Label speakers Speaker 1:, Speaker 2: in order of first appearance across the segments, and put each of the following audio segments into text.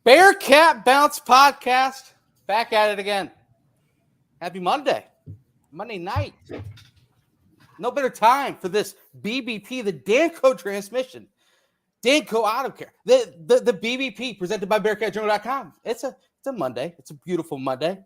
Speaker 1: Bearcat Bounce Podcast, back at it again. Happy Monday night. No better time for this BBP, the Danco transmission. Danco Auto Care, the BBP presented by BearcatJournal.com. It's a Monday. It's a beautiful Monday.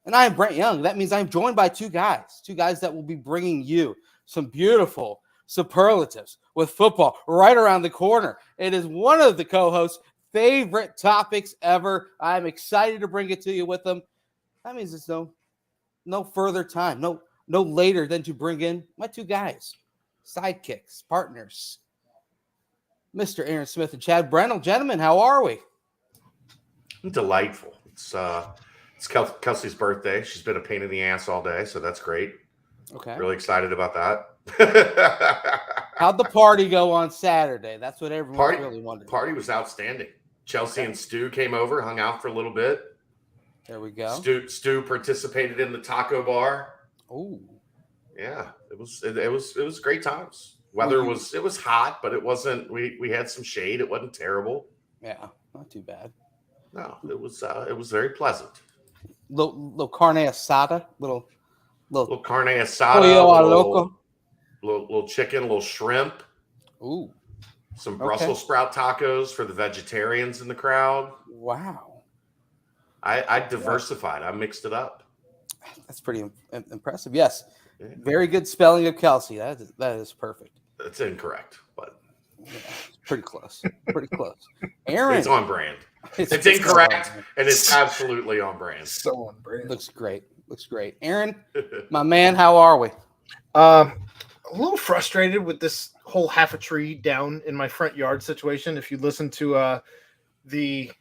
Speaker 1: And I am Brent Young. That means I'm joined by two guys that will be bringing you some beautiful superlatives with football right around the corner. It is one of the co-hosts' favorite topics ever. I'm excited to bring it to you with them. That means it's no further time, no later than to bring in my two guys, sidekicks, partners, Mr. Aaron Smith and Chad Brennan. Gentlemen, how are we?
Speaker 2: Delightful. It's Kelsey's birthday. She's been a pain in the ass all day, so that's great.
Speaker 1: Okay.
Speaker 2: Really excited about that.
Speaker 1: How'd the party go on Saturday? That's what everyone's really wondering.
Speaker 2: Party was outstanding. Chelsea and Stu came over, hung out for a little bit.
Speaker 1: There we go.
Speaker 2: Stu participated in the taco bar.
Speaker 1: Oh,
Speaker 2: yeah, it was great times. Weather was hot, but it wasn't. We had some shade. It wasn't terrible.
Speaker 1: Yeah, not too bad.
Speaker 2: No, it was very pleasant.
Speaker 1: Little carne asada, little
Speaker 2: carne asada,
Speaker 1: loco.
Speaker 2: little chicken, little shrimp.
Speaker 1: Ooh.
Speaker 2: Some Brussels sprout tacos for the vegetarians in the crowd.
Speaker 1: Wow.
Speaker 2: I diversified. I mixed it up.
Speaker 1: That's pretty impressive. Yes. Yeah. Very good spelling of Kelsey. That is perfect.
Speaker 2: That's incorrect, but
Speaker 1: yeah, pretty close. Pretty close. Aaron.
Speaker 2: It's on brand. It's incorrect, and it's absolutely on brand.
Speaker 3: So on brand.
Speaker 1: Looks great. Aaron, my man, how are we?
Speaker 3: A little frustrated with this whole half a tree down in my front yard situation. If you listen to the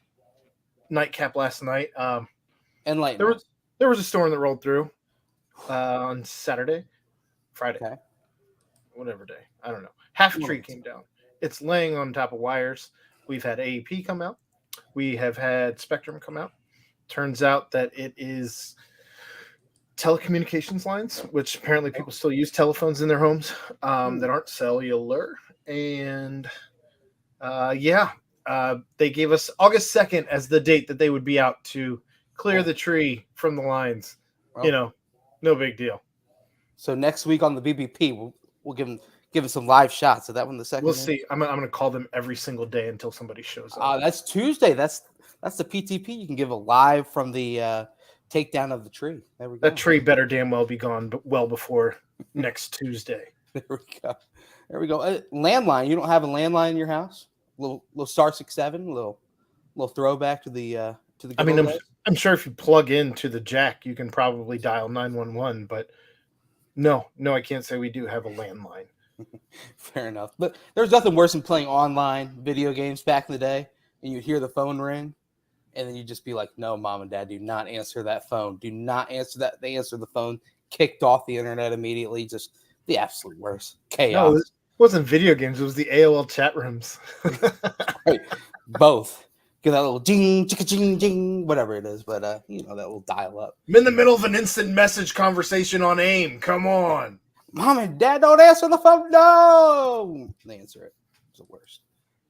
Speaker 3: nightcap last night,
Speaker 1: and like
Speaker 3: there was a storm that rolled through on Friday, whatever day, I don't know. Half a tree came down. It's laying on top of wires. We've had AEP come out. We have had Spectrum come out. Turns out that it is telecommunications lines, which apparently people still use telephones in their homes that aren't cellular. And they gave us August 2nd as the date that they would be out to clear the tree from the lines. Well, no big deal.
Speaker 1: So next week on the BBP, we'll give them some live shots of that one. The second,
Speaker 3: we'll see. I'm going to call them every single day until somebody shows up.
Speaker 1: That's Tuesday. That's the PTP. You can give a live from the takedown of the tree. There we go.
Speaker 3: That tree better damn well be gone, but well before next Tuesday.
Speaker 1: There we go. Landline. You don't have a landline in your house? Little star 67. Little throwback to the.
Speaker 3: I mean, I'm sure if you plug into the jack, you can probably dial 911. But no, I can't say we do have a landline.
Speaker 1: Fair enough. But there's nothing worse than playing online video games back in the day, and you'd hear the phone ring, and then you'd just be like, no, Mom and Dad, do not answer that phone. Do not answer that. They answer the phone, kicked off the internet immediately. Just the absolute worst. Chaos.
Speaker 3: No, it wasn't video games. It was the AOL chat rooms.
Speaker 1: Right. Both. Get that little ding, chicka, ding, ding, whatever it is. But, that will dial up.
Speaker 3: I'm in the middle of an instant message conversation on AIM. Come on.
Speaker 1: Mom and Dad, don't answer the phone. No. They answer it. It's the worst.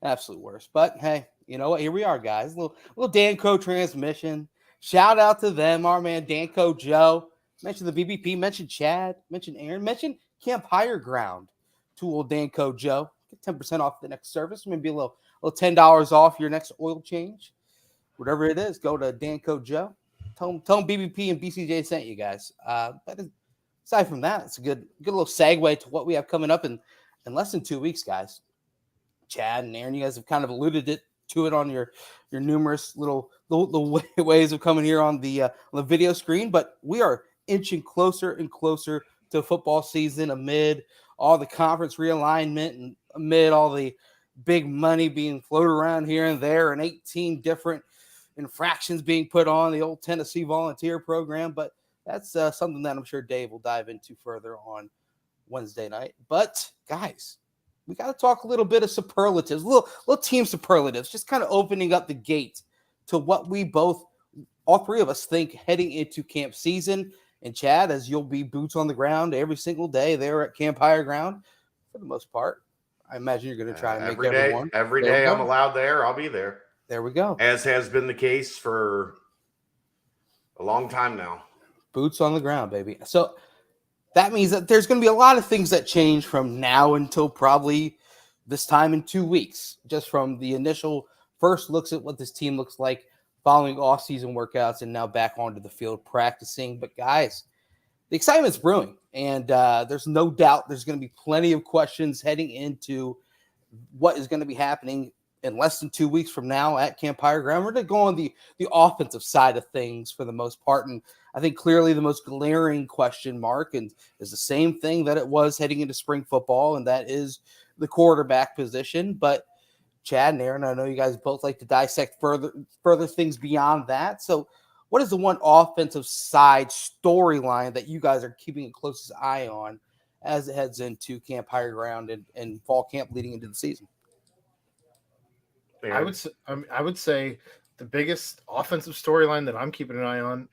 Speaker 1: Absolute worst. But, hey, you know what? Here we are, guys. Little Danco transmission. Shout out to them. Our man, Danco Joe. Mentioned the BBP. Mentioned Chad. Mentioned Aaron. Mentioned Camp Higher Ground to old Danco Joe. Get 10% off the next service. Maybe a little $10 off your next oil change. Whatever it is, go to Danco Joe. Tell them BBP and BCJ sent you guys. But aside from that, it's a good little segue to what we have coming up in less than 2 weeks, guys. Chad and Aaron, you guys have kind of alluded to it on your numerous little ways of coming here on the video screen. But we are inching closer and closer to football season amid all the conference realignment and amid all the big money being floated around here and there and 18 different infractions being put on the old Tennessee volunteer program. But that's something that I'm sure Dave will dive into further on Wednesday night. But, guys, we got to talk a little bit of superlatives, little team superlatives, just kind of opening up the gate to what we all three of us think heading into camp season. And Chad, as you'll be boots on the ground every single day there at Camp Higher Ground, for the most part, I imagine you're going to try and make everyone.
Speaker 2: Every day I'm allowed there, I'll be there.
Speaker 1: There we go.
Speaker 2: as has been the case for a long time now.
Speaker 1: Boots on the ground, baby. So that means that there's going to be a lot of things that change from now until probably this time in 2 weeks, just from the initial first looks at what this team looks like following off-season workouts and now back onto the field practicing. But guys, the excitement's brewing, and there's no doubt there's going to be plenty of questions heading into what is going to be happening in less than 2 weeks from now at Camp Higher Ground. We're going to go on the offensive side of things for the most part, and I think clearly the most glaring question mark and is the same thing that it was heading into spring football, and that is the quarterback position. But Chad and Aaron, I know you guys both like to dissect further things beyond that. So what is the one offensive side storyline that you guys are keeping the closest eye on as it heads into Camp Higher Ground and fall camp leading into the season?
Speaker 3: I would say the biggest offensive storyline that I'm keeping an eye on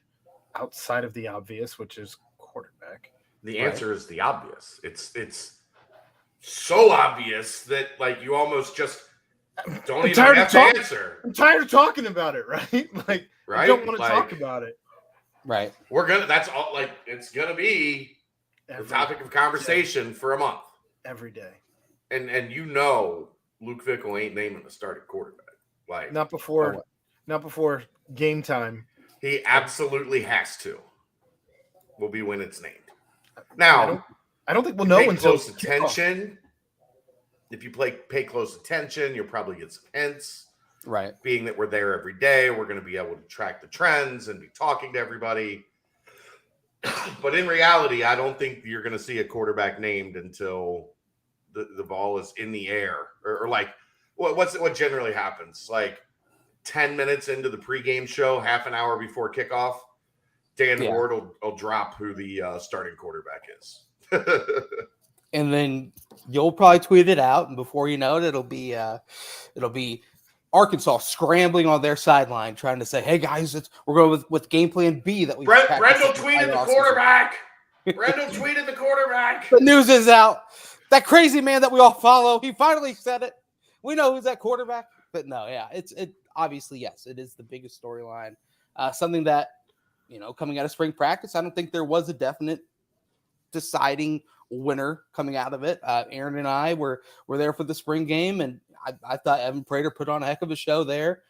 Speaker 3: outside of the obvious, which is quarterback.
Speaker 2: The answer is the obvious. It's so obvious that like you almost just don't even have to answer.
Speaker 3: I'm tired of talking about it, right? Like
Speaker 2: right?
Speaker 3: I don't want to talk about it.
Speaker 1: Right.
Speaker 2: That's all like it's gonna be the topic of conversation for a month.
Speaker 3: Every day.
Speaker 2: And Luke Fickell ain't naming the starting quarterback. Like
Speaker 3: not before game time.
Speaker 2: He absolutely has to. Will be when it's named. Now
Speaker 3: I don't think we'll know until
Speaker 2: close attention. If you pay close attention, you'll probably get some hints.
Speaker 1: Right.
Speaker 2: Being that we're there every day, we're going to be able to track the trends and be talking to everybody. But in reality, I don't think you're going to see a quarterback named until the ball is in the air or like what generally happens. Like 10 minutes into the pregame show, half an hour before kickoff, Dan Ward will drop who the starting quarterback is.
Speaker 1: And then you'll probably tweet it out, and before you know it, it'll be Arkansas scrambling on their sideline, trying to say, "Hey guys, we're going with game plan B that we."
Speaker 2: Brendel tweeted the quarterback. Brendel tweeted the quarterback.
Speaker 1: The news is out. That crazy man that we all follow, he finally said it. We know who's that quarterback, but no, yeah, it obviously yes, it is the biggest storyline. Something that coming out of spring practice, I don't think there was a definite deciding winner coming out of it. Aaron and I were there for the spring game, and I thought Evan Prater put on a heck of a show there.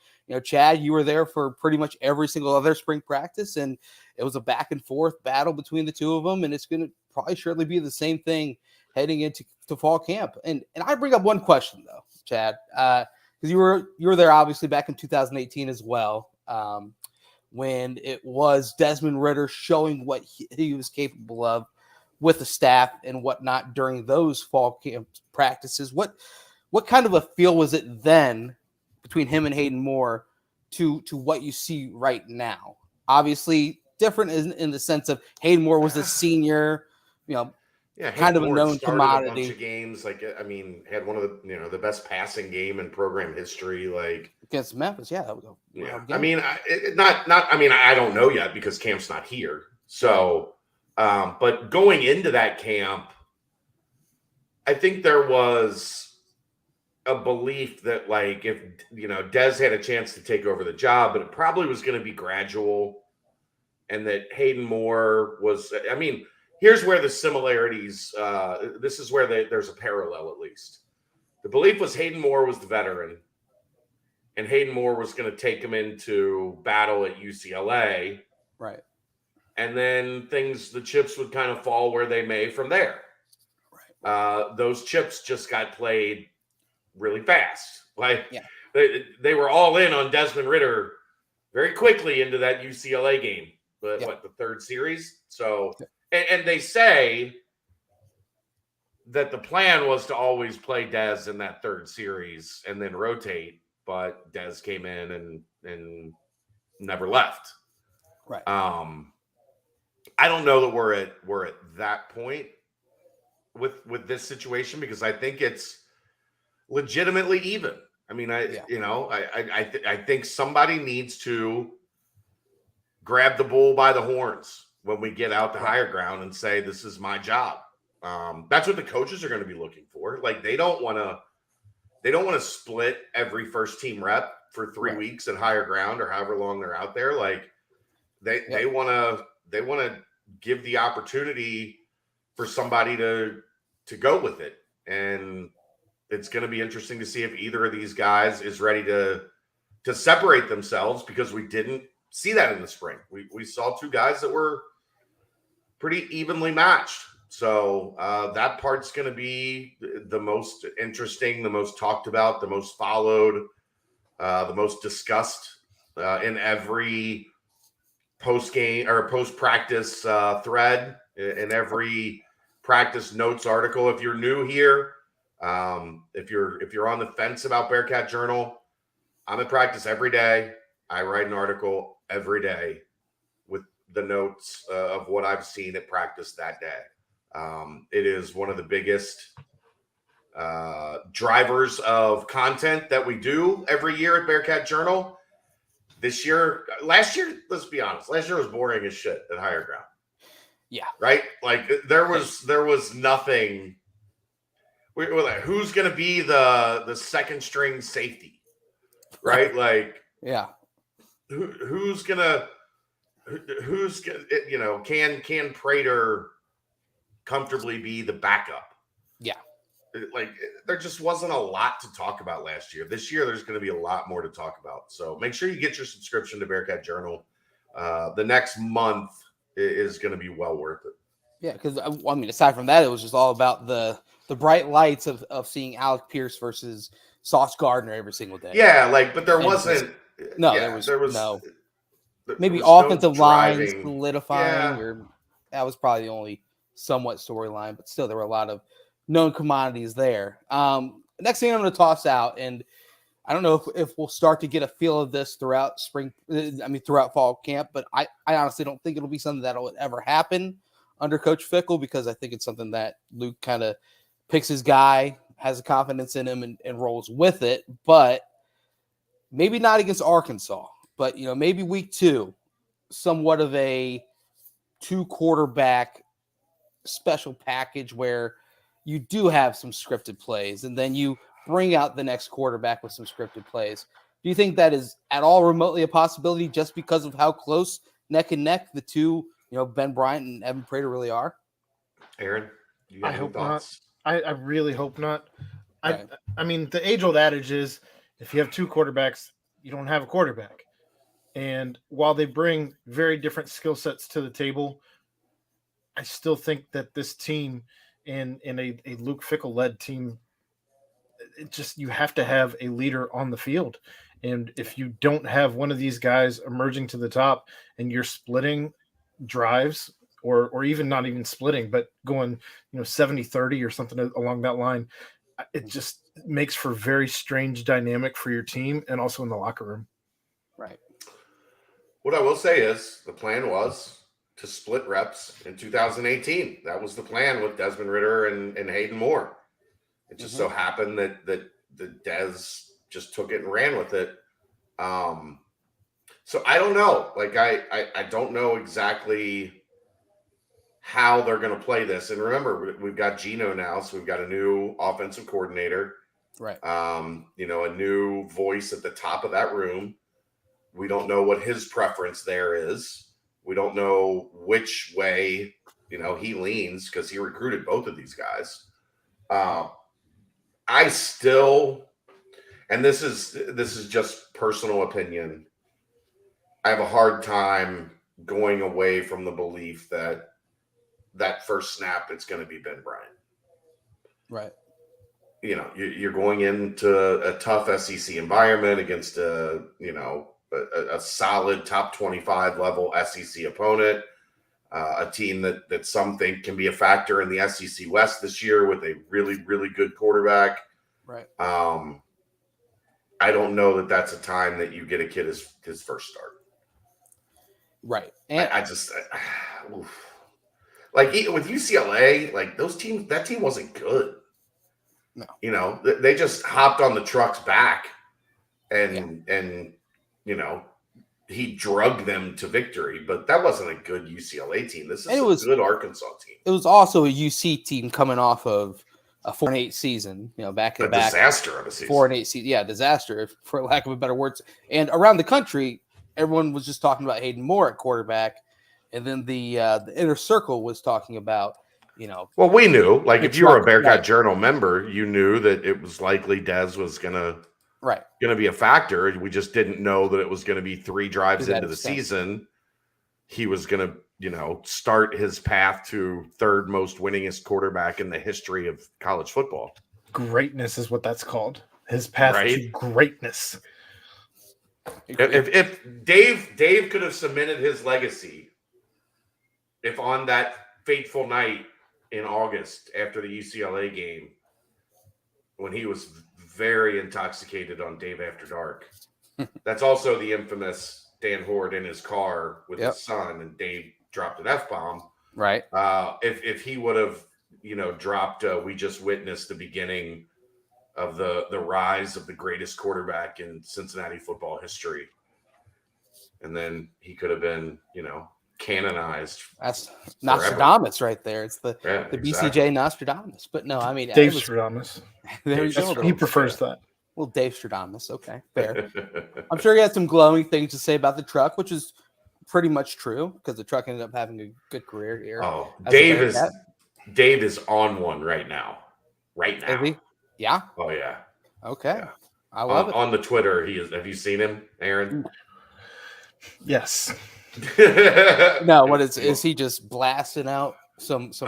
Speaker 1: Chad, you were there for pretty much every single other spring practice, and it was a back and forth battle between the two of them, and it's going to probably surely be the same thing heading into fall camp. And I bring up one question though, Chad, because you were there obviously back in 2018 as well, when it was Desmond Ridder showing what he was capable of with the staff and whatnot during those fall camp practices. What kind of a feel was it then between him and Hayden Moore to what you see right now? Obviously different in the sense of Hayden Moore was a senior, kind of a known commodity.
Speaker 2: A bunch of games, had one of the best passing game in program history, like
Speaker 1: against Memphis. Yeah, that was
Speaker 2: I don't know yet because camp's not here. So, but going into that camp, I think there was a belief that if Des had a chance to take over the job, but it probably was going to be gradual, and that Hayden Moore was. Here's where the similarities. This is where there's a parallel, at least. The belief was Hayden Moore was the veteran, and Hayden Moore was going to take him into battle at UCLA,
Speaker 1: right?
Speaker 2: And then the chips would kind of fall where they may from there. Right. Those chips just got played really fast. They were all in on Desmond Ridder very quickly into that UCLA game. But the third series? So, and they say that the plan was to always play Des in that third series and then rotate, but Des came in and never left.
Speaker 1: Right.
Speaker 2: I don't know that we're at that point with this situation because I think it's legitimately even. I think somebody needs to grab the bull by the horns when we get out to higher ground and say, this is my job. That's what the coaches are going to be looking for. Like they don't want to split every first team rep for 3 weeks at higher ground or however long they're out there. Like they want to give the opportunity for somebody to go with it. And it's going to be interesting to see if either of these guys is ready to separate themselves, because we didn't see that in the spring. We saw two guys that were pretty evenly matched. So that part's going to be the most interesting, the most talked about, the most followed, the most discussed in every post-game or post-practice thread, in every practice notes article. If you're new here, if you're on the fence about Bearcat Journal, I'm at practice every day. I write an article every day with the notes of what I've seen at practice that day. It is one of the biggest drivers of content that we do every year at Bearcat Journal. Last year, let's be honest, last year was boring as shit at higher ground.
Speaker 1: Yeah.
Speaker 2: Right? Like there was nothing. We're like, who's going to be the second string safety? Right? Like,
Speaker 1: yeah.
Speaker 2: Who's gonna, can Prater comfortably be the backup?
Speaker 1: Yeah.
Speaker 2: Like there just wasn't a lot to talk about last year. This year, there's going to be a lot more to talk about. So make sure you get your subscription to Bearcat Journal. The next month is going to be well worth it.
Speaker 1: Yeah, because I mean, aside from that, it was just all about the bright lights of seeing Alec Pierce versus Sauce Gardner every single day.
Speaker 2: Yeah, but there wasn't.
Speaker 1: There was no. Maybe
Speaker 2: there was
Speaker 1: offensive
Speaker 2: no
Speaker 1: line
Speaker 2: driving.
Speaker 1: solidifying, or that was probably the only somewhat storyline, but still there were a lot of known commodities there. Next thing I'm going to toss out, and I don't know if we'll start to get a feel of this throughout throughout fall camp, but I honestly don't think it'll be something that'll ever happen under Coach Fickell, because I think it's something that Luke kind of picks his guy, has a confidence in him, and rolls with it. But maybe not against Arkansas, but maybe week 2, somewhat of a 2-quarterback special package where you do have some scripted plays, and then you bring out the next quarterback with some scripted plays. Do you think that is at all remotely a possibility, just because of how close neck and neck the two, Ben Bryant and Evan Prater, really are?
Speaker 2: Aaron, you got
Speaker 3: I
Speaker 2: any
Speaker 3: hope
Speaker 2: thoughts?
Speaker 3: not. I really hope not.
Speaker 1: Right.
Speaker 3: I mean, the age-old adage is, if you have 2 quarterbacks, you don't have a quarterback. And while they bring very different skill sets to the table, I still think that this team, in a Luke Fickell-led team, you have to have a leader on the field. And if you don't have one of these guys emerging to the top, and you're splitting drives, or even not even splitting, but going 70-30 or something along that line, it just makes for very strange dynamic for your team and also in the locker room.
Speaker 1: Right.
Speaker 2: What I will say is the plan was to split reps in 2018. That was the plan with Desmond Ridder and Hayden Moore. It just so happened that the Dez just took it and ran with it. So I don't know. Like I don't know exactly how they're going to play this. And remember, we've got Gino now, so we've got a new offensive coordinator.
Speaker 1: Right.
Speaker 2: A new voice at the top of that room. We don't know what his preference there is. We don't know which way, he leans, because he recruited both of these guys. I still, and this is just personal opinion, I have a hard time going away from the belief that first snap, it's going to be Ben Bryant.
Speaker 1: Right.
Speaker 2: You're going into a tough SEC environment against a solid top 25 level SEC opponent, a team that some think can be a factor in the SEC West this year with a really, really good quarterback.
Speaker 1: Right.
Speaker 2: I don't know that that's a time that you get a kid his first start.
Speaker 1: Right. And
Speaker 2: like with UCLA, like that team wasn't good.
Speaker 1: No.
Speaker 2: They just hopped on the truck's back and he drugged them to victory, but that wasn't a good UCLA team. This is a good Arkansas team.
Speaker 1: It was also a UC team coming off of a 4-8 season, back
Speaker 2: A
Speaker 1: to back.
Speaker 2: disaster of a season.
Speaker 1: 4-8 season. Yeah, disaster, for lack of a better words. And around the country, everyone was just talking about Hayden Moore at quarterback. And then the inner circle was talking about,
Speaker 2: Well, we knew, like, if you were a Bearcat
Speaker 1: right.
Speaker 2: Journal member, you knew that it was likely Dez was gonna be a factor. We just didn't know that it was going to be 3 drives into the season. He was going to, start his path to third most winningest quarterback in the history of college football.
Speaker 3: Greatness is what that's called. His path to greatness.
Speaker 2: If Dave could have cemented his legacy, if on that fateful night in August after the UCLA game, when he was very intoxicated on Dave After Dark, that's also the infamous Dan Horde in his car with his son, and Dave dropped an F-bomb.
Speaker 1: Right.
Speaker 2: If he would have, dropped, we just witnessed the beginning of the rise of the greatest quarterback in Cincinnati football history. And then he could have been, canonized.
Speaker 1: That's Nostradamus right there. It's the BCJ Nostradamus. But no, I mean,
Speaker 3: Dave Stradamus. He prefers that.
Speaker 1: Well, Dave Stradamus. Okay, fair. I'm sure he had some glowing things to say about the truck, which is pretty much true because the truck ended up having a good career here.
Speaker 2: Oh, Dave is on one right now. Right now.
Speaker 1: Is he? Yeah.
Speaker 2: Oh yeah.
Speaker 1: Okay.
Speaker 2: Yeah.
Speaker 1: I love it.
Speaker 2: On the Twitter, he is. Have you seen him, Aaron?
Speaker 3: Yes.
Speaker 1: No, what is he just blasting out some
Speaker 2: so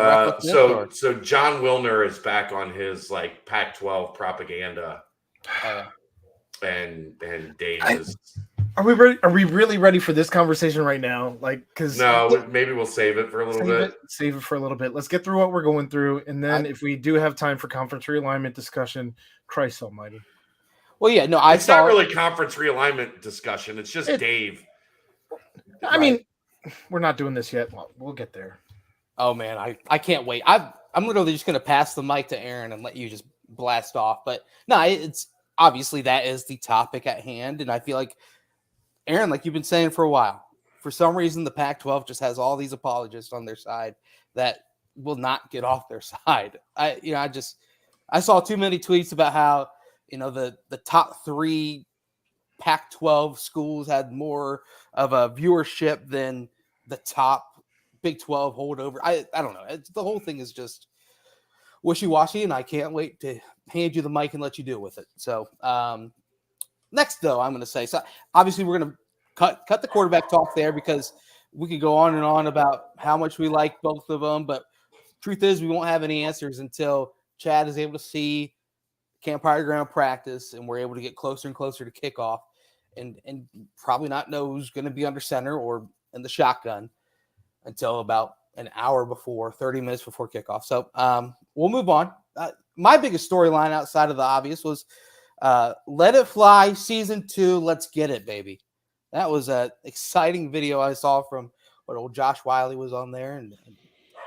Speaker 2: John Wilner is back on his like Pac-12 propaganda. And Dave is.
Speaker 3: Are we ready? Are we really ready for this conversation right now? Like, because
Speaker 2: maybe we'll save it for a little bit.
Speaker 3: Save it for a little bit. Let's get through what we're going through, and then if we do have time for conference realignment discussion, Christ Almighty.
Speaker 1: Well, yeah, no,
Speaker 2: it's not really conference realignment discussion. It's just Dave.
Speaker 3: I mean, we're not doing this yet. Well, we'll get there.
Speaker 1: Oh man, I can't wait. I'm literally just gonna pass the mic to Aaron and let you just blast off. But no, it's obviously that is the topic at hand, and I feel like Aaron, like you've been saying for a while, for some reason the Pac-12 just has all these apologists on their side that will not get off their side. I saw too many tweets about how the top 3 Pac-12 schools had more of a viewership than the top Big 12 holdover. I don't know. The whole thing is just wishy-washy, and I can't wait to hand you the mic and let you deal with it. So next, though, I'm going to say, so obviously we're going to cut the quarterback talk there because we could go on and on about how much we like both of them, but truth is we won't have any answers until Chad is able to see Campfire Ground practice and we're able to get closer and closer to kickoff and probably not know who's going to be under center or in the shotgun until about an hour before, 30 minutes before kickoff. So we'll move on. My biggest storyline outside of the obvious was Let It Fly Season 2. Let's get it, baby. That was an exciting video I saw from what old Josh Wiley was on there. And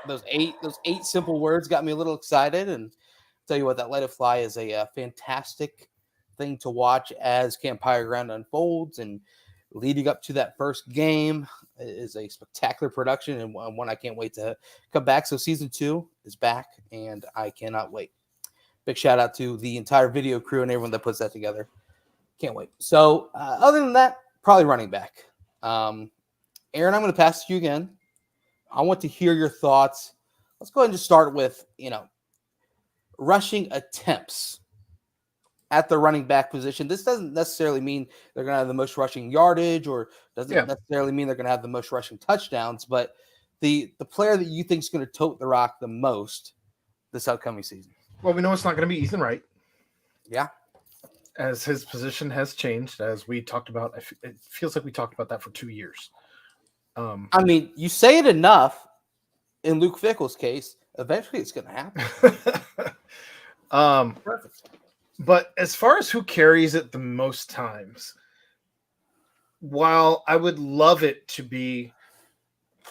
Speaker 1: those eight simple words got me a little excited. And I'll tell you what, that Let It Fly is a fantastic thing to watch as Campfire Ground unfolds. And leading up to that first game is a spectacular production and one I can't wait to come back. So Season 2 is back, and I cannot wait. Big shout out to the entire video crew and everyone that puts that together. Can't wait. So other than that, probably running back. Aaron, I'm going to pass to you again. I want to hear your thoughts. Let's go ahead and just start with, rushing attempts at the running back position. This doesn't necessarily mean they're going to have the most rushing yardage or doesn't necessarily mean they're going to have the most rushing touchdowns, but the player that you think is going to tote the rock the most this upcoming season.
Speaker 3: Well, we know it's not going to be Ethan Wright.
Speaker 1: Yeah.
Speaker 3: As his position has changed, as we talked about. It feels like we talked about that for 2 years.
Speaker 1: I mean, you say it enough in Luke Fickell's case, eventually it's going to happen.
Speaker 3: Perfect. But as far as who carries it the most times, while I would love it to be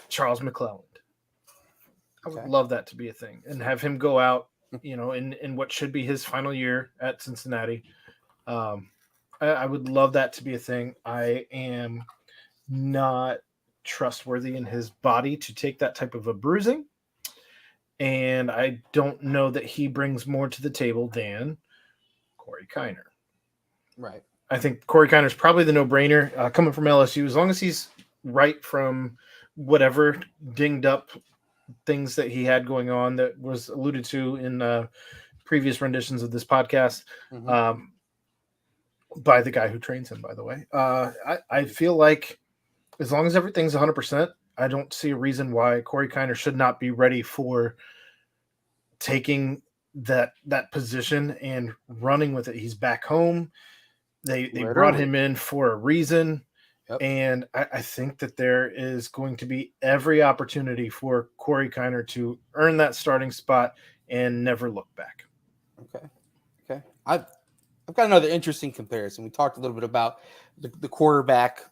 Speaker 3: Charles McClelland, I would love that to be a thing and have him go out, in what should be his final year at Cincinnati. I would love that to be a thing. I am not trustworthy in his body to take that type of a bruising. And I don't know that he brings more to the table than Corey Kiner.
Speaker 1: Right.
Speaker 3: I think Corey Kiner is probably the no-brainer coming from LSU, as long as he's right from whatever dinged up things that he had going on that was alluded to in previous renditions of this podcast by the guy who trains him, by the way. I feel like as long as everything's 100%, I don't see a reason why Corey Kiner should not be ready for taking that position and running with it. He's back home. They brought him in for a reason. Yep. And I think that there is going to be every opportunity for Corey Kiner to earn that starting spot and never look back.
Speaker 1: Okay. I've got another interesting comparison. We talked a little bit about the quarterback,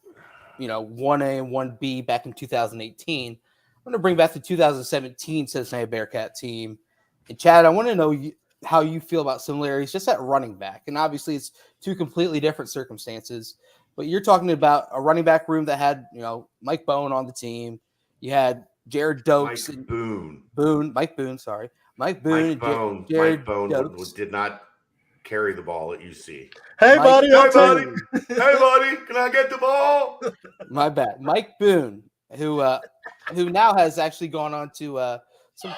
Speaker 1: 1A and 1B back in 2018. I'm going to bring back the 2017 Cincinnati Bearcat team. And Chad, I want to know how you feel about similarities just at running back. And obviously it's two completely different circumstances, but you're talking about a running back room that had, Mike Boone on the team. You had Jared Dokes.
Speaker 2: Mike Boone.
Speaker 1: Mike Boone. Mike Boone
Speaker 2: Did not carry the ball at UC.
Speaker 3: Hey, buddy.
Speaker 2: Hey, buddy. Can I get the ball?
Speaker 1: My bad. Mike Boone, who now has actually gone on to some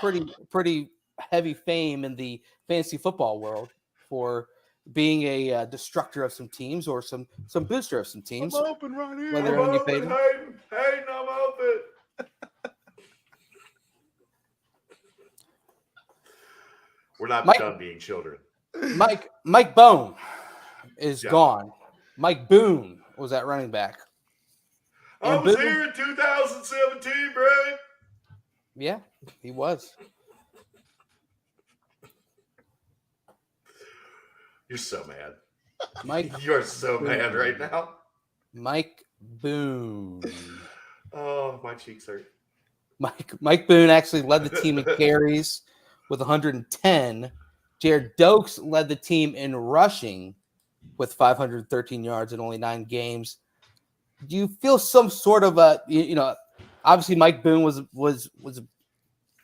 Speaker 1: pretty heavy fame in the fantasy football world for being a destructor of some teams or some booster of some teams.
Speaker 2: I'm open right here.
Speaker 1: I'm open,
Speaker 2: Hayden, I'm open. We're not done being children.
Speaker 1: Mike Boone is gone. Mike Boone was at running back.
Speaker 2: I was here in 2017, Brad.
Speaker 1: Yeah, he was.
Speaker 2: You're so mad.
Speaker 1: Mike.
Speaker 2: You're so mad right now.
Speaker 1: Mike Boone.
Speaker 2: Oh, my cheeks hurt.
Speaker 1: Mike Boone actually led the team in carries with 110. Jared Dokes led the team in rushing with 513 yards in only 9 games. Do you feel some sort of obviously Mike Boone was a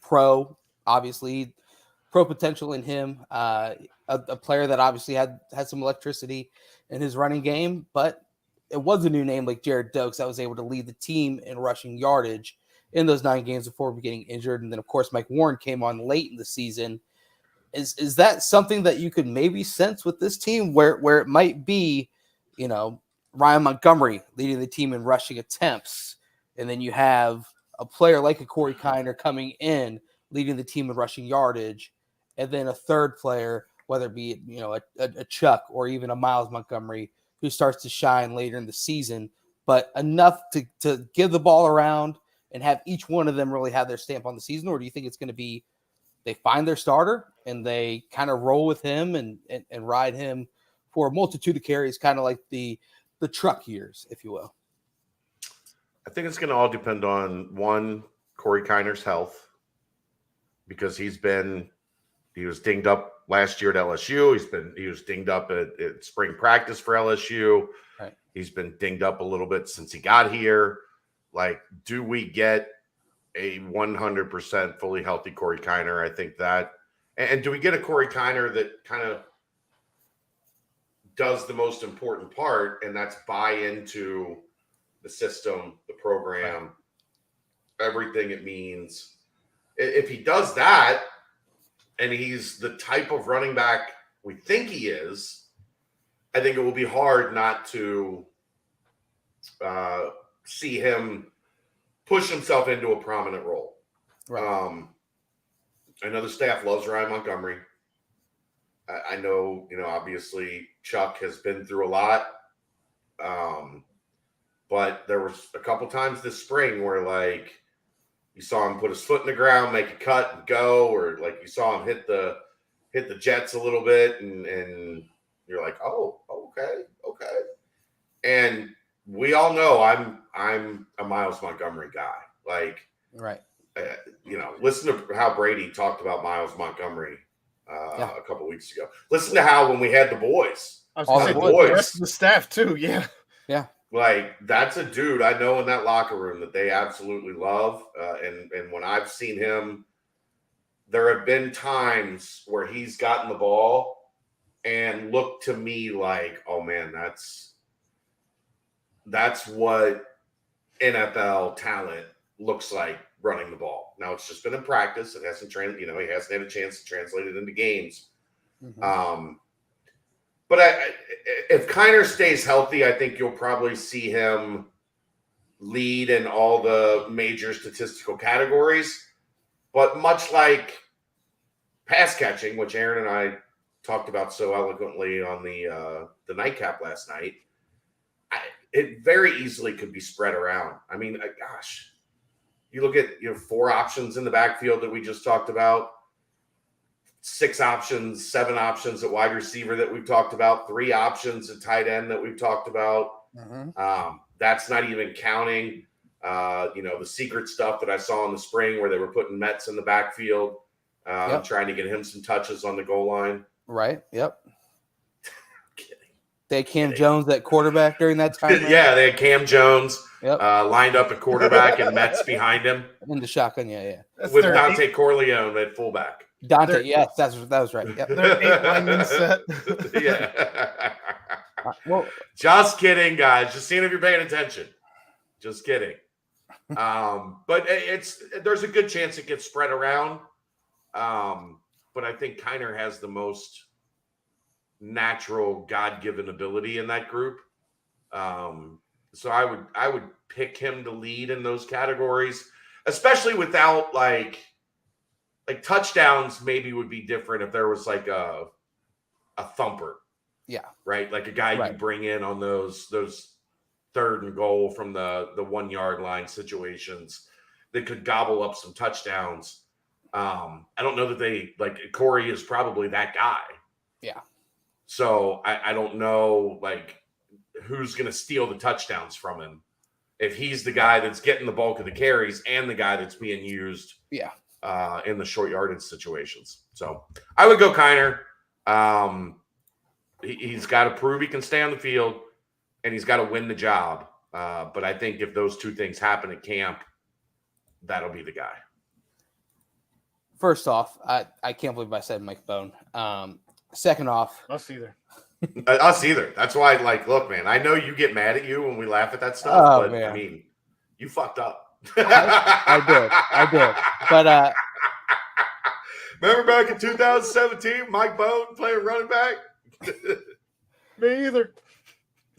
Speaker 1: pro, obviously pro potential in him, a player that obviously had some electricity in his running game, but it was a new name like Jared Dokes that was able to lead the team in rushing yardage in those 9 games before getting injured. And then of course, Mike Warren came on late in the season. Is that something that you could maybe sense with this team where it might be, Ryan Montgomery leading the team in rushing attempts, and then you have a player like a Corey Kiner coming in leading the team in rushing yardage, and then a third player, whether it be a Chuck or even a Miles Montgomery, who starts to shine later in the season, but enough to give the ball around and have each one of them really have their stamp on the season? Or do you think it's going to be they find their starter and they kind of roll with him and ride him for a multitude of carries, kind of like the truck years, if you will?
Speaker 2: I think it's going to all depend on, one, Corey Kiner's health, because he was dinged up last year at LSU. He was dinged up at spring practice for LSU.
Speaker 1: Right.
Speaker 2: He's been dinged up a little bit since he got here. Like, do we get a 100% fully healthy Corey Kiner? I think that, and do we get a Corey Kiner that kind of does the most important part, and that's buy into the system, the program, everything it means. If he does that, and he's the type of running back we think he is, I think it will be hard not to see him push himself into a prominent role. Right. I know the staff loves Ryan Montgomery. I know, obviously Chuck has been through a lot. But there was a couple times this spring where, like, you saw him put his foot in the ground, make a cut and go, or like you saw him hit the jets a little bit, and you're like, oh, okay. And we all know I'm a Miles Montgomery guy. Like,
Speaker 1: right.
Speaker 2: Listen to how Brady talked about Miles Montgomery a couple weeks ago. Listen to how when we had the boys,
Speaker 3: the rest of the staff too. Yeah.
Speaker 2: Like, that's a dude I know in that locker room that they absolutely love. And when I've seen him there have been times where he's gotten the ball and looked to me like, oh man, that's what NFL talent looks like running the ball. Now it's just been in practice. It hasn't he hasn't had a chance to translate it into games.
Speaker 1: Mm-hmm.
Speaker 2: But if Kiner stays healthy, I think you'll probably see him lead in all the major statistical categories. But much like pass catching, which Aaron and I talked about so eloquently on the nightcap last night, it very easily could be spread around. I mean, gosh, you look at 4 options in the backfield that we just talked about, 6 options, 7 options at wide receiver that we've talked about, 3 options at tight end that we've talked about.
Speaker 1: Mm-hmm.
Speaker 2: That's not even counting, the secret stuff that I saw in the spring where they were putting Metz in the backfield, trying to get him some touches on the goal line.
Speaker 1: Right. Yep.
Speaker 2: Kidding.
Speaker 1: They had Cam Jones at quarterback during that time. Right?
Speaker 2: Yeah, they had Cam Jones
Speaker 1: Yep.
Speaker 2: Lined up at quarterback and Metz behind him.
Speaker 1: In the shotgun, yeah.
Speaker 3: That's
Speaker 2: With Dante Corleone at fullback.
Speaker 1: Dante, yes, that was right. Yep.
Speaker 3: Their 8 lineman set.
Speaker 2: Yeah.
Speaker 1: Well,
Speaker 2: just kidding, guys. Just seeing if you're paying attention. Just kidding. But there's a good chance it gets spread around. But I think Kiner has the most natural God-given ability in that group. So I would pick him to lead in those categories, especially without like touchdowns. Maybe would be different if there was like a thumper.
Speaker 1: Yeah.
Speaker 2: Right. Like a guy you bring in on those 3rd and goal from the 1 yard line situations that could gobble up some touchdowns. I don't know that Corey is probably that guy.
Speaker 1: Yeah.
Speaker 2: So I don't know who's going to steal the touchdowns from him if he's the guy that's getting the bulk of the carries and the guy that's being used in the short yardage situations. So I would go Kiner. He's got to prove he can stay on the field and he's got to win the job. But I think if those 2 things happen at camp, that'll be the guy.
Speaker 1: First off, I can't believe I said Mike Bone. Second off,
Speaker 3: us either.
Speaker 2: Us either. That's why, look, man, I know you get mad at you when we laugh at that stuff, but man. I mean, you fucked up.
Speaker 1: I did. But
Speaker 2: remember back in 2017, Mike Bone playing running back?
Speaker 3: Me either.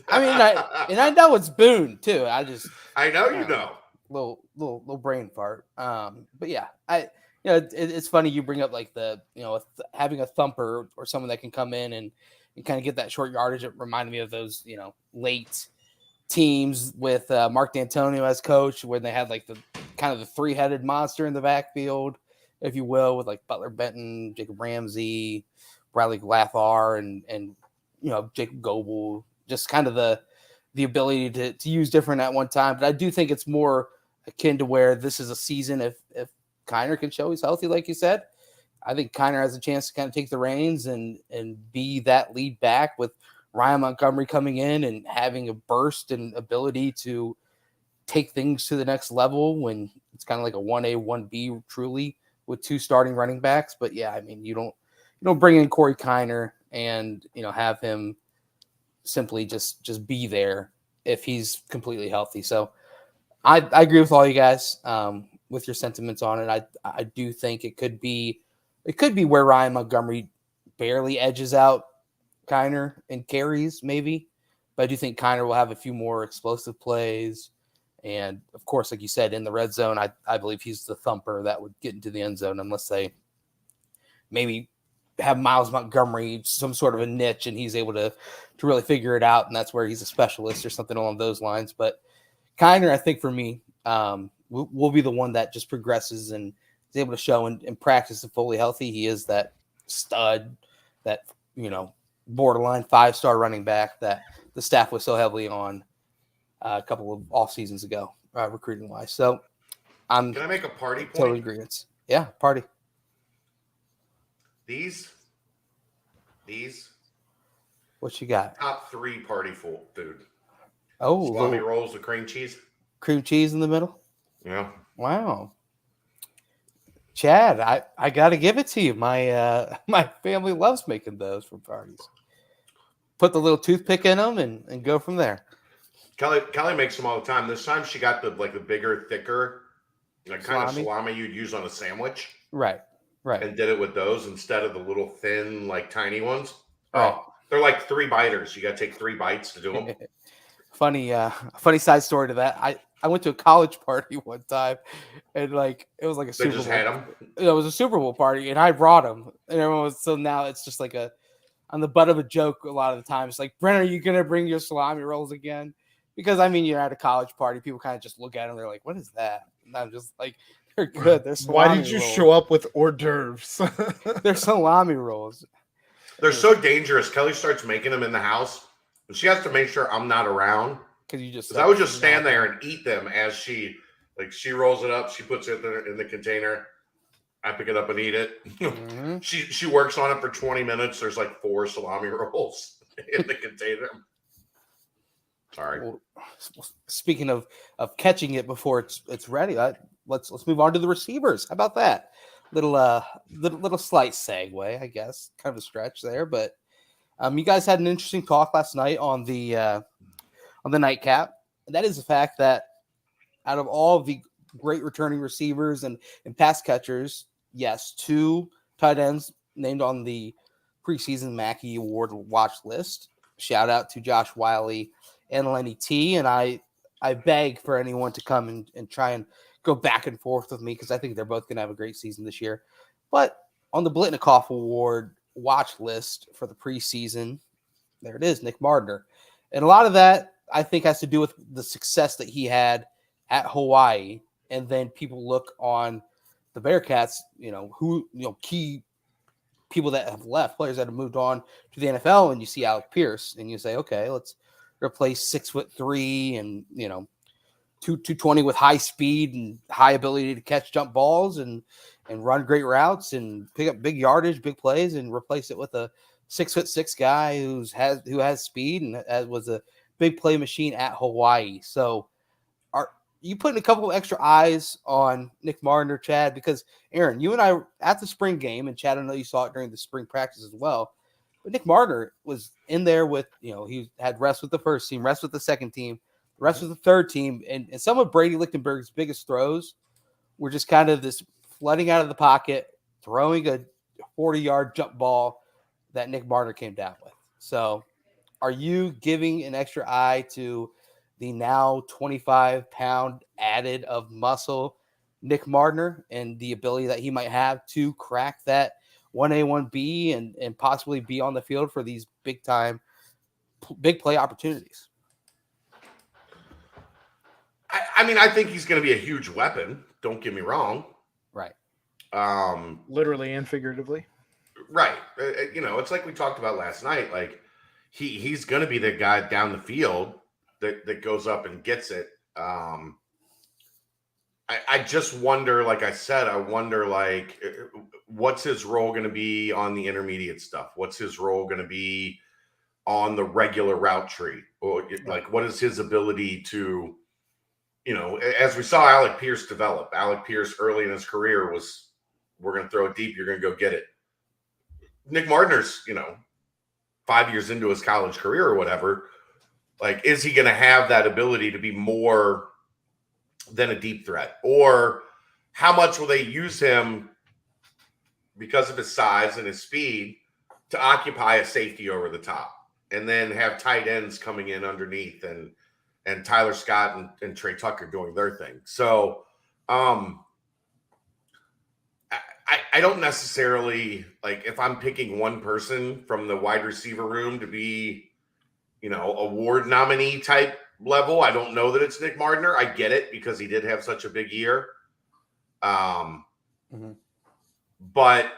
Speaker 1: I mean, I know it's Boone too.
Speaker 2: I know you know.
Speaker 1: Little brain fart. But yeah, it's funny you bring up having a thumper or someone that can come in and kind of get that short yardage. It reminded me of those late teams with Mark D'Antonio as coach, when they had the kind of the 3-headed monster in the backfield, if you will, with Butler Benton, Jacob Ramsey, Bradley Glathar, and Jacob Goebel. Just kind of the ability to use different at one time. But I do think it's more akin to where this is a season if Kiner can show he's healthy, like you said. I think Kiner has a chance to kind of take the reins and be that lead back, with Ryan Montgomery coming in and having a burst and ability to take things to the next level when it's kind of like a 1A, 1B truly with 2 starting running backs. But yeah, I mean, you don't bring in Corey Kiner and have him simply just be there if he's completely healthy. So I agree with all you guys with your sentiments on it. I do think it could be where Ryan Montgomery barely edges out Kiner in carries, maybe. But I do think Kiner will have a few more explosive plays. And, of course, like you said, in the red zone, I believe he's the thumper that would get into the end zone unless they maybe have Miles Montgomery some sort of a niche and he's able to really figure it out, and that's where he's a specialist or something along those lines. But Kiner, I think for me, will be the one that just progresses and is able to show and practice and fully healthy. He is that stud, that borderline 5-star running back that the staff was so heavily on a couple of off seasons ago, recruiting wise. So can
Speaker 2: I make a party point?
Speaker 1: Totally agreement. Yeah, party.
Speaker 2: These.
Speaker 1: What you got?
Speaker 2: Top 3 party food.
Speaker 1: Oh,
Speaker 2: salami rolls with cream cheese.
Speaker 1: Cream cheese in the middle.
Speaker 2: Yeah.
Speaker 1: Wow. Chad, I got to give it to you. My my family loves making those for parties. Put the little toothpick in them and go from there.
Speaker 2: Kelly makes them all the time. This time she got the bigger, thicker, kind of salami you'd use on a sandwich.
Speaker 1: Right.
Speaker 2: And did it with those instead of the little thin, tiny ones.
Speaker 1: Right.
Speaker 2: Oh, they're like 3 biters. You got to take 3 bites to do them.
Speaker 1: Funny side story to that. I went to a college party one time, and it was like a Super Bowl.
Speaker 2: They just had them.
Speaker 1: It was a Super Bowl party, and I brought them, and everyone was. So now it's just on the butt of a joke a lot of the time. It's like, Brennan, are you gonna bring your salami rolls again? Because you're at a college party, people kind of just look at them. They're like, "What is that?" And I'm just like, "They're good. They're salami
Speaker 3: Why did you
Speaker 1: rolls.
Speaker 3: show up with hors d'oeuvres?
Speaker 1: They're salami rolls.
Speaker 2: They're so dangerous. Kelly starts making them in the house, and she has to make sure I'm not around. Because I would just stand there and eat them as she rolls it up. She puts it in the container. I pick it up and eat it.
Speaker 1: Mm-hmm.
Speaker 2: She works on it for 20 minutes. There's 4 salami rolls in the container. Sorry.
Speaker 1: Well, speaking of catching it before it's ready, let's move on to the receivers. How about that? Little slight segue, I guess. Kind of a stretch there, but you guys had an interesting talk last night on the nightcap, and that is the fact that out of all of the great returning receivers and pass catchers, yes, 2 tight ends named on the preseason Mackey Award watch list. Shout out to Josh Wiley and Lenny T. And I beg for anyone to come and try and go back and forth with me, because I think they're both going to have a great season this year. But on the Blitnikoff Award watch list for the preseason, there it is, Nick Mardner. And a lot of that, I think, has to do with the success that he had at Hawaii. And then people look on the Bearcats, key people that have left, players that have moved on to the NFL, and you see Alec Pierce, and you say, okay, let's replace 6'3" and 220 with high speed and high ability to catch jump balls and run great routes and pick up big yardage, big plays, and replace it with a 6'6" guy who has speed and was a big play machine at Hawaii. So are you putting a couple of extra eyes on Nick Mardner, Chad? Because Aaron, you and I were at the spring game, and Chad, I know you saw it during the spring practice as well. But Nick Mardner was in there with, he had rest with the first team, rest with the second team, rest with the third team. And some of Brady Lichtenberg's biggest throws were just kind of this flooding out of the pocket, throwing a 40-yard jump ball that Nick Mardner came down with. So are you giving an extra eye to the now 25-pound added of muscle Nick Mardner and the ability that he might have to crack that 1A, 1B and possibly be on the field for these big play opportunities?
Speaker 2: I think he's going to be a huge weapon. Don't get me wrong.
Speaker 1: Right.
Speaker 3: Literally and figuratively.
Speaker 2: Right. It's like we talked about last night. He's going to be the guy down the field that goes up and gets it. I just wonder, like I said, what's his role going to be on the intermediate stuff? What's his role going to be on the regular route tree? Or what is his ability to, as we saw Alec Pierce develop. Alec Pierce early in his career was, we're going to throw it deep, you're going to go get it. Nick Mardner's, 5 years into his college career or whatever, is he going to have that ability to be more than a deep threat? Or how much will they use him because of his size and his speed to occupy a safety over the top and then have tight ends coming in underneath and Tyler Scott and Trey Tucker doing their thing? So I don't necessarily, if I'm picking one person from the wide receiver room to be, award nominee type level, I don't know that it's Nick Mardner. I get it because he did have such a big year. But the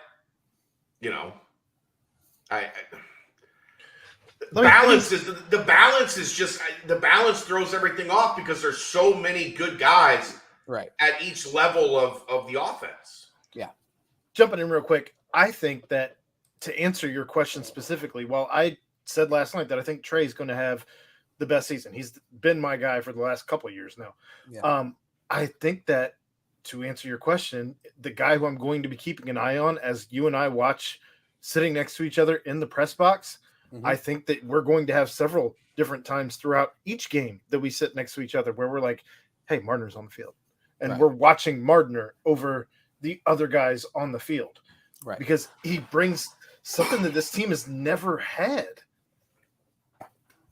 Speaker 2: balance throws everything off because there's so many good guys
Speaker 1: right
Speaker 2: at each level of the offense.
Speaker 1: Yeah.
Speaker 3: Jumping in real quick, I think that to answer your question specifically, I said last night that I think Trey's going to have the best season. He's been my guy for the last couple of years now.
Speaker 1: Yeah.
Speaker 3: I think that to answer your question, the guy who I'm going to be keeping an eye on as you and I watch sitting next to each other in the press box, I think that we're going to have several different times throughout each game that we sit next to each other where we're like, hey, Marner's on the field. And we're watching Marner over the other guys on the field.
Speaker 1: Right.
Speaker 3: Because he brings something that this team has never had.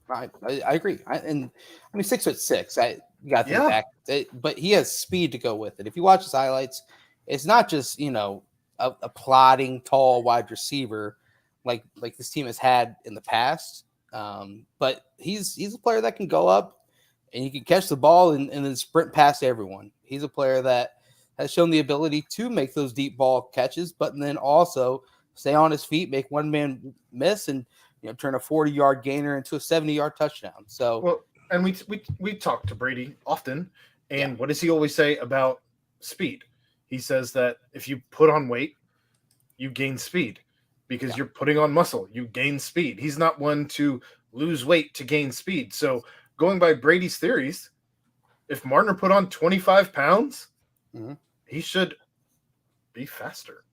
Speaker 1: I agree. I mean, 6'6". You got to think back, but he has speed to go with it. If you watch his highlights, it's not just a plodding tall wide receiver like this team has had in the past. But he's a player that can go up and he can catch the ball and then sprint past everyone. He's a player that has shown the ability to make those deep ball catches, but then also stay on his feet, make one man miss, and turn a 40-yard gainer into a 70-yard touchdown. So,
Speaker 3: well, and we talk to Brady often, and what does he always say about speed? He says that if you put on weight, you gain speed because you're putting on muscle. You gain speed. He's not one to lose weight to gain speed. So, going by Brady's theories, if Marner put on 25 pounds, he should be faster.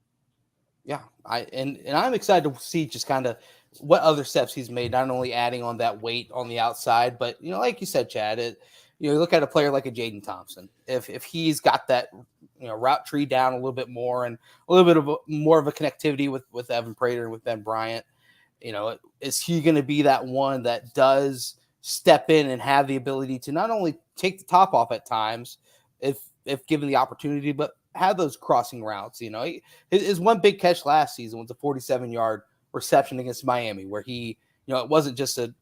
Speaker 3: Yeah,
Speaker 1: I'm excited to see just kind of what other steps he's made, not only adding on that weight on the outside, but like you said, Chad, you look at a player like a Jaden Thompson. If he's got that route tree down a little bit more and a little bit of more of a connectivity with Evan Prater and with Ben Bryant, is he going to be that one that does step in and have the ability to not only take the top off at times, if given the opportunity, but have those crossing routes? His one big catch last season was a 47-yard reception against Miami, where he, it wasn't just a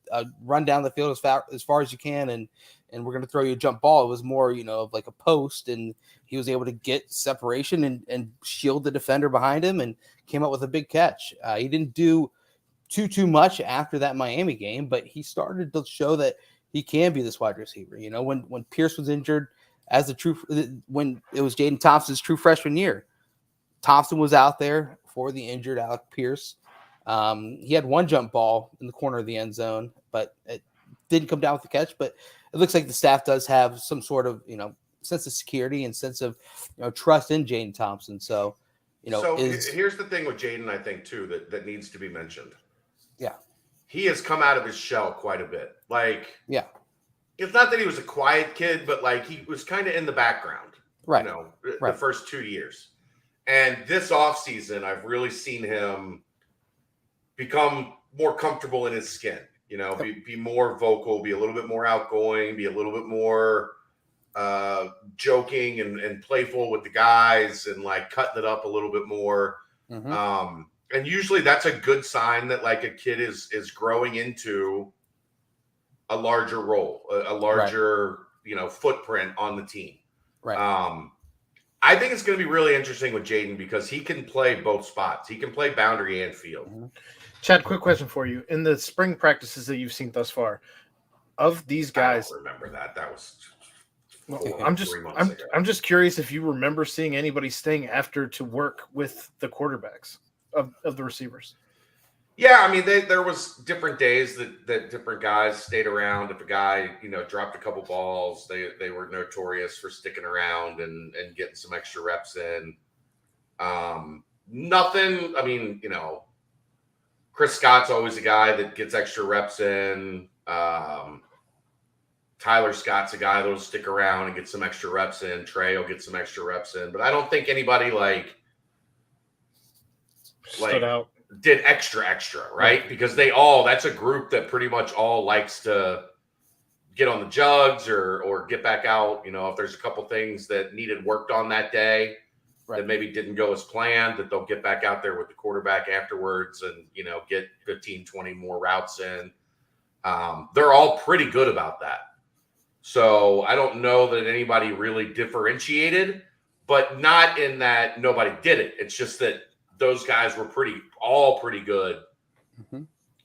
Speaker 1: run down the field as far as you can, and we're going to throw you a jump ball. It was more, of like a post, and he was able to get separation and shield the defender behind him and came up with a big catch. He didn't do too much after that Miami game, but he started to show that he can be this wide receiver. When Pierce was injured when it was Jaden Thompson's true freshman year, Thompson was out there for the injured Alec Pierce. He had one jump ball in the corner of the end zone, but it didn't come down with the catch. But it looks like the staff does have some sort of, sense of security and sense of, trust in Jaden Thompson. So,
Speaker 2: here's the thing with Jaden, I think too, that needs to be mentioned.
Speaker 1: Yeah.
Speaker 2: He has come out of his shell quite a bit.
Speaker 1: Yeah.
Speaker 2: It's not that he was a quiet kid, but he was kind of in the background,
Speaker 1: right?
Speaker 2: The first 2 years. And this offseason, I've really seen him become more comfortable in his skin, be more vocal, be a little bit more outgoing, be a little bit more joking and playful with the guys and cutting it up a little bit more. And usually that's a good sign that a kid is growing into a larger role, a larger, footprint on the team.
Speaker 1: Right.
Speaker 2: I think it's going to be really interesting with Jaden because he can play both spots. He can play boundary and field.
Speaker 3: Chad, quick question for you. In the spring practices that you've seen thus far, of these guys,
Speaker 2: I don't remember that. That was
Speaker 3: I'm just curious if you remember seeing anybody staying after to work with the quarterbacks of the receivers.
Speaker 2: Yeah, I mean, there was different days that different guys stayed around. If a guy, dropped a couple balls, they were notorious for sticking around and getting some extra reps in. Nothing, I mean, Chris Scott's always a guy that gets extra reps in. Tyler Scott's a guy that'll stick around and get some extra reps in. Trey will get some extra reps in. But I don't think anybody
Speaker 3: stood out.
Speaker 2: Did extra, right? Because that's a group that pretty much all likes to get on the jugs or get back out. If there's a couple things that needed worked on that day that maybe didn't go as planned, that they'll get back out there with the quarterback afterwards and, get 15, 20 more routes in. They're all pretty good about that. So I don't know that anybody really differentiated, but not in that nobody did it. It's just that those guys were all pretty good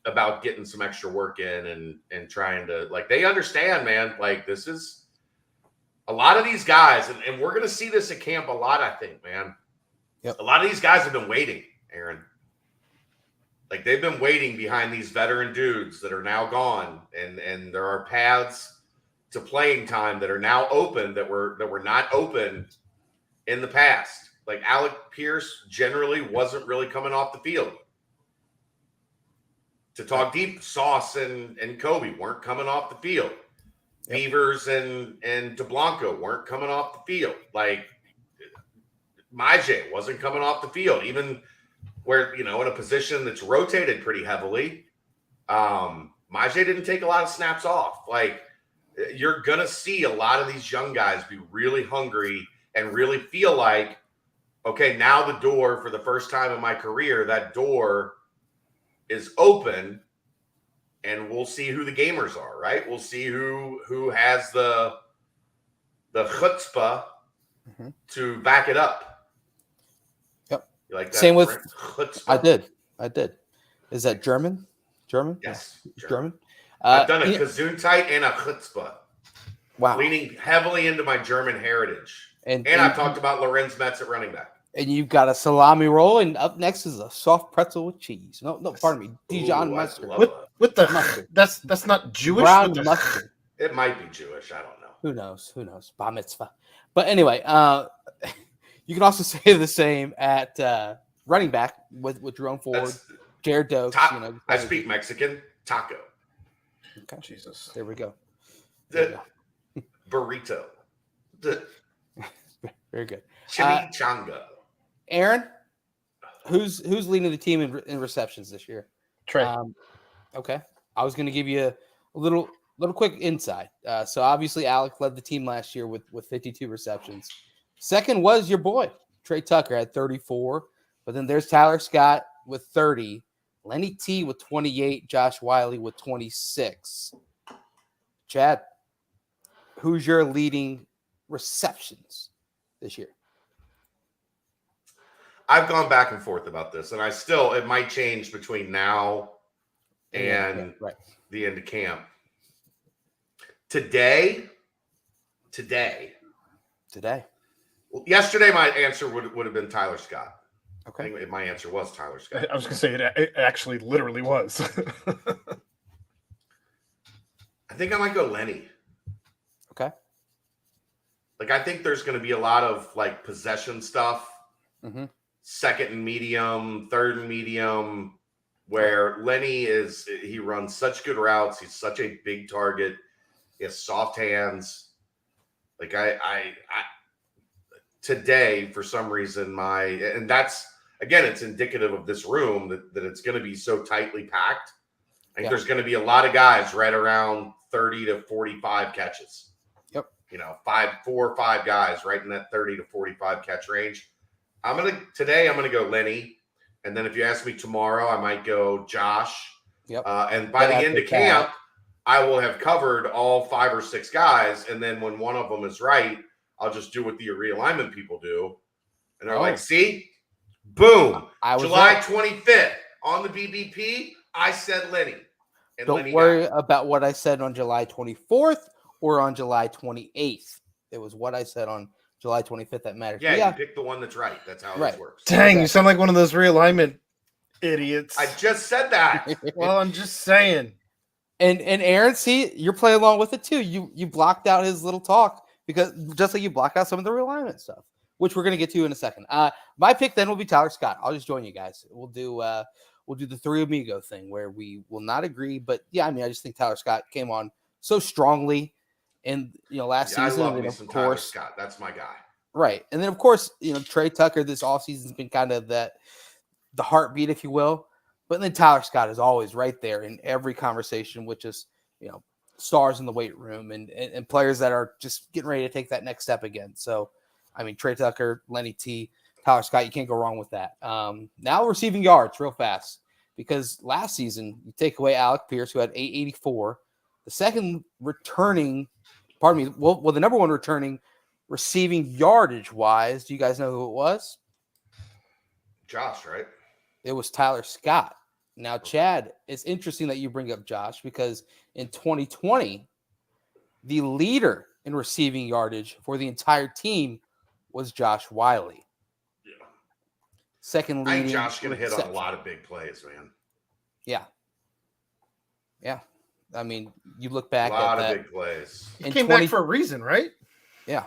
Speaker 2: about getting some extra work in and trying to they understand, man. This is a lot of these guys, and we're gonna see this at camp a lot, I think, man.
Speaker 1: Yep.
Speaker 2: A lot of these guys have been waiting, Aaron. They've been waiting behind these veteran dudes that are now gone, and there are paths to playing time that are now open that were not open in the past. Like Alec Pierce generally wasn't really coming off the field. To talk deep, Sauce and Kobe weren't coming off the field. Yep. Beavers and DeBlanco weren't coming off the field. Like Majay wasn't coming off the field, even where, in a position that's rotated pretty heavily. Majay didn't take a lot of snaps off. Like, you're going to see a lot of these young guys be really hungry and really feel like, okay, now the door, for the first time in my career, that door is open, and we'll see who the gamers are, right? We'll see who has the chutzpah to back it up.
Speaker 1: Yep.
Speaker 2: You like that?
Speaker 1: Same with
Speaker 2: chutzpah?
Speaker 1: I did. Is that German?
Speaker 2: Yes.
Speaker 1: German.
Speaker 2: I've done a Gesundheit and a chutzpah.
Speaker 1: Wow.
Speaker 2: Leaning heavily into my German heritage. And I've talked about Lorenz Metz at running back.
Speaker 1: And you've got a salami roll, and up next is a soft pretzel with cheese. No, pardon me, Dijon mustard.
Speaker 3: With the mustard. That's not Jewish.
Speaker 1: Brown mustard.
Speaker 2: It might be Jewish. I don't know.
Speaker 1: Who knows? Bar mitzvah. But anyway, you can also say the same at running back with Jerome Ford, Jared Doak.
Speaker 2: I speak Mexican. Taco.
Speaker 1: Okay.
Speaker 3: Jesus.
Speaker 1: There we go.
Speaker 2: Burrito.
Speaker 1: Very good.
Speaker 2: Chimichanga.
Speaker 1: Aaron, who's leading the team in receptions this year?
Speaker 3: Trey.
Speaker 1: Okay. I was going to give you a little quick insight. So obviously Alec led the team last year with 52 receptions. Second was your boy, Trey Tucker at 34. But then there's Tyler Scott with 30. Lenny T with 28. Josh Wiley with 26. Chad, who's your leading receptions this year?
Speaker 2: I've gone back and forth about this, and it might change between now and the end of camp. Today. Well, yesterday, my answer would have been Tyler Scott.
Speaker 1: Okay.
Speaker 2: I think my answer was Tyler Scott.
Speaker 3: I was going to say it actually literally was.
Speaker 2: I think I might go Lenny.
Speaker 1: Okay.
Speaker 2: Like, I think there's going to be a lot of like possession stuff.
Speaker 1: Mm-hmm.
Speaker 2: Second and medium, third and medium, where Lenny he runs such good routes. He's such a big target. He has soft hands. Like I today, for some reason, and that's, again, it's indicative of this room that it's going to be so tightly packed. I think there's going to be a lot of guys right around 30 to 45 catches.
Speaker 1: Yep.
Speaker 2: 4 or 5 guys right in that 30 to 45 catch range. Today I'm gonna go Lenny, and then if you ask me tomorrow, I might go Josh.
Speaker 1: Yep.
Speaker 2: And by the end of camp, I will have covered all 5 or 6 guys, and then when one of them is right, I'll just do what the realignment people do, and they're like, "See, boom, July 25th on the BBP, I said Lenny." And
Speaker 1: don't worry about what I said on July 24th or on July 28th. It was what I said on July 25th that matters.
Speaker 2: Yeah, you pick the one that's right. That's how this works.
Speaker 3: Dang, you sound like one of those realignment idiots.
Speaker 2: I just said that.
Speaker 3: Well, I'm just saying.
Speaker 1: And Aaron, see, you're playing along with it too. You blocked out his little talk because just like you blocked out some of the realignment stuff, which we're gonna get to in a second. My pick then will be Tyler Scott. I'll just join you guys. We'll do the three amigo thing where we will not agree, but yeah, I mean, I just think Tyler Scott came on so strongly. And last season,
Speaker 2: I love
Speaker 1: and
Speaker 2: me
Speaker 1: of
Speaker 2: some
Speaker 1: course,
Speaker 2: Tyler Scott. That's my guy.
Speaker 1: Right, and then of course, Trey Tucker this offseason has been kind of the heartbeat, if you will. But then Tyler Scott is always right there in every conversation, which is stars in the weight room and players that are just getting ready to take that next step again. So, I mean, Trey Tucker, Lenny T, Tyler Scott, you can't go wrong with that. Now receiving yards real fast, because last season you take away Alec Pierce, who had 884, the second returning. Pardon me. Well, the number one returning receiving yardage wise, do you guys know who it was?
Speaker 2: Josh, right?
Speaker 1: It was Tyler Scott. Now, Chad, it's interesting that you bring up Josh because in 2020, the leader in receiving yardage for the entire team was Josh Wiley.
Speaker 2: Yeah.
Speaker 1: Second leading.
Speaker 2: I think Josh can hit on a lot of big plays, man.
Speaker 1: Yeah. Yeah. I mean, you look back
Speaker 2: at that. A lot of
Speaker 1: big
Speaker 2: plays.
Speaker 3: He came back for a reason, right?
Speaker 1: Yeah.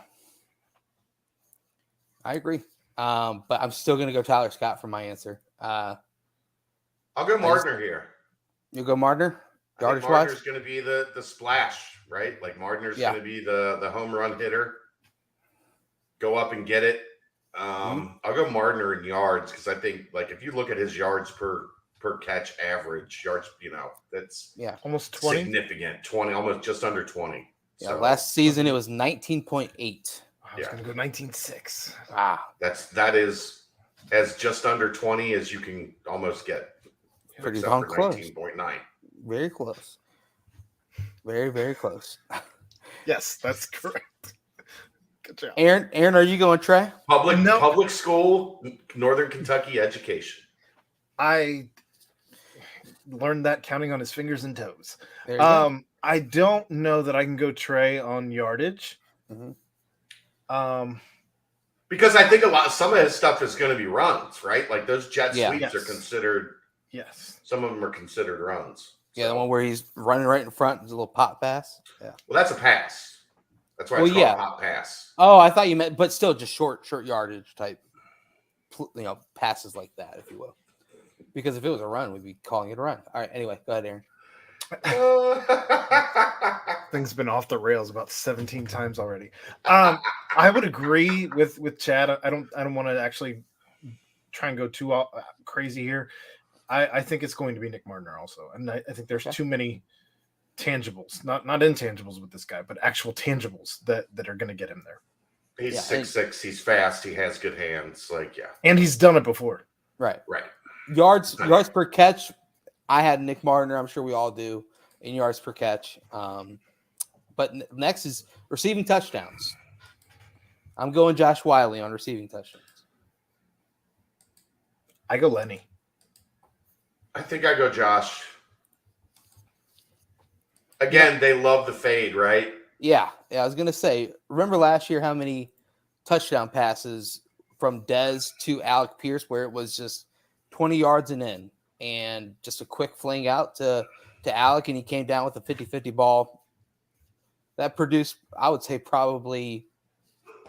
Speaker 1: I agree. But I'm still going to go Tyler Scott for my answer.
Speaker 2: I'll go Martner here.
Speaker 1: You go Martner?
Speaker 2: I think
Speaker 1: Yardage wise?
Speaker 2: Martner's going to be the splash, right? Like Martner's going to be the home run hitter. Go up and get it. I'll go Martner in yards because I think, like, if you look at his yards per catch average, yards, that's
Speaker 3: almost 20,
Speaker 2: significant. 20, almost just under 20.
Speaker 1: Yeah,
Speaker 2: so,
Speaker 1: last season it was 19.8.
Speaker 3: I was going to go 19.6.
Speaker 1: Wow,
Speaker 2: that is as just under 20 as you can almost get.
Speaker 1: Pretty darn close.
Speaker 2: 19.9.
Speaker 1: Very close. Very, very close.
Speaker 3: Yes, that's correct. Good job.
Speaker 1: Aaron, are you going Trey?
Speaker 2: Public school, Northern Kentucky education.
Speaker 3: I learned that counting on his fingers and toes.
Speaker 1: There you go.
Speaker 3: I don't know that I can go Trey on yardage.
Speaker 2: Because I think some of his stuff is going to be runs, right? Like those jet sweeps are considered.
Speaker 3: Yes.
Speaker 2: Some of them are considered runs.
Speaker 1: Yeah, the one where he's running right in front, there's a little pop pass. Yeah.
Speaker 2: Well, that's a pass. That's why it's called a pop pass.
Speaker 1: Oh, I thought you meant, but still just short yardage type, passes like that, if you will. Because if it was a run, we'd be calling it a run. All right. Anyway, go ahead, Aaron.
Speaker 3: Things have been off the rails about 17 times already. I would agree with Chad. I don't want to actually try and go too crazy here. I think it's going to be Nick Martner also, and I think there's too many tangibles, not intangibles with this guy, but actual tangibles that are going to get him there.
Speaker 2: He's 6'6", he's fast, he has good hands,
Speaker 3: and he's done it before.
Speaker 1: Right.
Speaker 2: Yards
Speaker 1: per catch. I had Nick Martner. I'm sure we all do in yards per catch. But next is receiving touchdowns. I'm going Josh Wiley on receiving touchdowns.
Speaker 3: I go Lenny.
Speaker 2: I think I go Josh. Again, they love the fade, right?
Speaker 1: Yeah. I was gonna say. Remember last year how many touchdown passes from Dez to Alec Pierce, where it was just 20 yards and in, and just a quick fling out to Alec, and he came down with a 50-50 ball. That produced, I would say, probably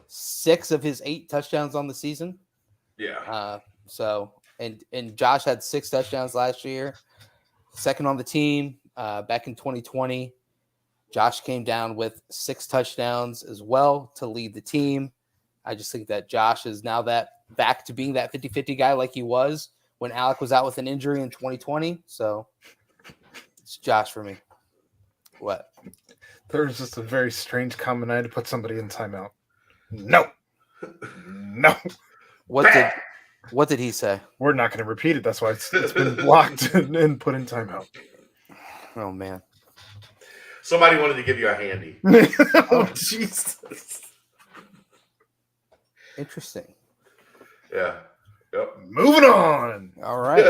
Speaker 1: 6 of his 8 touchdowns on the season.
Speaker 2: Yeah.
Speaker 1: And Josh had 6 touchdowns last year, second on the team. Back in 2020, Josh came down with 6 touchdowns as well to lead the team. I just think that Josh is now back to being that 50-50 guy like he was when Alec was out with an injury in 2020. So it's Josh for me. What?
Speaker 3: There was just a very strange comment. I had to put somebody in timeout. No.
Speaker 1: What did he say?
Speaker 3: We're not going to repeat it. That's why it's been blocked and put in timeout.
Speaker 1: Oh, man.
Speaker 2: Somebody wanted to give you a handy.
Speaker 3: Oh, Jesus.
Speaker 1: Interesting.
Speaker 2: Yeah. Yep.
Speaker 3: Moving on.
Speaker 1: All right.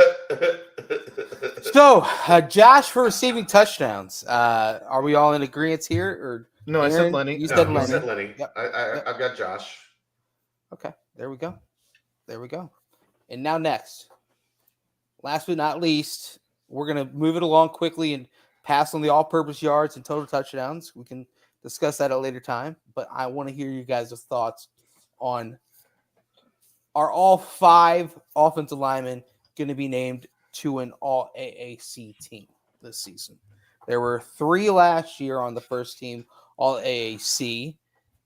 Speaker 1: So, Josh for receiving touchdowns. Are we all in agreement here? Or
Speaker 3: no,
Speaker 1: Aaron?
Speaker 3: I said Lenny.
Speaker 2: You
Speaker 1: said
Speaker 2: Lenny.
Speaker 1: Yep.
Speaker 2: I've got Josh.
Speaker 1: Okay. There we go. And now next, last but not least, we're going to move it along quickly and pass on the all-purpose yards and total touchdowns. We can discuss that at a later time, but I want to hear you guys' thoughts on, are all 5 offensive linemen going to be named to an all-AAC team this season? There were 3 last year on the first team all-AAC,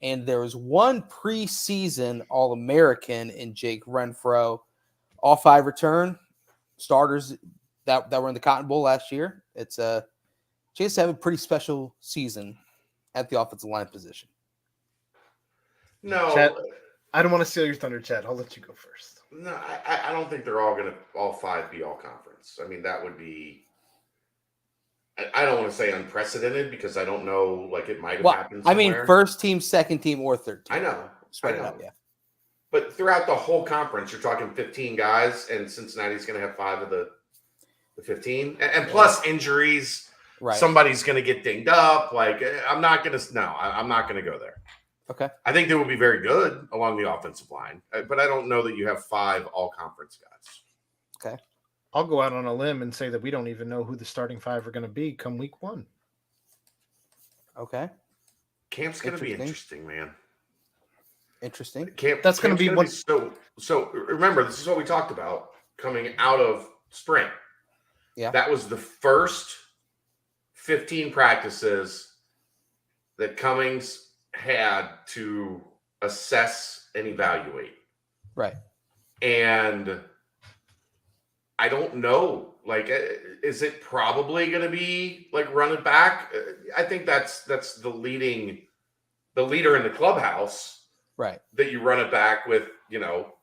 Speaker 1: and there was 1 preseason All-American in Jake Renfro. All 5 return starters that were in the Cotton Bowl last year. It's a chance to have a pretty special season at the offensive line position.
Speaker 2: No.
Speaker 3: Chad, I don't want to steal your thunder, Chad. I'll let you go first.
Speaker 2: No, I don't think they're all 5 be all conference. I mean, that would be, I don't want to say unprecedented because I don't know, it might have happened somewhere.
Speaker 1: I mean, first team, second team, or third team.
Speaker 2: I know.
Speaker 1: Spread it out, yeah.
Speaker 2: But throughout the whole conference, you're talking 15 guys, and Cincinnati's going to have 5 of the 15. And plus injuries.
Speaker 1: Right.
Speaker 2: Somebody's going to get dinged up. I'm not going to go there.
Speaker 1: Okay.
Speaker 2: I think they will be very good along the offensive line, but I don't know that you have 5 all-conference guys.
Speaker 1: Okay.
Speaker 3: I'll go out on a limb and say that we don't even know who the starting 5 are going to be come week 1.
Speaker 1: Okay.
Speaker 2: Camp's going to be interesting, man.
Speaker 1: Interesting.
Speaker 3: That's going to be one.
Speaker 2: So remember, this is what we talked about coming out of spring.
Speaker 1: Yeah.
Speaker 2: That was the first 15 practices that Cummings had to assess and evaluate.
Speaker 1: Right.
Speaker 2: And I don't know, like, is it probably going to be like running back? I think that's the leader in the clubhouse,
Speaker 1: right?
Speaker 2: That you run it back with,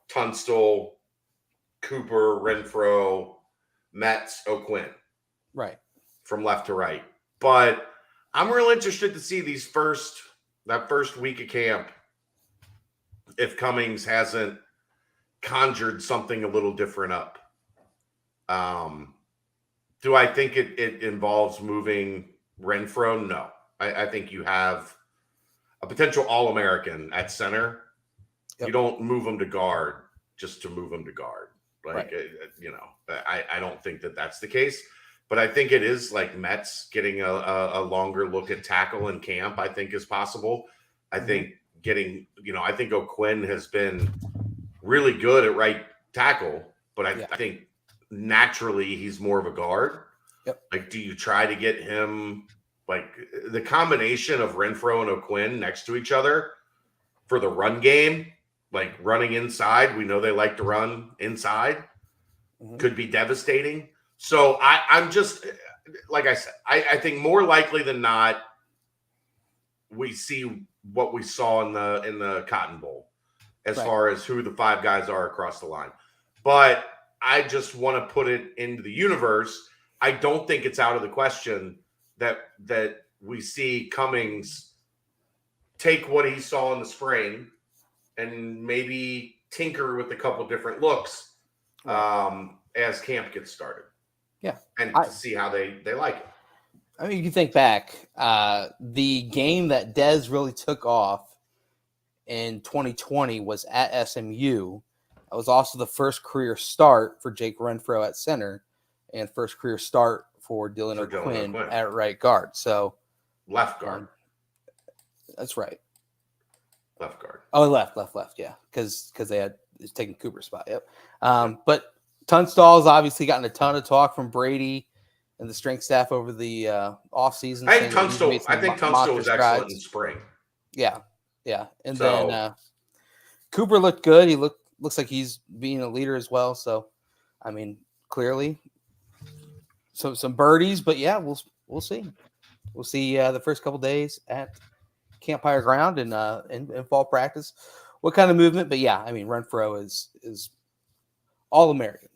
Speaker 2: Tunstall, Cooper, Renfro, Metz, O'Quinn,
Speaker 1: right,
Speaker 2: from left to right. But I'm real interested to see that first week of camp, if Cummings hasn't conjured something a little different up. Do I think it involves moving Renfro? No. I think you have a potential All-American at center. Yep. You don't move him to guard just to move him to guard. Like, right. I don't think that's the case. But I think it is like Metz getting a longer look at tackle in camp, I think is possible. I think I think O'Quinn has been really good at right tackle, but I think naturally he's more of a guard.
Speaker 1: Yep.
Speaker 2: Like, do you try to get him, like, the combination of Renfro and O'Quinn next to each other for the run game, like running inside? We know they like to run inside. Could be devastating. So I'm just, like I said, I think more likely than not, we see what we saw in the Cotton Bowl as far as who the five guys are across the line. But I just want to put it into the universe. I don't think it's out of the question that we see Cummings take what he saw in the spring and maybe tinker with a couple different looks as camp gets started.
Speaker 1: Yeah.
Speaker 2: And to see how they like it.
Speaker 1: I mean, you can think back, the game that Dez really took off in 2020 was at SMU. That was also the first career start for Jake Renfro at center and first career start for Dylan O'Quinn at right guard. So
Speaker 2: left guard.
Speaker 1: That's right.
Speaker 2: Left guard.
Speaker 1: Oh, left. Yeah. Because they had taken Cooper's spot. Yep. But Tunstall's obviously gotten a ton of talk from Brady and the strength staff over the offseason.
Speaker 2: I think Tunstall was excellent in spring.
Speaker 1: Yeah. And then Cooper looked good. He looks like he's being a leader as well. So, I mean, clearly, some birdies. But yeah, we'll see. We'll see the first couple days at Campfire Ground and in fall practice what kind of movement. But yeah, I mean, Renfro is All-American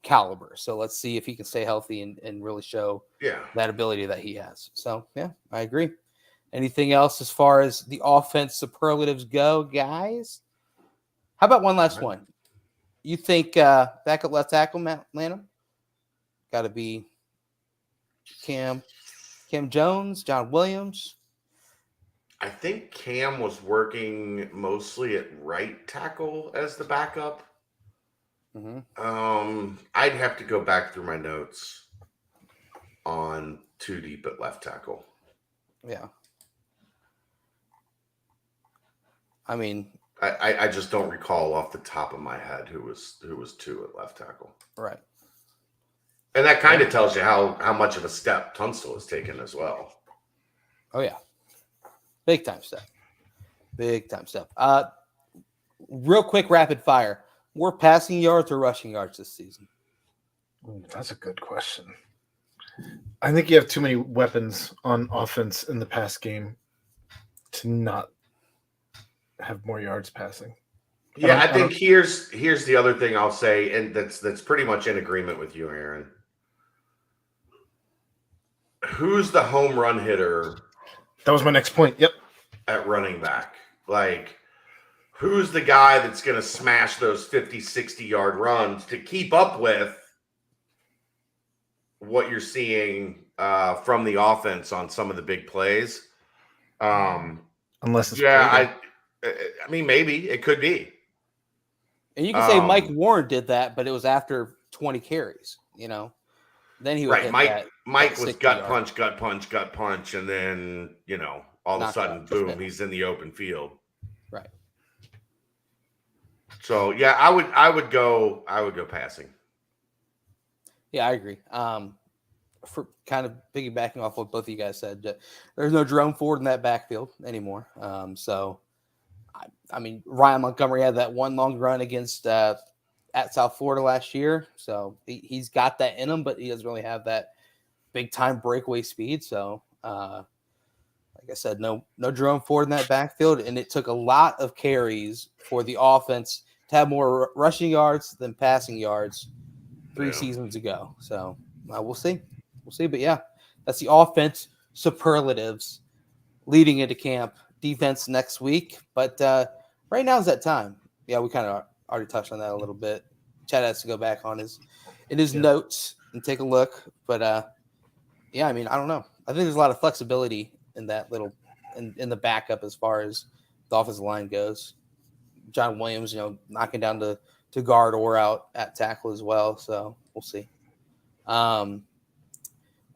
Speaker 1: caliber. So let's see if he can stay healthy and really show that ability that he has. So yeah, I agree. Anything else as far as the offense superlatives go, guys? How about one last one? You think backup left tackle, Matt Lanham? Got to be Cam Jones, John Williams.
Speaker 2: I think Cam was working mostly at right tackle as the backup. I'd have to go back through my notes on too deep at left tackle.
Speaker 1: Yeah. I mean,
Speaker 2: I just don't recall off the top of my head who was two at left tackle.
Speaker 1: Right.
Speaker 2: And that kind of tells you how much of a step Tunstall has taken as well.
Speaker 1: Oh yeah. Big time step. Real quick, rapid fire. More passing yards or rushing yards this season?
Speaker 3: That's a good question. I think you have too many weapons on offense in the pass game to not have more yards passing.
Speaker 2: Yeah, I think here's the other thing I'll say, and that's pretty much in agreement with you, Aaron. Who's the home run hitter?
Speaker 3: That was my next point. Yep.
Speaker 2: At running back. Like, who's the guy that's going to smash those 50, 60-yard runs to keep up with what you're seeing from the offense on some of the big plays?
Speaker 3: Unless it's
Speaker 2: I mean, maybe it could be.
Speaker 1: And you can say Mike Warren did that, but it was after 20 carries, Then he would hit
Speaker 2: Mike was gut punch, and then, all of a sudden, boom, he's in the open field.
Speaker 1: Right.
Speaker 2: So yeah, I would go passing.
Speaker 1: Yeah, I agree. For kind of piggybacking off what both of you guys said, there's no Jerome Ford in that backfield anymore. So I mean, Ryan Montgomery had that one long run against at South Florida last year, so he's got that in him, but he doesn't really have that big time breakaway speed. So, like I said, no Jerome Ford in that backfield, and it took a lot of carries for the offense to have more rushing yards than passing yards 3 seasons ago. So we'll see, but yeah, that's the offense superlatives leading into camp. Defense next week, but right now is that time. Yeah, we kind of already touched on that a little bit. Chad has to go back on his notes and take a look, but yeah, I mean, I don't know. I think there's a lot of flexibility in that little in the backup as far as the offensive line goes. John Williams, knocking down to guard or out at tackle as well. So we'll see. We'll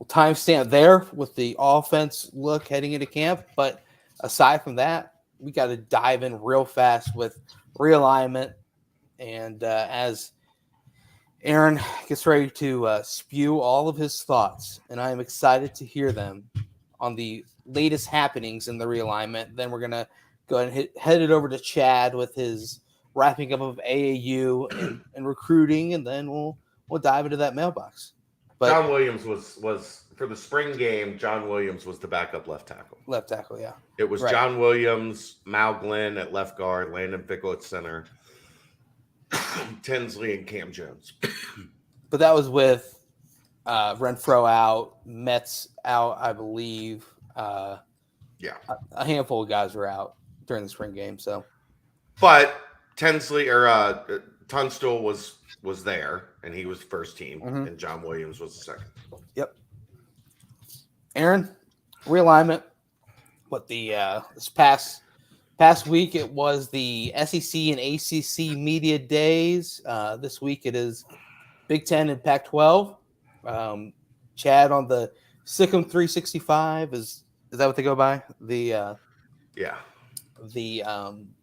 Speaker 1: timestamp there with the offense look heading into camp. But aside from that, we got to dive in real fast with realignment. And as Aaron gets ready to spew all of his thoughts, and I am excited to hear them on the latest happenings in the realignment. Then we're going to go ahead and head it over to Chad with his wrapping up of AAU and recruiting, and then we'll dive into that mailbox. But
Speaker 2: John Williams was for the spring game. John Williams was the backup left tackle.
Speaker 1: Left tackle, yeah.
Speaker 2: It was right. John Williams, Mal Glenn at left guard, Landon Fickle at center, Tinsley and Cam Jones.
Speaker 1: But that was with Renfro out, Metz out, I believe.
Speaker 2: Yeah,
Speaker 1: a handful of guys were out during the spring game. So,
Speaker 2: but Tinsley or Tunstall was there, and he was first team, and John Williams was the second.
Speaker 1: Yep. Aaron, realignment. What the this past week it was the SEC and ACC media days. This week it is Big Ten and Pac-12. Chad on the Sikkim 365 is that what they go by? The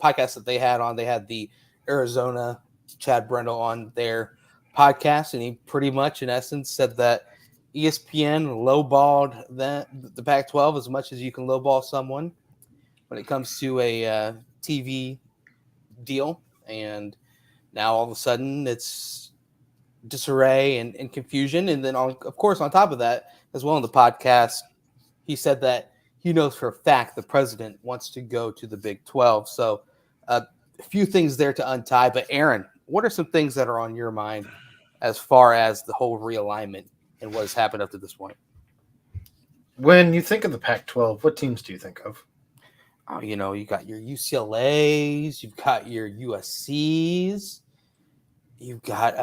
Speaker 1: podcast that they had the Arizona Chad Brendel on their podcast, and he pretty much in essence said that ESPN lowballed the Pac-12 as much as you can lowball someone when it comes to a TV deal, and now all of a sudden it's disarray and confusion. And then of course on top of that as well in the podcast, he said that he knows for a fact the president wants to go to the Big 12. So a few things there to untie. But Aaron, what are some things that are on your mind as far as the whole realignment and what has happened up to this point?
Speaker 3: When you think of the Pac-12, what teams do you think of?
Speaker 1: Oh, you got your UCLAs, you've got your USCs, you've got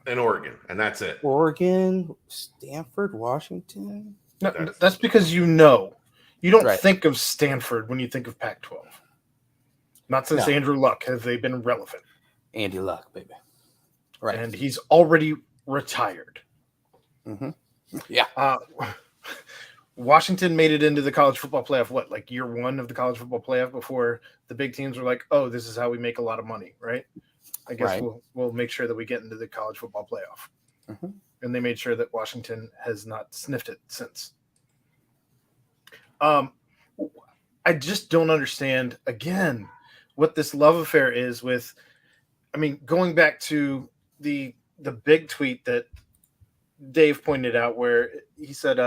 Speaker 2: and Oregon, and that's it.
Speaker 1: Oregon, Stanford, Washington.
Speaker 3: No, that's because you don't think of Stanford when you think of Pac-12. Not since Andrew Luck have they been relevant.
Speaker 1: Andy Luck, baby. Right.
Speaker 3: And he's already retired.
Speaker 1: Mm-hmm. Yeah.
Speaker 3: Washington made it into the college football playoff, like year one of the college football playoff before the big teams were like, oh, this is how we make a lot of money, right? I guess we'll make sure that we get into the college football playoff.
Speaker 1: Mm-hmm.
Speaker 3: And they made sure that Washington has not sniffed it since. I just don't understand, again, what this love affair is with, going back to the big tweet that Dave pointed out where he said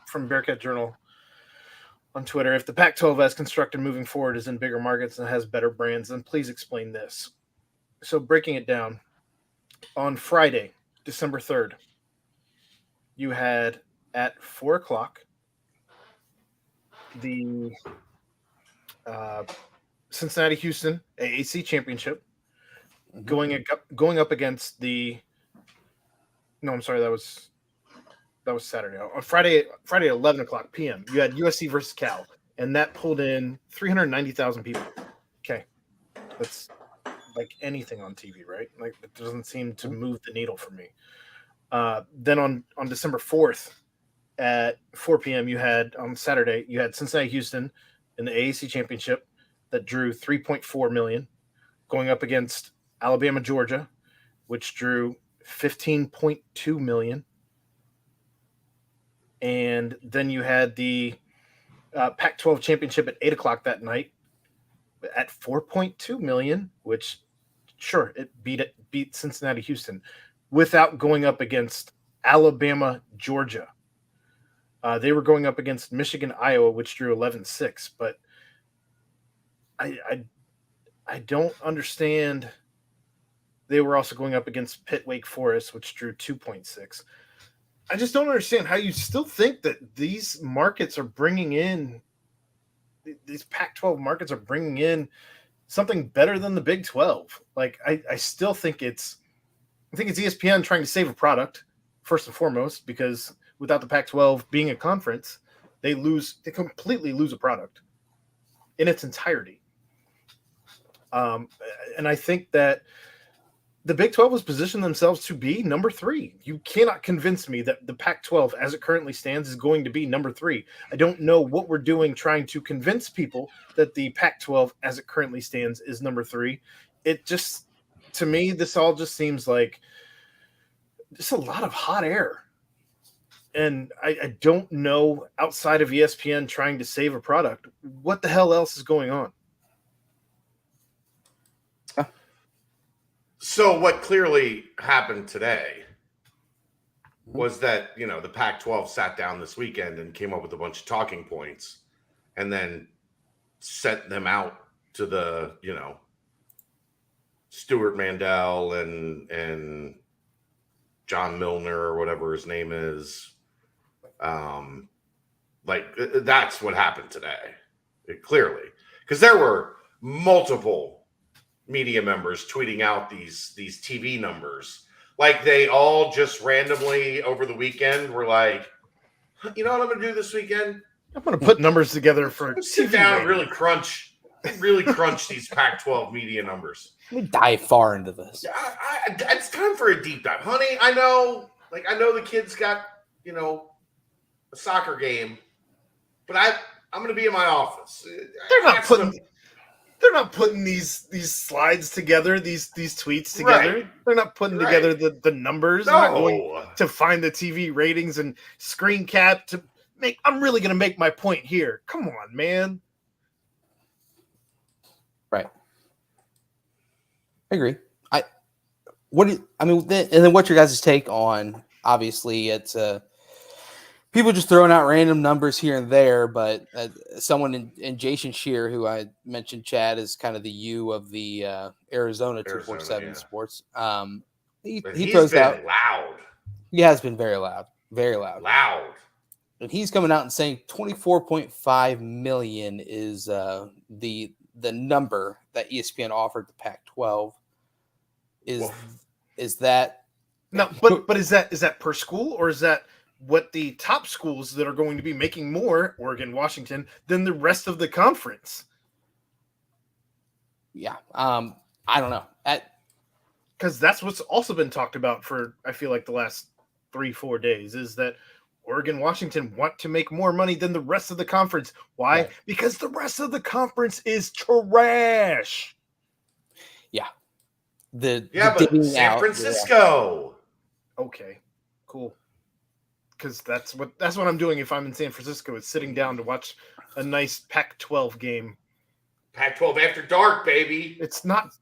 Speaker 3: from Bearcat Journal on Twitter, if the Pac-12 as constructed moving forward is in bigger markets and has better brands, then please explain this. So breaking it down, on Friday, December 3rd, you had at 4:00 the Cincinnati-Houston AAC Championship going up against the. No, I'm sorry, that was Saturday. On Friday at 11:00 p.m., you had USC versus Cal, and that pulled in 390,000 people. Okay, that's like anything on TV, right? Like it doesn't seem to move the needle for me. Then on December 4th at 4 p.m., on Saturday, you had Cincinnati-Houston in the AAC Championship that drew 3.4 million. going up against Alabama, Georgia, which drew 15.2 million. And then you had the Pac-12 championship at 8:00 that night at 4.2 million, which sure it beat Cincinnati, Houston, without going up against Alabama, Georgia. They were going up against Michigan, Iowa, which drew 11.6. But I don't understand. They were also going up against Pitt, Wake Forest, which drew 2.6. I just don't understand how you still think that these markets are bringing in, these Pac-12 markets are bringing in something better than the Big 12. Like, I still think it's ESPN trying to save a product, first and foremost, because without the Pac-12 being a conference, they completely lose a product in its entirety. And I think that the Big 12 has positioned themselves to be number 3. You cannot convince me that the Pac-12, as it currently stands, is going to be number 3. I don't know what we're doing trying to convince people that the Pac-12, as it currently stands, is number 3. It just, to me, this all just seems like just a lot of hot air. And I don't know, outside of ESPN trying to save a product, what the hell else is going on?
Speaker 2: So what clearly happened today was that, the Pac-12 sat down this weekend and came up with a bunch of talking points and then sent them out to the, Stuart Mandel and John Milner or whatever his name is. That's what happened today. Clearly. Because there were multiple media members tweeting out these TV numbers. Like, they all just randomly over the weekend were like, you know what I'm going to do this weekend?
Speaker 3: I'm going to put numbers together for
Speaker 2: sit down and really crunch these Pac-12 media numbers.
Speaker 1: Let me dive far into this.
Speaker 2: It's time for a deep dive. Honey, I know the kids got, a soccer game, but I'm going to be in my office.
Speaker 3: They're not putting these slides together, these tweets together.
Speaker 2: Right.
Speaker 3: They're not putting together the numbers.
Speaker 2: No.
Speaker 3: They're not going to find the TV ratings and screen cap to make. I'm really going to make my point here. Come on, man.
Speaker 1: Right. I agree. And then what's your guys' take on? Obviously, it's people just throwing out random numbers here and there, but someone in Jason Shear, who I mentioned, Chad, is kind of the U of the Arizona 247 Sports. He throws out
Speaker 2: loud.
Speaker 1: He has been very loud, very loud.
Speaker 2: Loud.
Speaker 1: And he's coming out and saying 24.5 million is the number that ESPN offered the Pac-12. Is that
Speaker 3: no? But is that per school, or is that what the top schools that are going to be making more, Oregon, Washington, than the rest of the conference?
Speaker 1: Yeah. I don't know.
Speaker 3: Because that's what's also been talked about for, I feel like, the last 3-4 days, is that Oregon, Washington want to make more money than the rest of the conference. Why? Right. Because the rest of the conference is trash.
Speaker 1: Yeah.
Speaker 2: But San Francisco.
Speaker 3: Yeah. Okay, cool. Because that's what I'm doing if I'm in San Francisco, is sitting down to watch a nice Pac-12 game.
Speaker 2: Pac-12 after dark, baby.
Speaker 3: It's not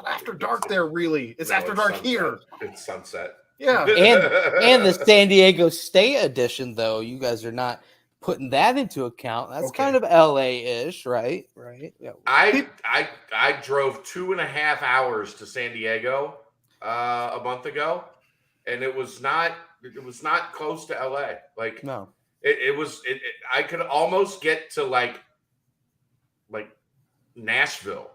Speaker 3: after dark there, really. It's after dark
Speaker 2: sunset.
Speaker 3: here.
Speaker 2: It's sunset.
Speaker 3: Yeah.
Speaker 1: and the San Diego State edition, though, you guys are not putting that into account. That's kind of LA-ish, right? Right. Yeah.
Speaker 2: I drove 2.5 hours to San Diego a month ago, and it was not close to LA. Like, no, it was. I could almost get to like Nashville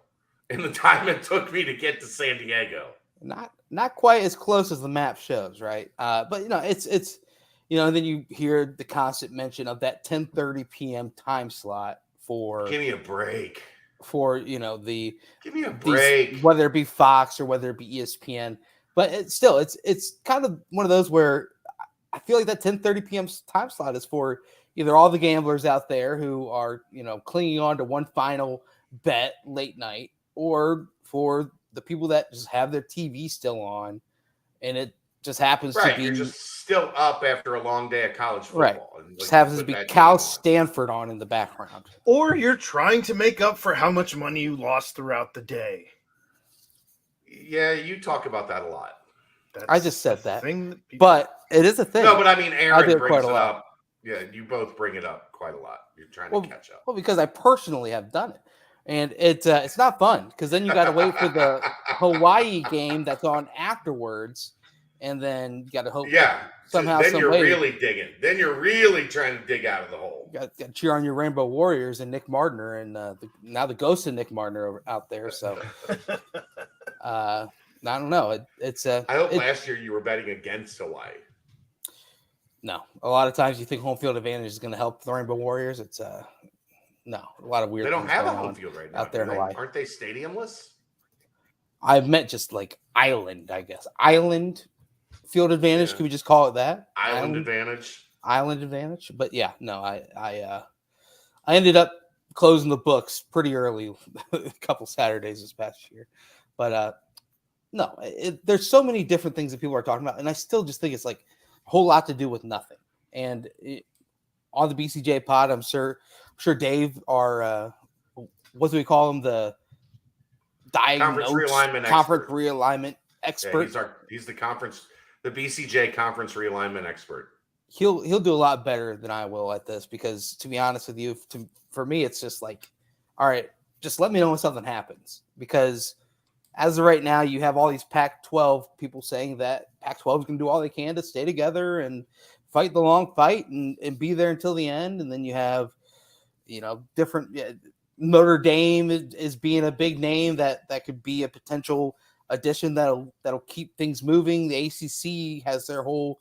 Speaker 2: in the time it took me to get to San Diego.
Speaker 1: Not quite as close as the map shows, right? But it's and then you hear the constant mention of that 10:30 p.m. time slot for.
Speaker 2: Give me a break.
Speaker 1: For
Speaker 2: give me a break,
Speaker 1: whether it be Fox or whether it be ESPN, but it's kind of one of those where I feel like that 10:30 p.m. time slot is for either all the gamblers out there who are clinging on to one final bet late night, or for the people that just have their TV still on, and it just happens to be
Speaker 2: You're just still up after a long day of college football.
Speaker 1: Right.
Speaker 2: And
Speaker 1: just happens to be Cal Stanford on in the background.
Speaker 3: Or you're trying to make up for how much money you lost throughout the day.
Speaker 2: Yeah, you talk about that a lot.
Speaker 1: I just said that. But it is a thing.
Speaker 2: No, but I mean, Aaron brings it up. Yeah, you both bring it up quite a lot. You're trying to catch up.
Speaker 1: Well, because I personally have done it. And it's not fun because then you got to wait for the Hawaii game that's on afterwards. And then you got to hope somehow,
Speaker 2: then you're really digging. Then you're really trying to dig out of the hole.
Speaker 1: Got to cheer on your Rainbow Warriors and Nick Martiner and now the ghost of Nick Martiner out there. So I don't know.
Speaker 2: I hope last year you were betting against Hawaii.
Speaker 1: No, a lot of times you think home field advantage is going to help the Rainbow Warriors. It's no, a lot of weird.
Speaker 2: They don't have a home field right now
Speaker 1: out there in Hawaii.
Speaker 2: Aren't they stadiumless?
Speaker 1: I meant just like island, I guess. Island field advantage. Can we just call it that?
Speaker 2: Island advantage.
Speaker 1: Island advantage. But yeah, no, I ended up closing the books pretty early, a couple Saturdays this past year. But no, there's so many different things that people are talking about, and I still just think it's like a whole lot to do with nothing. And on the BCJ pod, I'm sure Dave, our what do we call him? The
Speaker 2: conference
Speaker 1: realignment expert.
Speaker 2: Yeah, he's the BCJ conference realignment expert.
Speaker 1: He'll do a lot better than I will at this because, to be honest with you, for me, it's just like, all right, just let me know when something happens. Because as of right now, you have all these Pac-12 people saying that Pac-12 is going to do all they can to stay together and fight the long fight and be there until the end. And then you have, different Notre Dame is being a big name that could be a potential addition that'll keep things moving. The ACC has their whole,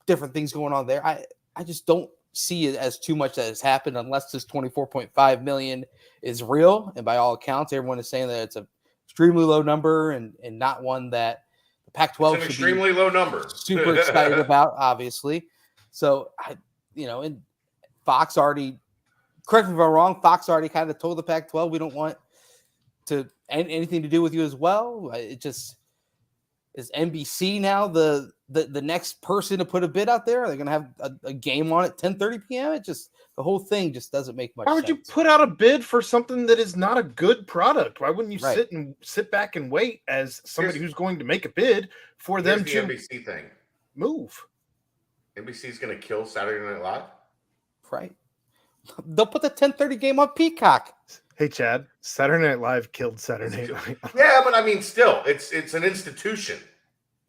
Speaker 1: different things going on there. I just don't see it as too much that has happened unless this 24.5 million is real. And by all accounts, everyone is saying that it's a extremely low number and not one that the Pac-12 should
Speaker 2: extremely low number.
Speaker 1: Super excited about, obviously. So and Fox already, correct me if I'm wrong, Fox already kind of told the Pac-12 we don't want to anything to do with you as well. It just is NBC now the next person to put a bid out there. Are they going to have a game on at 10:30 p.m.? It just, the whole thing just doesn't make much sense.
Speaker 3: Why would you put out a bid for something that is not a good product? Why wouldn't you sit back and wait as somebody who's going to make a bid for them to
Speaker 2: NBC thing
Speaker 3: move?
Speaker 2: NBC's going to kill Saturday Night Live?
Speaker 1: Right. They'll put the 10:30 game on Peacock.
Speaker 3: Hey, Chad, Saturday Night Live killed Saturday Night.
Speaker 2: Yeah, but I mean, still, it's an institution.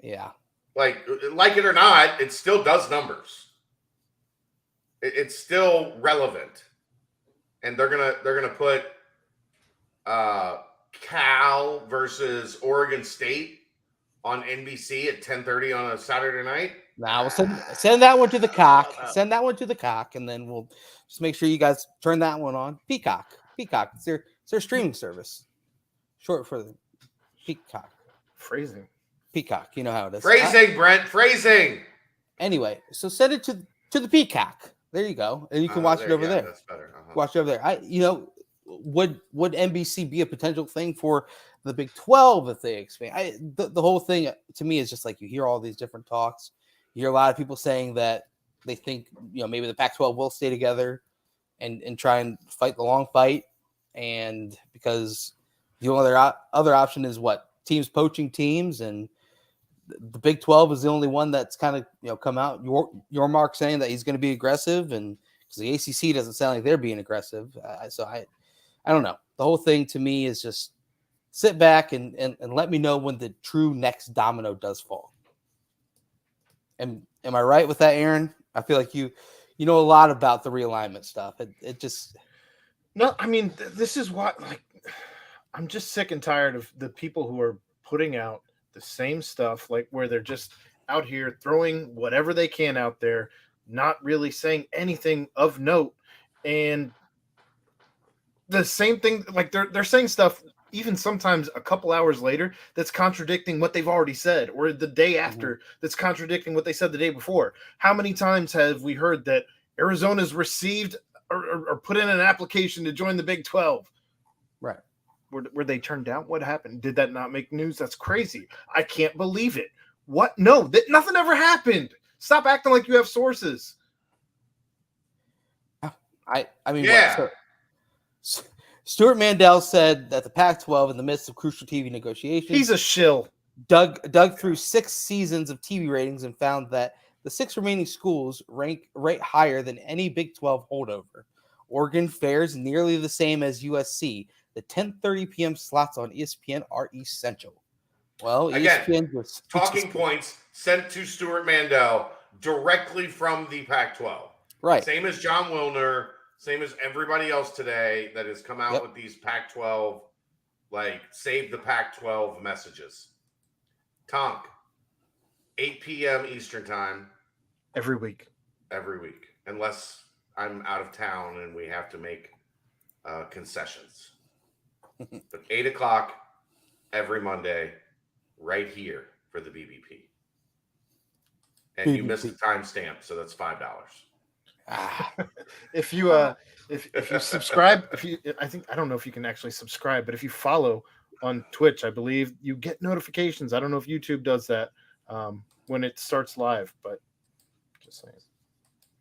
Speaker 1: Yeah.
Speaker 2: Like it or not, it still does numbers. It's still relevant, and they're gonna put Cal versus Oregon State on NBC at 10:30 on a Saturday night.
Speaker 1: Now we'll send that one to the cock. Send that one to the cock, and then we'll just make sure you guys turn that one on. Peacock. It's their streaming service. Short for the Peacock.
Speaker 3: Phrasing.
Speaker 1: Peacock. You know how it is.
Speaker 2: Phrasing, Brent. Phrasing.
Speaker 1: Anyway, so send it to the Peacock. There you go, and you can watch it over there.
Speaker 2: That's better.
Speaker 1: Watch it over there. Would NBC be a potential thing for the Big 12 if they expand? The whole thing to me is just like you hear all these different talks. You hear a lot of people saying that they think maybe the Pac-12 will stay together and try and fight the long fight, and because the only other option is what, teams poaching teams, and the Big 12 is the only one that's kind of come out. Your Mark saying that he's going to be aggressive, and because the ACC doesn't sound like they're being aggressive. So I don't know. The whole thing to me is just sit back and let me know when the true next domino does fall. And am I right with that, Aaron? I feel like you know a lot about the realignment stuff. It just
Speaker 3: no. I mean, this is what I'm just sick and tired of the people who are putting out the same stuff, like where they're just out here throwing whatever they can out there, not really saying anything of note, and the same thing. Like they're saying stuff even sometimes a couple hours later that's contradicting what they've already said, or the day after that's contradicting what they said the day before. How many times have we heard that Arizona's received or put in an application to join the Big 12?
Speaker 1: Right.
Speaker 3: Were they turned down? What happened? Did that not make news? That's crazy. I can't believe it. What? No, nothing ever happened. Stop acting like you have sources.
Speaker 1: I mean,
Speaker 2: Yeah.
Speaker 1: what, so, Stuart Mandel said that the Pac-12, in the midst of crucial TV negotiations,
Speaker 3: He's a shill.
Speaker 1: Dug through 6 seasons of TV ratings and found that the 6 remaining schools rate higher than any Big 12 holdover. Oregon fares nearly the same as USC. The 10:30 p.m. slots on ESPN are essential. Well,
Speaker 2: Again,
Speaker 1: ESPN was
Speaker 2: talking points sent to Stuart Mandel directly from the Pac-12.
Speaker 1: right.
Speaker 2: Same as John Wilner, same as everybody else today that has come out with these Pac-12, like, save the Pac-12 messages. Tonk, 8 p.m. Eastern time.
Speaker 3: Every week.
Speaker 2: Unless I'm out of town and we have to make concessions. But 8 o'clock every Monday, right here for the BBP. And you missed the timestamp, so that's $5.
Speaker 3: If you subscribe, I don't know if you can actually subscribe, but if you follow on Twitch, I believe you get notifications. I don't know if YouTube does that when it starts live, but just saying.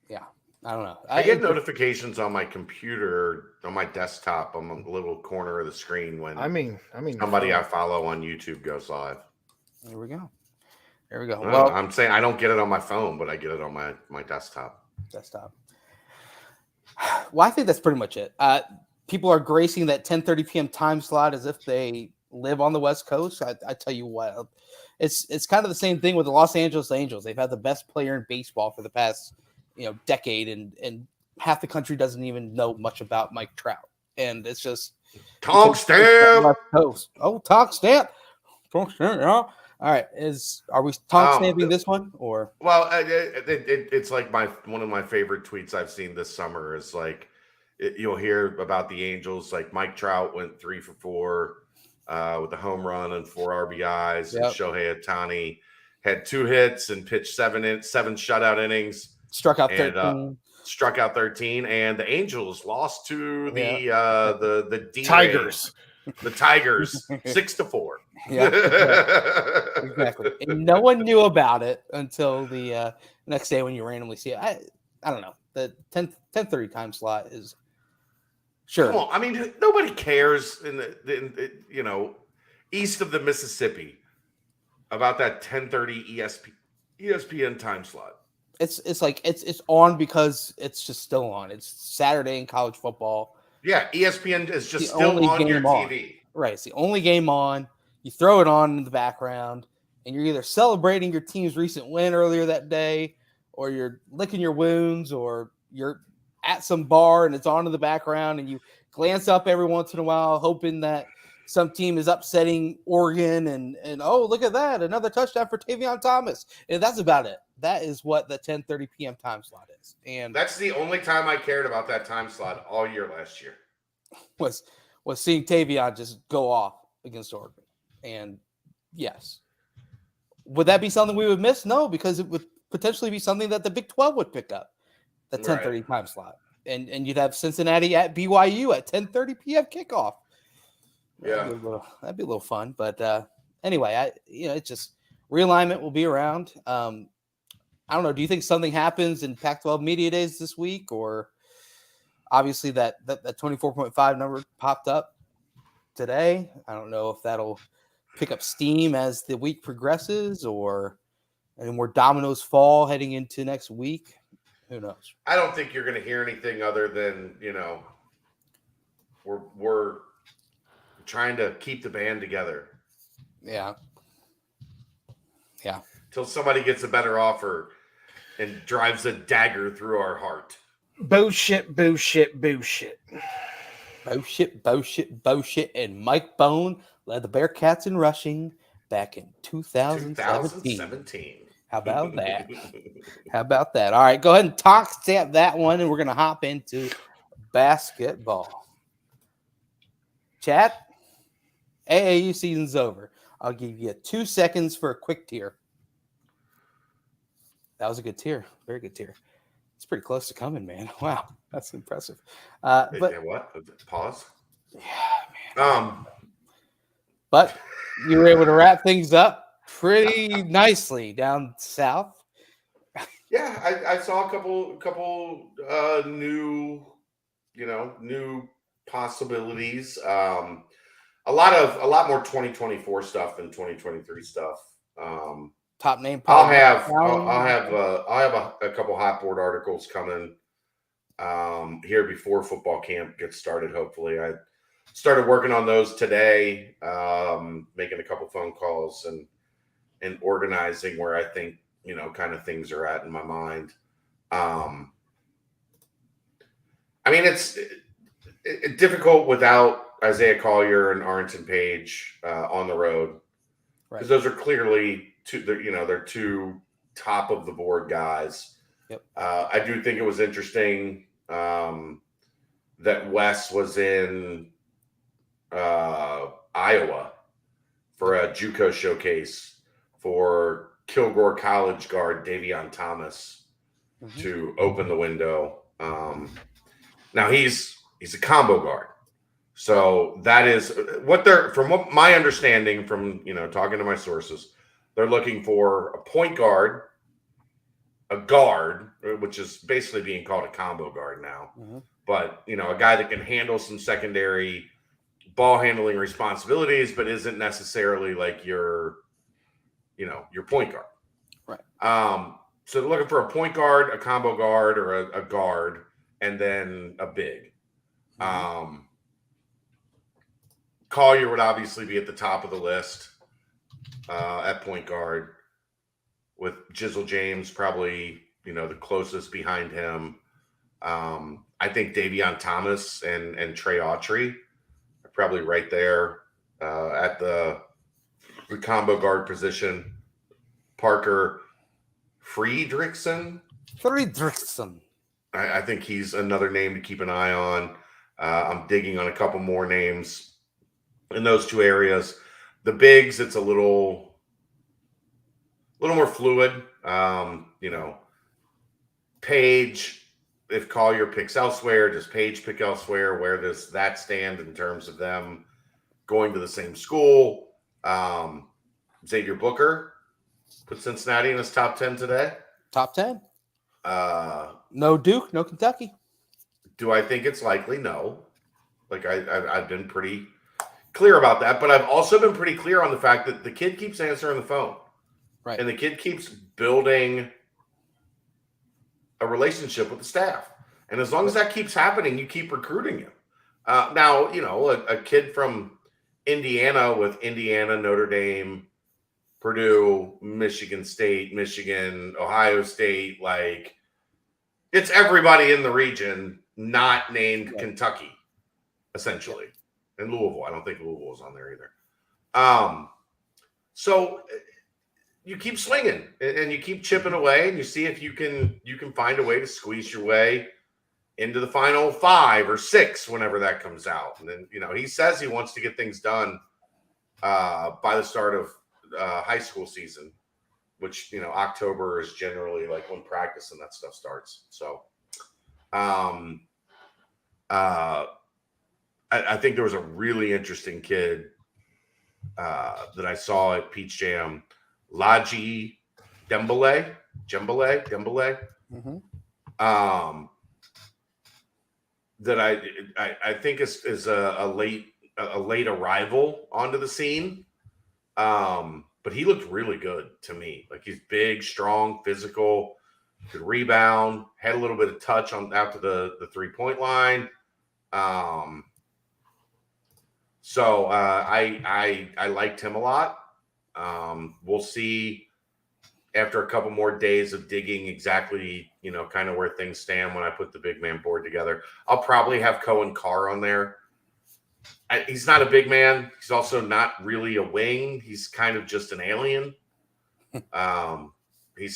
Speaker 1: Yeah, I don't know.
Speaker 2: I get notifications on my computer, on my desktop, on the little corner of the screen when somebody I follow on YouTube goes live.
Speaker 1: There we go. Well,
Speaker 2: I'm saying I don't get it on my phone, but I get it on my desktop.
Speaker 1: Well, I think that's pretty much it. People are gracing that 10:30 p.m. time slot as if they live on the West Coast. I tell you what, it's kind of the same thing with the Los Angeles Angels. They've had the best player in baseball for the past decade, and half the country doesn't even know much about Mike Trout. And it's just
Speaker 2: Tonk Stamp.
Speaker 1: Oh, Tonk Stamp. All right, are we tonk stamping this one or?
Speaker 2: Well, it's like one of my favorite tweets I've seen this summer is like you'll hear about the Angels, like Mike Trout went 3 for 4 with a home run and 4 RBIs, and Shohei Ohtani had 2 hits and pitched 7 shutout innings,
Speaker 1: struck out 13,
Speaker 2: and the Angels lost to the
Speaker 3: Tigers.
Speaker 2: The Tigers 6-4.
Speaker 1: Yeah, exactly. And no one knew about it until the next day when you randomly see it. I don't know. The 10:30 time slot is sure.
Speaker 2: Come on, I mean, nobody cares in the east of the Mississippi about that 10:30 ESPN time slot.
Speaker 1: It's like it's on because it's just still on. It's Saturday in college football.
Speaker 2: Yeah, ESPN is just still on your TV.
Speaker 1: Right, it's the only game on. You throw it on in the background, and you're either celebrating your team's recent win earlier that day, or you're licking your wounds, or you're at some bar and it's on in the background, and you glance up every once in a while, hoping that some team is upsetting Oregon, and oh, look at that, another touchdown for Tavion Thomas. And that's about it. That is what the 10:30 p.m. time slot is. And
Speaker 2: that's the only time I cared about that time slot all year last year.
Speaker 1: Was seeing Tavion just go off against Oregon. And yes. Would that be something we would miss? No, because it would potentially be something that the Big 12 would pick up, the 10:30 time slot. And you'd have Cincinnati at BYU at 10:30 p.m. kickoff.
Speaker 2: Yeah.
Speaker 1: That'd be a little fun. But anyway, it's just realignment will be around. I don't know. Do you think something happens in Pac-12 Media Days this week, or obviously that 24.5 number popped up today? I don't know if that'll pick up steam as the week progresses, and more dominoes fall heading into next week. Who knows?
Speaker 2: I don't think you're going to hear anything other than we're trying to keep the band together.
Speaker 1: Yeah.
Speaker 2: Till somebody gets a better offer and drives a dagger through our heart.
Speaker 3: Bullshit.
Speaker 1: And Mike Bone led the Bearcats in rushing back in 2017. How about that? All right, go ahead and talk stamp that one, and we're going to hop into basketball. Chat, AAU season's over. I'll give you 2 seconds for a quick tear. That was a good tear. Very good tear. It's pretty close to coming, man. Wow, that's impressive. But
Speaker 2: what? Pause.
Speaker 1: Yeah, man. But you were able to wrap things up pretty nicely down south.
Speaker 2: Yeah, I saw a couple new, new possibilities. A lot more 2024 stuff than 2023 stuff.
Speaker 1: Top name.
Speaker 2: I'll have a couple hot board articles coming here before football camp gets started. Hopefully, I started working on those today, making a couple phone calls and organizing where I think kind of things are at in my mind. I mean, it's difficult without Isaiah Collier and Arlington Page on the road, because those are clearly they're two top of the board guys.
Speaker 1: Yep.
Speaker 2: I do think it was interesting that Wes was in Iowa for a JUCO showcase for Kilgore College guard Davion Thomas to open the window. Now he's a combo guard, so that is what from what my understanding from talking to my sources, they're looking for a point guard, a guard, which is basically being called a combo guard now, but a guy that can handle some secondary ball handling responsibilities, but isn't necessarily like your point guard.
Speaker 1: Right.
Speaker 2: So they're looking for a point guard, a combo guard, or a guard, and then a big. Collier would obviously be at the top of the list at point guard, with Jizzle James probably the closest behind him. I think Davion Thomas and Trey Autry are probably right there at the combo guard position. Parker Friedrichsen. I think he's another name to keep an eye on. I'm digging on a couple more names in those two areas. The bigs, it's a little more fluid. Page, if Collier picks elsewhere, does Page pick elsewhere? Where does that stand in terms of them going to the same school? Xavier Booker put Cincinnati in his top 10 today.
Speaker 1: Top 10. No Duke, no Kentucky.
Speaker 2: Do I think it's likely? No. Like I've been pretty clear about that, but I've also been pretty clear on the fact that the kid keeps answering the phone.
Speaker 1: Right.
Speaker 2: And the kid keeps building a relationship with the staff. And as long as that keeps happening, you keep recruiting him. Now, a kid from Indiana with Indiana, Notre Dame, Purdue, Michigan State, Michigan, Ohio State, like it's everybody in the region not named Kentucky, essentially. And Louisville. I don't think Louisville is on there either. So you keep swinging and you keep chipping away, and you see if you can find a way to squeeze your way into the final 5 or 6 whenever that comes out. And then he says he wants to get things done by the start of high school season, which October is generally like when practice and that stuff starts. So I think there was a really interesting kid that I saw at Peach Jam, Laji Dembele, that I think is a late arrival onto the scene. But he looked really good to me. Like he's big, strong, physical, could rebound, had a little bit of touch on after the 3-point line. So I liked him a lot. We'll see after a couple more days of digging exactly, kind of where things stand when I put the big man board together. I'll probably have Cohen Carr on there. He's not a big man. He's also not really a wing. He's kind of just an alien. He's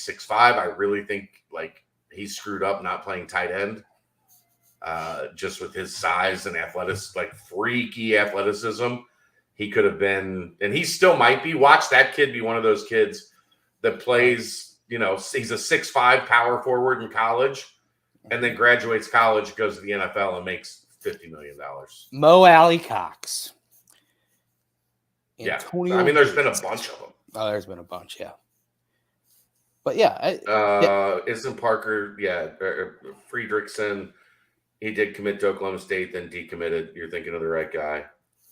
Speaker 2: 6'5". I really think like he's screwed up not playing tight end. Just with his size and freaky athleticism, he could have been, and he still might be. Watch that kid be one of those kids that plays, he's a 6'5" power forward in college and then graduates college, goes to the NFL and makes $50 million.
Speaker 1: Mo Alley Cox. Antonio.
Speaker 2: I mean, there's been a bunch of them.
Speaker 1: Oh, there's been a bunch, yeah. But yeah,
Speaker 2: Isn't Parker? Yeah, Friedrichsen. He did commit to Oklahoma State, then decommitted. You're thinking of the right guy.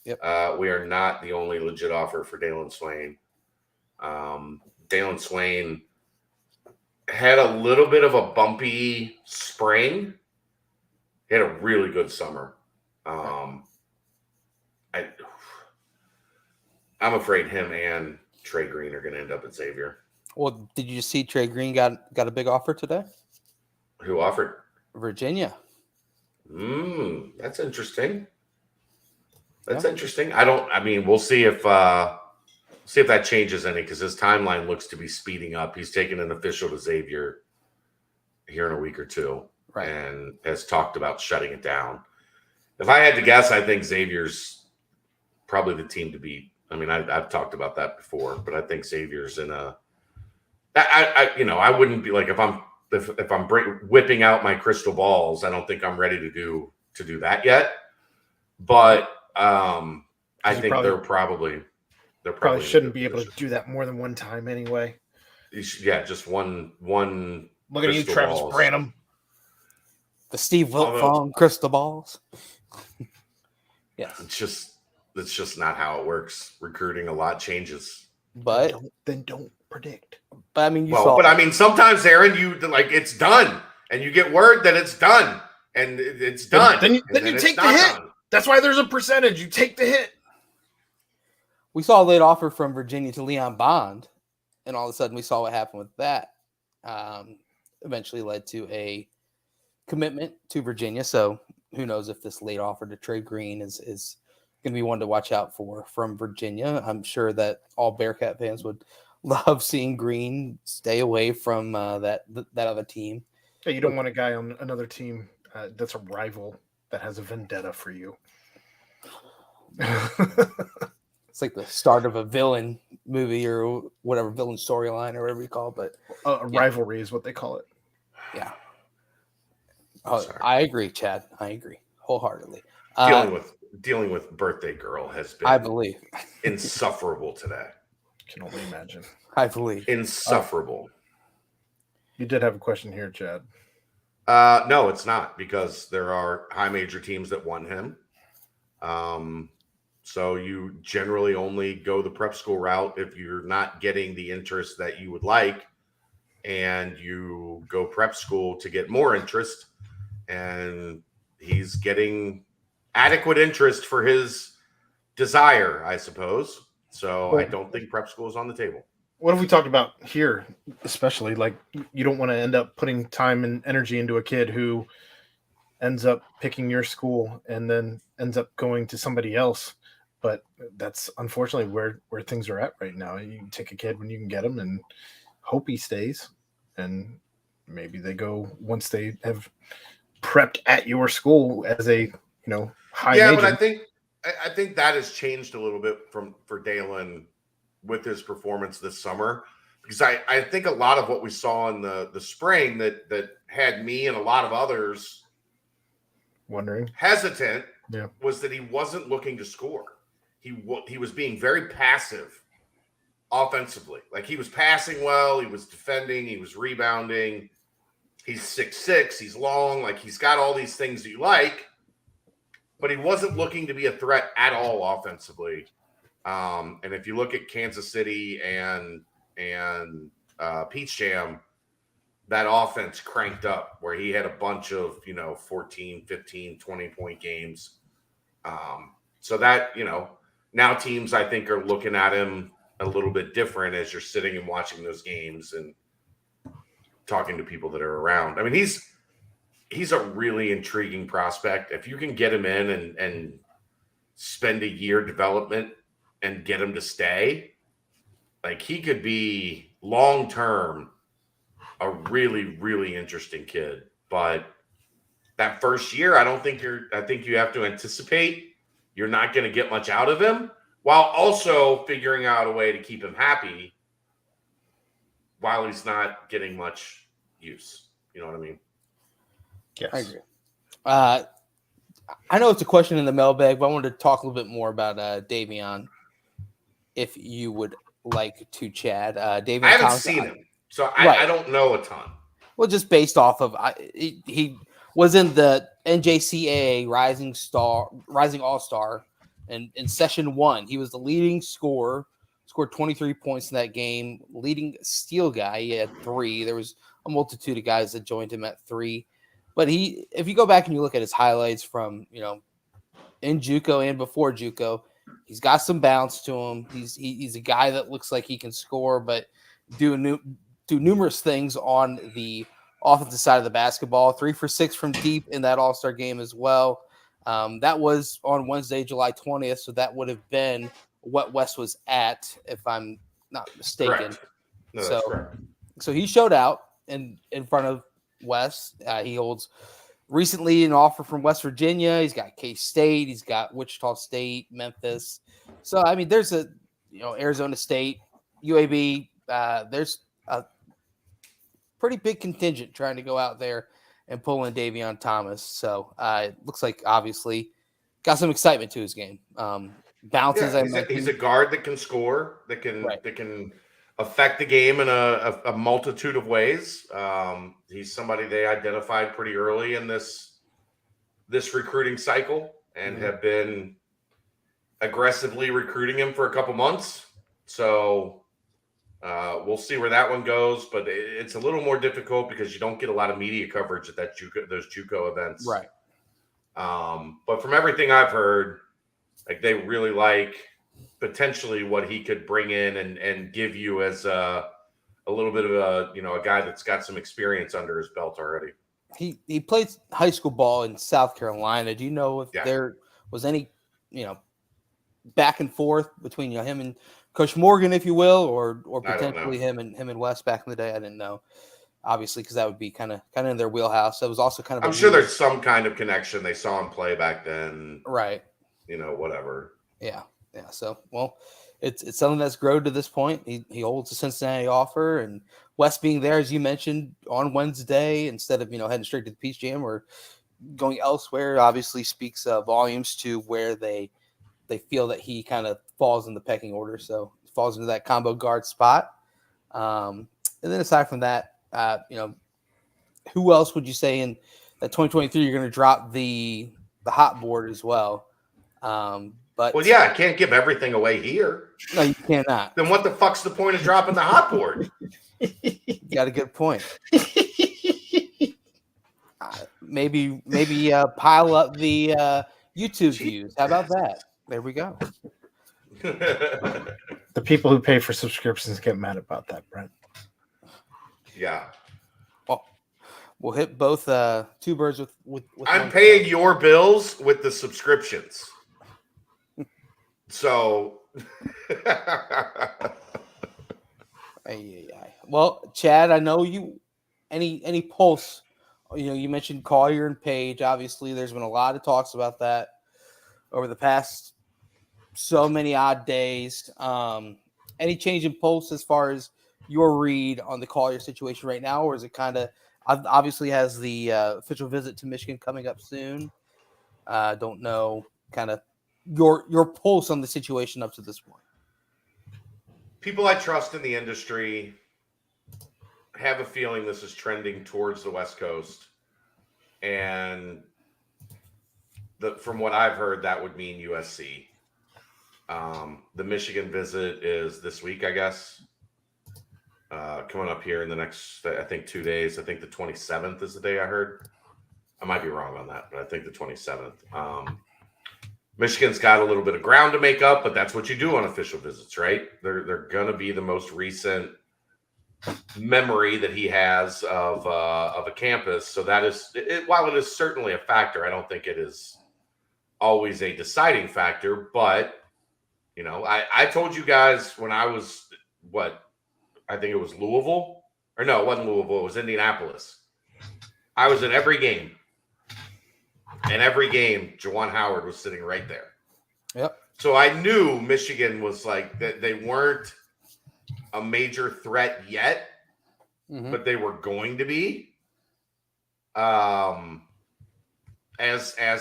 Speaker 1: Yep.
Speaker 2: We are not the only legit offer for Dalen Swain. Dalen Swain had a little bit of a bumpy spring. He had a really good summer. I'm afraid him and Trey Green are going to end up at Xavier.
Speaker 1: Well, did you see Trey Green got a big offer today?
Speaker 2: Who offered?
Speaker 1: Virginia.
Speaker 2: That's interesting. That's interesting. We'll see if that changes any, because his timeline looks to be speeding up. He's taken an official to Xavier here in a week or two,
Speaker 1: right,
Speaker 2: and has talked about shutting it down. If I had to guess, I think Xavier's probably the team to beat. I mean, I've talked about that before, but I think Xavier's in a. I wouldn't be like, if I'm whipping out my crystal balls, I don't think I'm ready to do that yet. But I think they're probably
Speaker 3: shouldn't be able to do that more than one time anyway.
Speaker 2: Yeah, just one.
Speaker 3: Look at you, Travis Branham.
Speaker 1: The Steve Wiltfong crystal balls. Yes.
Speaker 2: It's just not how it works. Recruiting, a lot changes.
Speaker 1: But
Speaker 3: then don't predict.
Speaker 1: But I mean,
Speaker 2: sometimes, Aaron, it's done, and you get word that it's done, and it's done.
Speaker 3: Then you take the hit. Done. That's why there's a percentage. You take the hit.
Speaker 1: We saw a late offer from Virginia to Leon Bond, and all of a sudden we saw what happened with that. Eventually led to a commitment to Virginia. So who knows if this late offer to Trey Green is going to be one to watch out for from Virginia. I'm sure that all Bearcat fans would love seeing Green stay away from that other team.
Speaker 3: Yeah, you don't want a guy on another team that's a rival that has a vendetta for you.
Speaker 1: It's like the start of a villain movie or whatever, villain storyline or whatever you call it. But
Speaker 3: rivalry is what they call it.
Speaker 1: Yeah. Oh, I agree, Chad. I agree wholeheartedly.
Speaker 2: Dealing with birthday girl has been,
Speaker 1: I believe,
Speaker 2: insufferable today.
Speaker 3: Can only imagine.
Speaker 1: I believe
Speaker 2: insufferable.
Speaker 3: You did have a question here, Chad.
Speaker 2: No, it's not, because there are high major teams that want him. So you generally only go the prep school route if you're not getting the interest that you would like, and you go prep school to get more interest, and he's getting adequate interest for his desire, I suppose. So I don't think prep school is on the table.
Speaker 3: What have we talked about here, especially? Like, you don't want to end up putting time and energy into a kid who ends up picking your school and then ends up going to somebody else. But that's unfortunately where things are at right now. You take a kid when you can get him and hope he stays. And maybe they go once they have prepped at your school as a, high major.
Speaker 2: But I think that has changed a little bit for Dalen with his performance this summer, because I think a lot of what we saw in the spring that had me and a lot of others
Speaker 3: wondering,
Speaker 2: hesitant, was that he wasn't looking to score. He was being very passive offensively. Like, he was passing well, he was defending, he was rebounding. He's 6'6", he's long, like, he's got all these things that you like, but he wasn't looking to be a threat at all offensively. And if you look at Kansas City and Peach Jam, that offense cranked up where he had a bunch of, 14, 15, 20-point games. So that, now teams, I think, are looking at him a little bit different as you're sitting and watching those games and talking to people that are around. I mean, he's a really intriguing prospect. If you can get him in and spend a year development and get him to stay, like, he could be long-term a really, really interesting kid. But that first year, I think you have to anticipate you're not going to get much out of him, while also figuring out a way to keep him happy while he's not getting much use. You know what I mean?
Speaker 3: Yes.
Speaker 1: I agree. I know it's a question in the mailbag, but I wanted to talk a little bit more about Davion. if you would like to, Chad. David,
Speaker 2: I haven't
Speaker 1: Thomas,
Speaker 2: seen him, so
Speaker 1: Right.
Speaker 2: I don't know a ton.
Speaker 1: Well, just based off of he was in the NJCAA Rising All-Star, and in session 1, he was the leading scorer, scored 23 points in that game. Leading steal guy, he had 3. There was a multitude of guys that joined him at 3, but if you go back and you look at his highlights from in JUCO and before JUCO, he's got some bounce to him. He's a guy that looks like he can score, but do numerous things on the offensive side of the basketball. 3 for 6 from deep in that All-Star game as well. That was on Wednesday, July 20th, so that would have been what Wes was at, if I'm not mistaken.
Speaker 2: Correct. No, that's correct.
Speaker 1: So he showed out in front of Wes. He holds recently an offer from West Virginia. He's got K-State. He's got Wichita State, Memphis. So, I mean, there's Arizona State, UAB. There's a pretty big contingent trying to go out there and pull in Davion Thomas. So it looks like obviously got some excitement to his game. Bounces.
Speaker 2: Yeah, he's a guard that can score, that can affect the game in a multitude of ways. He's somebody they identified pretty early in this recruiting cycle and have been aggressively recruiting him for a couple months. So we'll see where that one goes, but it's a little more difficult because you don't get a lot of media coverage at those JUCO events.
Speaker 1: Right.
Speaker 2: But from everything I've heard, like they really like potentially what he could bring in and give you as a little bit of a guy that's got some experience under his belt already.
Speaker 1: He played high school ball in South Carolina. Do you know if there was any back and forth between him and Coach Morgan, if you will, or potentially him and Wes back in the day? I didn't know, obviously, because that would be kind of in their wheelhouse. So it was also kind of.
Speaker 2: I'm sure there's some kind of connection. They saw him play back then,
Speaker 1: right?
Speaker 2: Whatever.
Speaker 1: Yeah. So, well, it's something that's grown to this point. He holds a Cincinnati offer, and Wes being there, as you mentioned, on Wednesday instead of heading straight to the Peach Jam or going elsewhere, obviously speaks volumes to where they feel that he kind of falls in the pecking order. So he falls into that combo guard spot. And then aside from that, who else would you say in that 2023 you're going to drop the hot board as well? But
Speaker 2: I can't give everything away here.
Speaker 1: No, you cannot.
Speaker 2: Then what the fuck's the point of dropping the hot board?
Speaker 1: You got a good point. Maybe pile up the YouTube views. How about that? There we go.
Speaker 3: The people who pay for subscriptions get mad about that, Brent.
Speaker 2: Yeah.
Speaker 1: Well, we'll hit both two birds with
Speaker 2: I'm paying your bills with the subscriptions. So
Speaker 1: well, Chad, I know you any pulse, you mentioned Collier and Page. Obviously, there's been a lot of talks about that over the past so many odd days. Any change in pulse as far as your read on the Collier situation right now, or is it kind of obviously has the official visit to Michigan coming up soon? Don't know kind of your pulse on the situation up to this point.
Speaker 2: People I trust in the industry have a feeling this is trending towards the West Coast. And from what I've heard, that would mean USC. The Michigan visit is this week, I guess. Coming up here in the next, I think, 2 days. I think the 27th is the day I heard. I might be wrong on that, but I think the 27th. Michigan's got a little bit of ground to make up, but that's what you do on official visits, right? They're going to be the most recent memory that he has of a campus. So that is, while it is certainly a factor, I don't think it is always a deciding factor. But, I told you guys when I was, I think it was Louisville. Or no, it wasn't Louisville. It was Indianapolis. I was at every game. And every game, Juwan Howard was sitting right there.
Speaker 1: Yep.
Speaker 2: So I knew Michigan was like that. They weren't a major threat yet, but they were going to be. As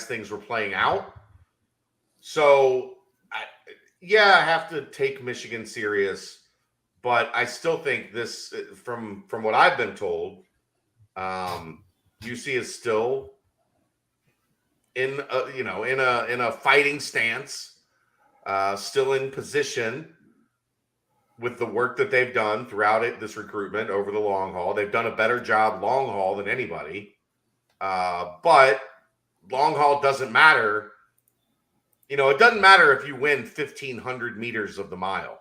Speaker 2: things were playing out. So yeah, I have to take Michigan serious, but I still think this, from what I've been told, UC is still in a fighting stance, still in position with the work that they've done throughout this recruitment over the long haul. They've done a better job long haul than anybody, but long haul doesn't matter. It doesn't matter if you win 1,500 meters of the mile.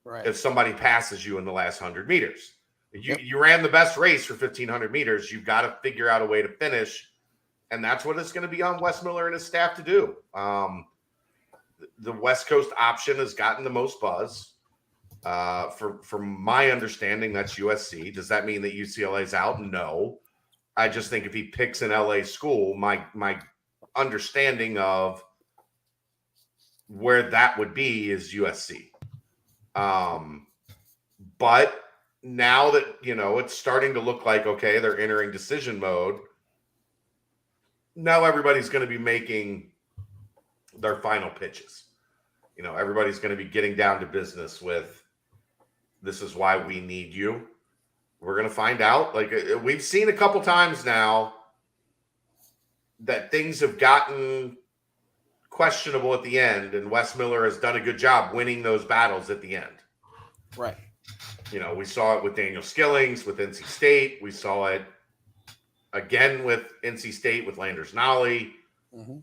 Speaker 1: Right.
Speaker 2: If somebody passes you in the last 100 meters.
Speaker 1: Yep.
Speaker 2: You ran the best race for 1,500 meters. You've got to figure out a way to finish. And that's what it's going to be on Wes Miller and his staff to do. The West Coast option has gotten the most buzz. From my understanding, that's USC. Does that mean that UCLA's out? No. I just think if he picks an LA school, my understanding of where that would be is USC. But now that, it's starting to look like, okay, they're entering decision mode. Now everybody's going to be making their final pitches. Everybody's going to be getting down to business with, this is why we need you. We're going to find out. Like, we've seen a couple times now that things have gotten questionable at the end, and Wes Miller has done a good job winning those battles at the end.
Speaker 1: Right.
Speaker 2: We saw it with Daniel Skillings, with NC State. We saw it again with NC State, with Landers Nolly.
Speaker 1: Mm-hmm.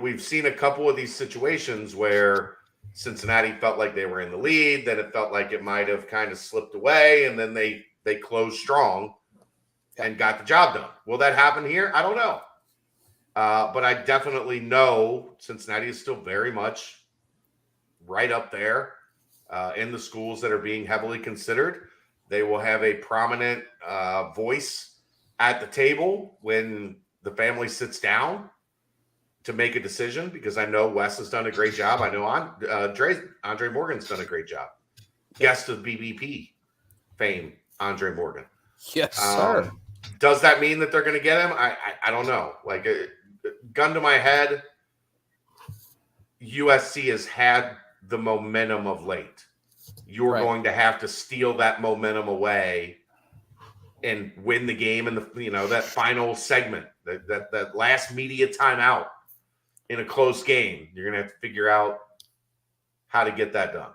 Speaker 2: We've seen a couple of these situations where Cincinnati felt like they were in the lead, then it felt like it might have kind of slipped away, and then they closed strong and got the job done. Will that happen here? I don't know. But I definitely know Cincinnati is still very much right up there in the schools that are being heavily considered. They will have a prominent voice at the table when the family sits down to make a decision, because I know Wes has done a great job. I know Andre Morgan's done a great job. Guest of BBP fame, Andre Morgan.
Speaker 1: Yes, sir.
Speaker 2: Does that mean that they're going to get him? I don't know. Like, gun to my head, USC has had the momentum of late. You're going to have to steal that momentum away and win the game in the that final segment, that last media timeout in a close game. You're going to have to figure out how to get that done.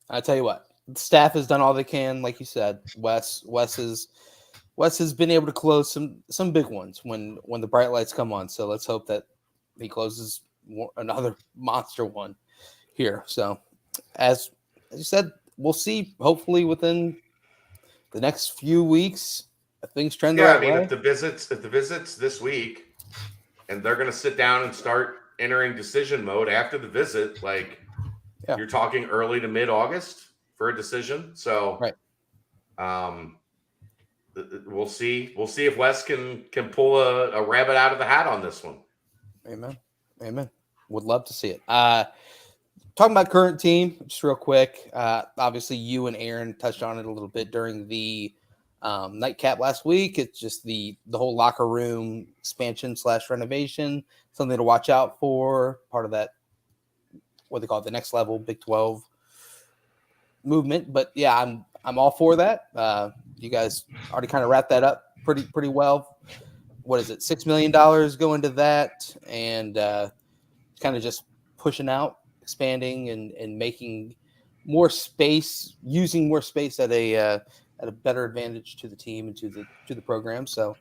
Speaker 1: I tell you what, the staff has done all they can, like you said. Wes has been able to close some big ones when the bright lights come on. So let's hope that he closes another monster one here. So as you said, we'll see. Hopefully within the next few weeks, things trend the right way.
Speaker 2: If the visits this week, and they're going to sit down and start entering decision mode after the visit, you're talking early to mid-August for a decision. So we'll see. We'll see if Wes can pull a rabbit out of the hat on this one.
Speaker 1: Amen. Would love to see it. Talking about current team, just real quick. Obviously, you and Aaron touched on it a little bit during the nightcap last week. It's just the whole locker room expansion / renovation, something to watch out for. Part of that, what they call it, the next level Big 12 movement. But yeah, I'm all for that. You guys already kind of wrapped that up pretty well. What is it? $6 million go into that, and kind of just pushing out, expanding, and making more space, using more space at a better advantage to the team and to the program. So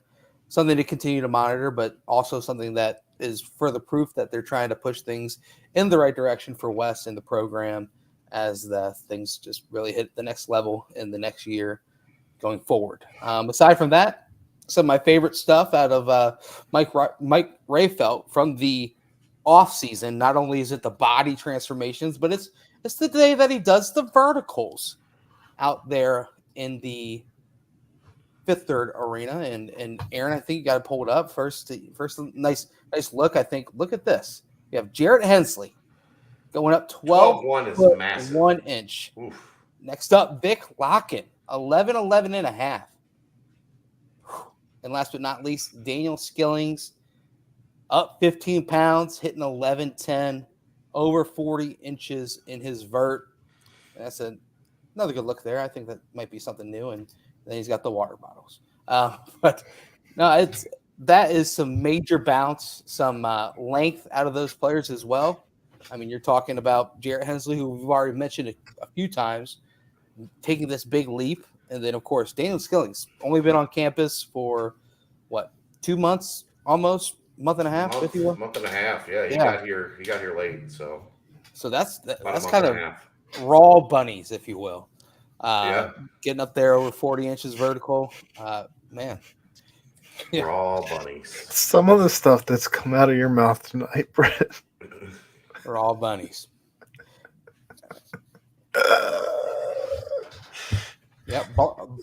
Speaker 1: something to continue to monitor, but also something that is further proof that they're trying to push things in the right direction for Wes and the program as the things just really hit the next level in the next year going forward. Aside from that, some of my favorite stuff out of Mike Rayfelt from the off season. Not only is it the body transformations, but it's the day that he does the verticals out there in the Fifth Third arena. And Aaron, I think you got to pull it up first. Nice look. I think. Look at this. You have Jarrett Hensley going up
Speaker 2: 12-1 is massive.
Speaker 1: 1 inch.
Speaker 2: Oof.
Speaker 1: Next up, Vic Locken, 11 and a half. And last but not least, Daniel Skillings up 15 pounds, hitting 11.10. over 40 inches in his vert. That's another good look there. I think that might be something new. And then he's got the water bottles. But no, that is some major bounce, some length out of those players as well. I mean, you're talking about Jarrett Hensley, who we've already mentioned a few times, taking this big leap. And then, of course, Daniel Skilling's only been on campus for, 2 months, almost, month and a half, if you will?
Speaker 2: Month and a half, yeah. He
Speaker 1: Yeah.
Speaker 2: got here late, so.
Speaker 1: So that's
Speaker 2: About a month
Speaker 1: kind
Speaker 2: and
Speaker 1: of
Speaker 2: a half.
Speaker 1: raw bunnies, if you will.
Speaker 2: Yeah.
Speaker 1: Getting up there over 40 inches vertical. Man. Yeah.
Speaker 2: Raw bunnies.
Speaker 3: Some of the stuff that's come out of your mouth tonight, Brett.
Speaker 1: Raw bunnies. Yep.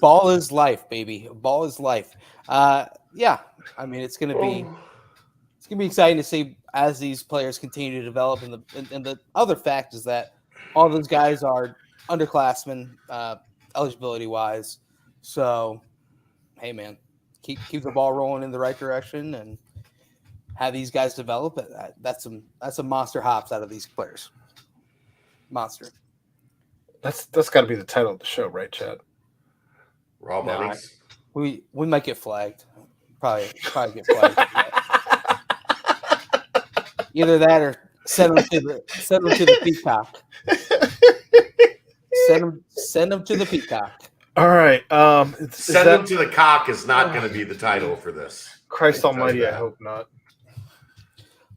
Speaker 1: Ball is life, baby. Ball is life. Yeah. I mean, it's gonna be exciting to see as these players continue to develop. And the other fact is that all those guys are underclassmen, eligibility wise. So, hey, man, keep the ball rolling in the right direction and have these guys develop it. That's some monster hops out of these players. Monster.
Speaker 3: That's got to be the title of the show, right, Chad?
Speaker 2: Raw bunnies.
Speaker 1: We might get flagged. Probably get flagged. Either that or send them to the peacock. Send them to the peacock.
Speaker 3: All right.
Speaker 2: Send them to the cock is not going to be the title for this.
Speaker 3: Christ Almighty, I hope not.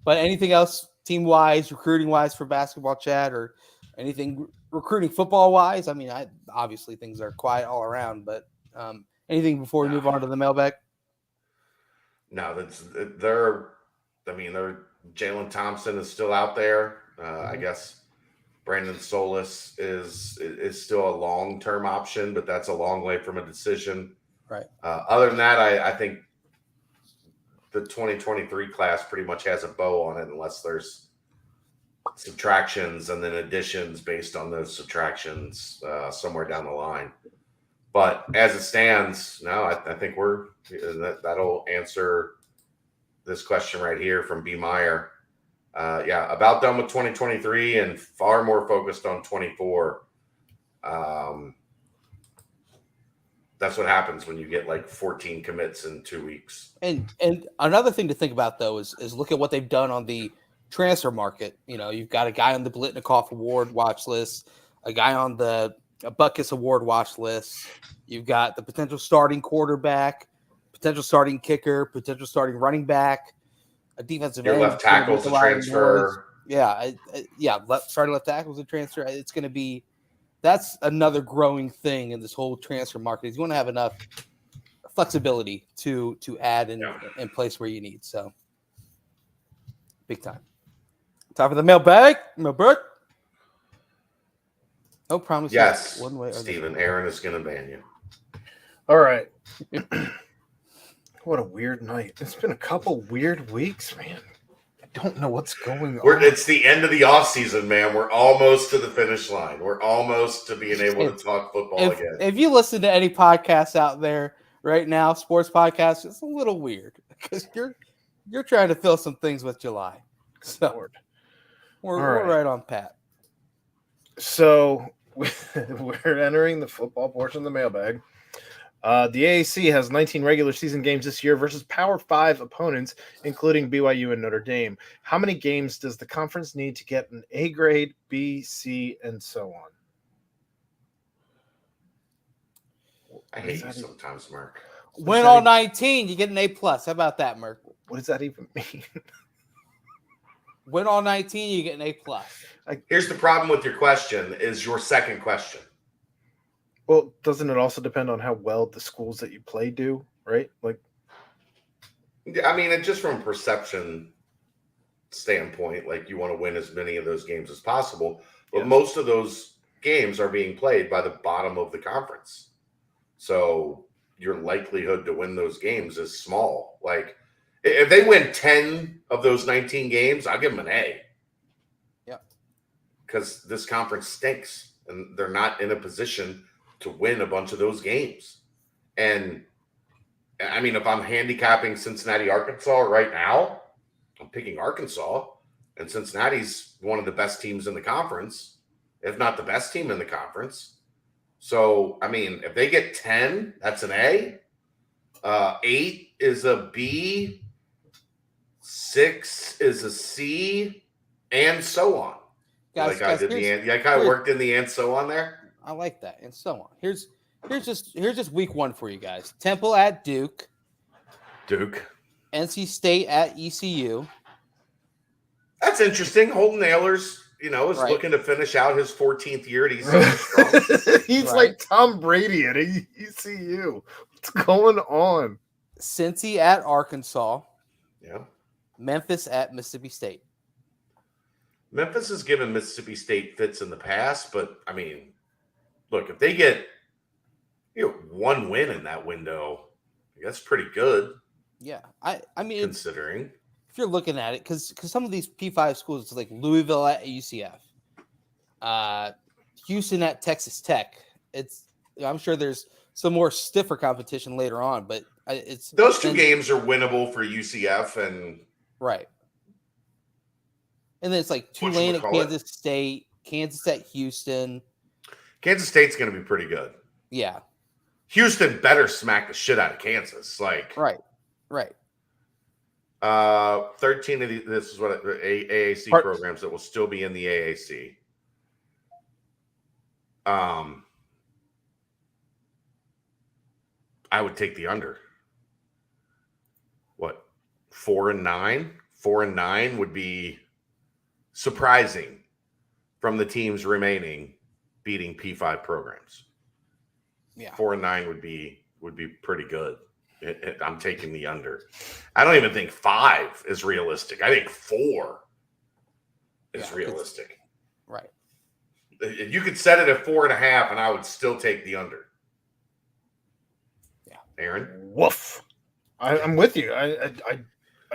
Speaker 1: But anything else team wise, recruiting wise for basketball, Chad, or anything recruiting football wise? I mean, obviously things are quiet all around, but anything before we move on to the mailbag?
Speaker 2: No, they're Jalen Thompson is still out there. I guess Brandon Solis is still a long-term option, but that's a long way from a decision.
Speaker 1: Right.
Speaker 2: Other than that, I think the 2023 class pretty much has a bow on it unless there's subtractions and then additions based on those subtractions somewhere down the line. But as it stands, no, I think that'll answer this question right here from B. Meyer. About done with 2023 and far more focused on 24. That's what happens when you get like 14 commits in 2 weeks.
Speaker 1: And another thing to think about though is look at what they've done on the transfer market. You know, you've got a guy on the Blitnikoff Award watch list, a guy on the Butkus Award watch list. You've got the potential starting quarterback, potential starting kicker, potential starting running back, a defensive end.
Speaker 2: Your left tackle's a transfer.
Speaker 1: Starting left tackle's a transfer. It's going to be that's another growing thing in this whole transfer market. You want to have enough flexibility to add in place where you need. So big time. Time for the mailbag. Mailbag. No promises.
Speaker 2: Yes,
Speaker 1: one way or
Speaker 2: Stephen. Aaron is going to ban you.
Speaker 3: All right. What a weird night. It's been a couple weird weeks, man. I don't know what's going on.
Speaker 2: It's the end of the offseason, man. We're almost to the finish line. We're almost to being able to talk football again.
Speaker 1: If you listen to any podcasts out there right now, sports podcasts, it's a little weird because you're trying to fill some things with July. So we're right on pat.
Speaker 3: So we're entering the football portion of the mailbag. The AAC has 19 regular season games this year versus Power 5 opponents, including BYU and Notre Dame. How many games does the conference need to get an A grade, B, C, and so on?
Speaker 2: I hate you sometimes, Mark.
Speaker 1: Win all 19, you get an A+. How about that, Merk?
Speaker 3: What does that even mean?
Speaker 1: Win all 19, you get an A+.
Speaker 2: Here's the problem with your question is your second question.
Speaker 3: Well, doesn't it also depend on how well the schools that you play do, right? Like,
Speaker 2: I mean, just from a perception standpoint, like you want to win as many of those games as possible, but most of those games are being played by the bottom of the conference. So your likelihood to win those games is small. Like if they win 10 of those 19 games, I'll give them an A.
Speaker 1: Yeah.
Speaker 2: Because this conference stinks and they're not in a position to win a bunch of those games. And I mean, if I'm handicapping Cincinnati, Arkansas right now, I'm picking Arkansas. And Cincinnati's one of the best teams in the conference, if not the best team in the conference. So, I mean, if they get 10, that's an A. 8 is a B. 6 is a C, and so on.
Speaker 1: Guys,
Speaker 2: I worked in the and so on there.
Speaker 1: I like that, and so on. Here's just week 1 for you guys. Temple at Duke. NC State at ECU.
Speaker 2: That's interesting. Holton Ahlers, is looking to finish out his 14th year at ECU.
Speaker 3: He's like Tom Brady at ECU. What's going on?
Speaker 1: Cincy at Arkansas.
Speaker 2: Yeah.
Speaker 1: Memphis at Mississippi State.
Speaker 2: Memphis has given Mississippi State fits in the past, but I mean, look, if they get one win in that window, that's pretty good.
Speaker 1: Yeah, I mean,
Speaker 2: considering
Speaker 1: if you're looking at it, because some of these P5 schools, like Louisville at UCF, Houston at Texas Tech. I'm sure there's some more stiffer competition later on, but it's
Speaker 2: those two games are winnable for UCF and
Speaker 1: right. And then it's like Tulane at Kansas State, Kansas at Houston.
Speaker 2: Kansas State's going to be pretty good.
Speaker 1: Yeah.
Speaker 2: Houston better smack the shit out of Kansas.
Speaker 1: Right.
Speaker 2: 13 of these, this is what AAC programs that will still be in the AAC. I would take the under. What? 4-9? 4-9 would be surprising from the teams remaining beating P5 programs.
Speaker 1: Yeah.
Speaker 2: 4-9 would be pretty good. I'm taking the under. I don't even think 5 is realistic. I think 4 is realistic.
Speaker 1: Right.
Speaker 2: You could set it at 4.5, and I would still take the under.
Speaker 1: Yeah.
Speaker 2: Aaron?
Speaker 3: Woof. I'm with you.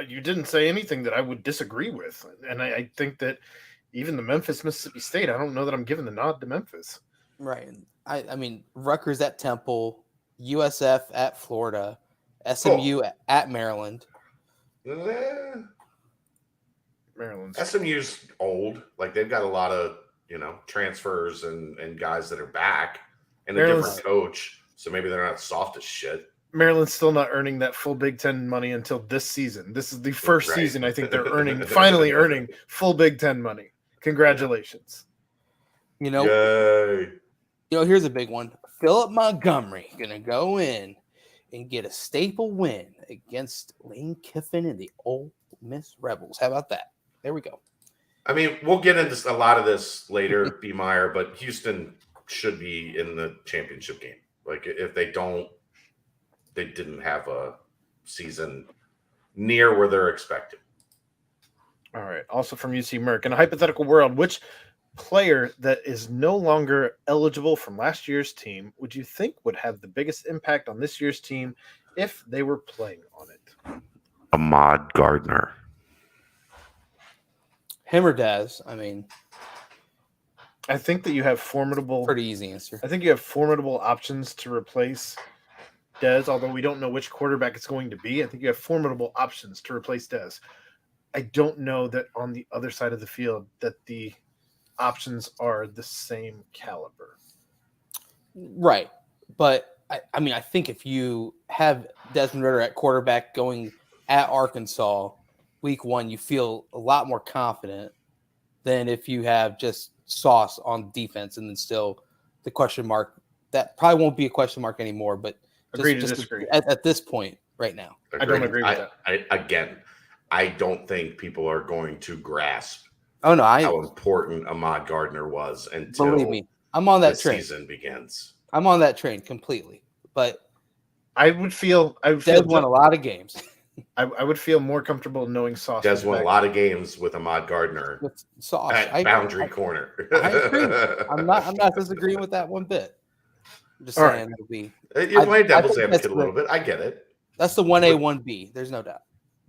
Speaker 3: You didn't say anything that I would disagree with. And I think that even the Memphis, Mississippi State, I don't know that I'm giving the nod to Memphis.
Speaker 1: Right. I mean, Rutgers at Temple, USF at Florida, SMU at Maryland.
Speaker 3: Maryland's
Speaker 2: SMU's old. Like, they've got a lot of, transfers and guys that are back and a different coach. So maybe they're not soft as shit.
Speaker 3: Maryland's still not earning that full Big Ten money until this season. This is the first season I think they're finally earning full Big Ten money. Congratulations.
Speaker 2: Yay.
Speaker 1: Here's a big one. Philip Montgomery going to go in and get a staple win against Lane Kiffin and the Ole Miss Rebels. How about that? There we go.
Speaker 2: I mean, we'll get into a lot of this later, B. Meyer, but Houston should be in the championship game. Like, if they don't, they didn't have a season near where they're expected.
Speaker 3: All right. Also from UC Merck, in a hypothetical world, which player that is no longer eligible from last year's team would you think would have the biggest impact on this year's team if they were playing on it?
Speaker 2: Ahmad Gardner.
Speaker 1: Him or Dez? I mean,
Speaker 3: I think that you have formidable.
Speaker 1: Pretty easy answer.
Speaker 3: I think you have formidable options to replace Dez, although we don't know which quarterback it's going to be. I think you have formidable options to replace Dez. I don't know that on the other side of the field that the options are the same caliber.
Speaker 1: Right. But, I think if you have Desmond Ridder at quarterback going at Arkansas week 1, you feel a lot more confident than if you have just Sauce on defense and then still the question mark. That probably won't be a question mark anymore, but
Speaker 3: agree to disagree.
Speaker 1: At this point right now.
Speaker 3: I don't agree with
Speaker 2: that. I don't think people are going to grasp how important Ahmad Gardner was until
Speaker 1: believe me, I'm on that train.
Speaker 2: Season begins.
Speaker 1: I'm on that train completely. But
Speaker 3: I would feel
Speaker 1: Dez won a lot of games.
Speaker 3: I would feel more comfortable knowing Sauce.
Speaker 2: Dez won a lot of games with Ahmad Gardner
Speaker 1: with Sauce
Speaker 2: at boundary corner.
Speaker 1: I agree. I'm not disagreeing with that one bit. I'm just saying it'll be.
Speaker 2: You're playing devil's advocate a little bit. I get it.
Speaker 1: That's the 1A, 1B. There's no doubt.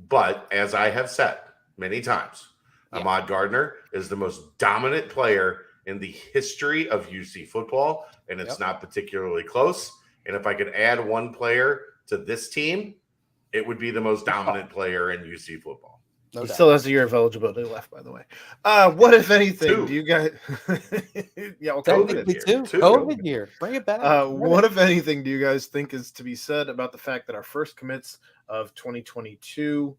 Speaker 2: But as I have said many times, Ahmad Gardner is the most dominant player in the history of UC football, and it's not particularly close. And if I could add one player to this team, it would be the most dominant player in UC football.
Speaker 1: No
Speaker 3: He
Speaker 1: doubt.
Speaker 3: still has a year of eligibility left, by the way. What, if anything,
Speaker 2: Two.
Speaker 3: do you guys? Yeah, well,
Speaker 1: Technically,
Speaker 2: year.
Speaker 1: too.
Speaker 2: Two.
Speaker 1: COVID year. Bring it back.
Speaker 3: What, if anything, do you guys think is to be said about the fact that our first commits of 2022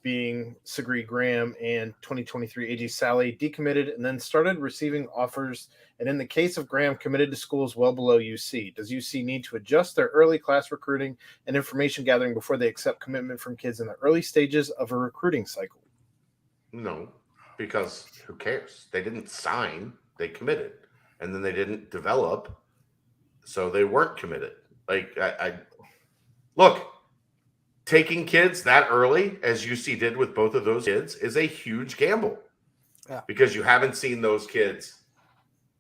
Speaker 3: being Segre Graham and 2023 AJ Sally decommitted and then started receiving offers, and in the case of Graham, committed to schools well below UC? Does UC need to adjust their early class recruiting and information gathering before they accept commitment from kids in the early stages of a recruiting cycle?
Speaker 2: No, because who cares? They didn't sign, they committed, and then they didn't develop, so they weren't committed. Like I look, taking kids that early, as UC did with both of those kids, is a huge gamble.
Speaker 1: Yeah.
Speaker 2: Because you haven't seen those kids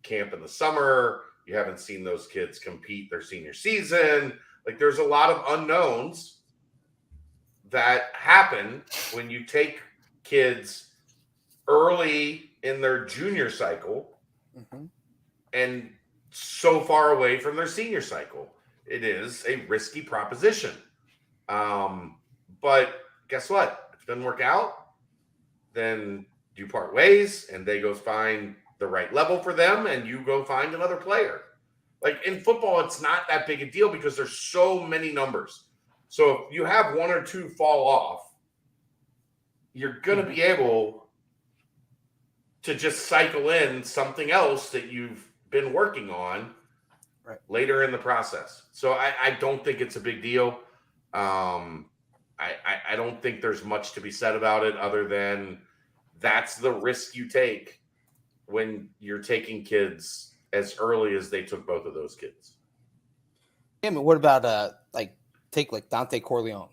Speaker 2: camp in the summer, you haven't seen those kids compete their senior season. Like there's a lot of unknowns that happen when you take kids early in their junior cycle and so far away from their senior cycle. It is a risky proposition. But guess what? If it doesn't work out, then you part ways and they go find the right level for them and you go find another player. Like in football, it's not that big a deal because there's so many numbers. So if you have one or two fall off, you're going to be able to just cycle in something else that you've been working on later in the process. So I don't think it's a big deal. I don't think there's much to be said about it other than that's the risk you take when you're taking kids as early as they took both of those kids.
Speaker 1: Yeah, I mean, what about take Dante Corleone?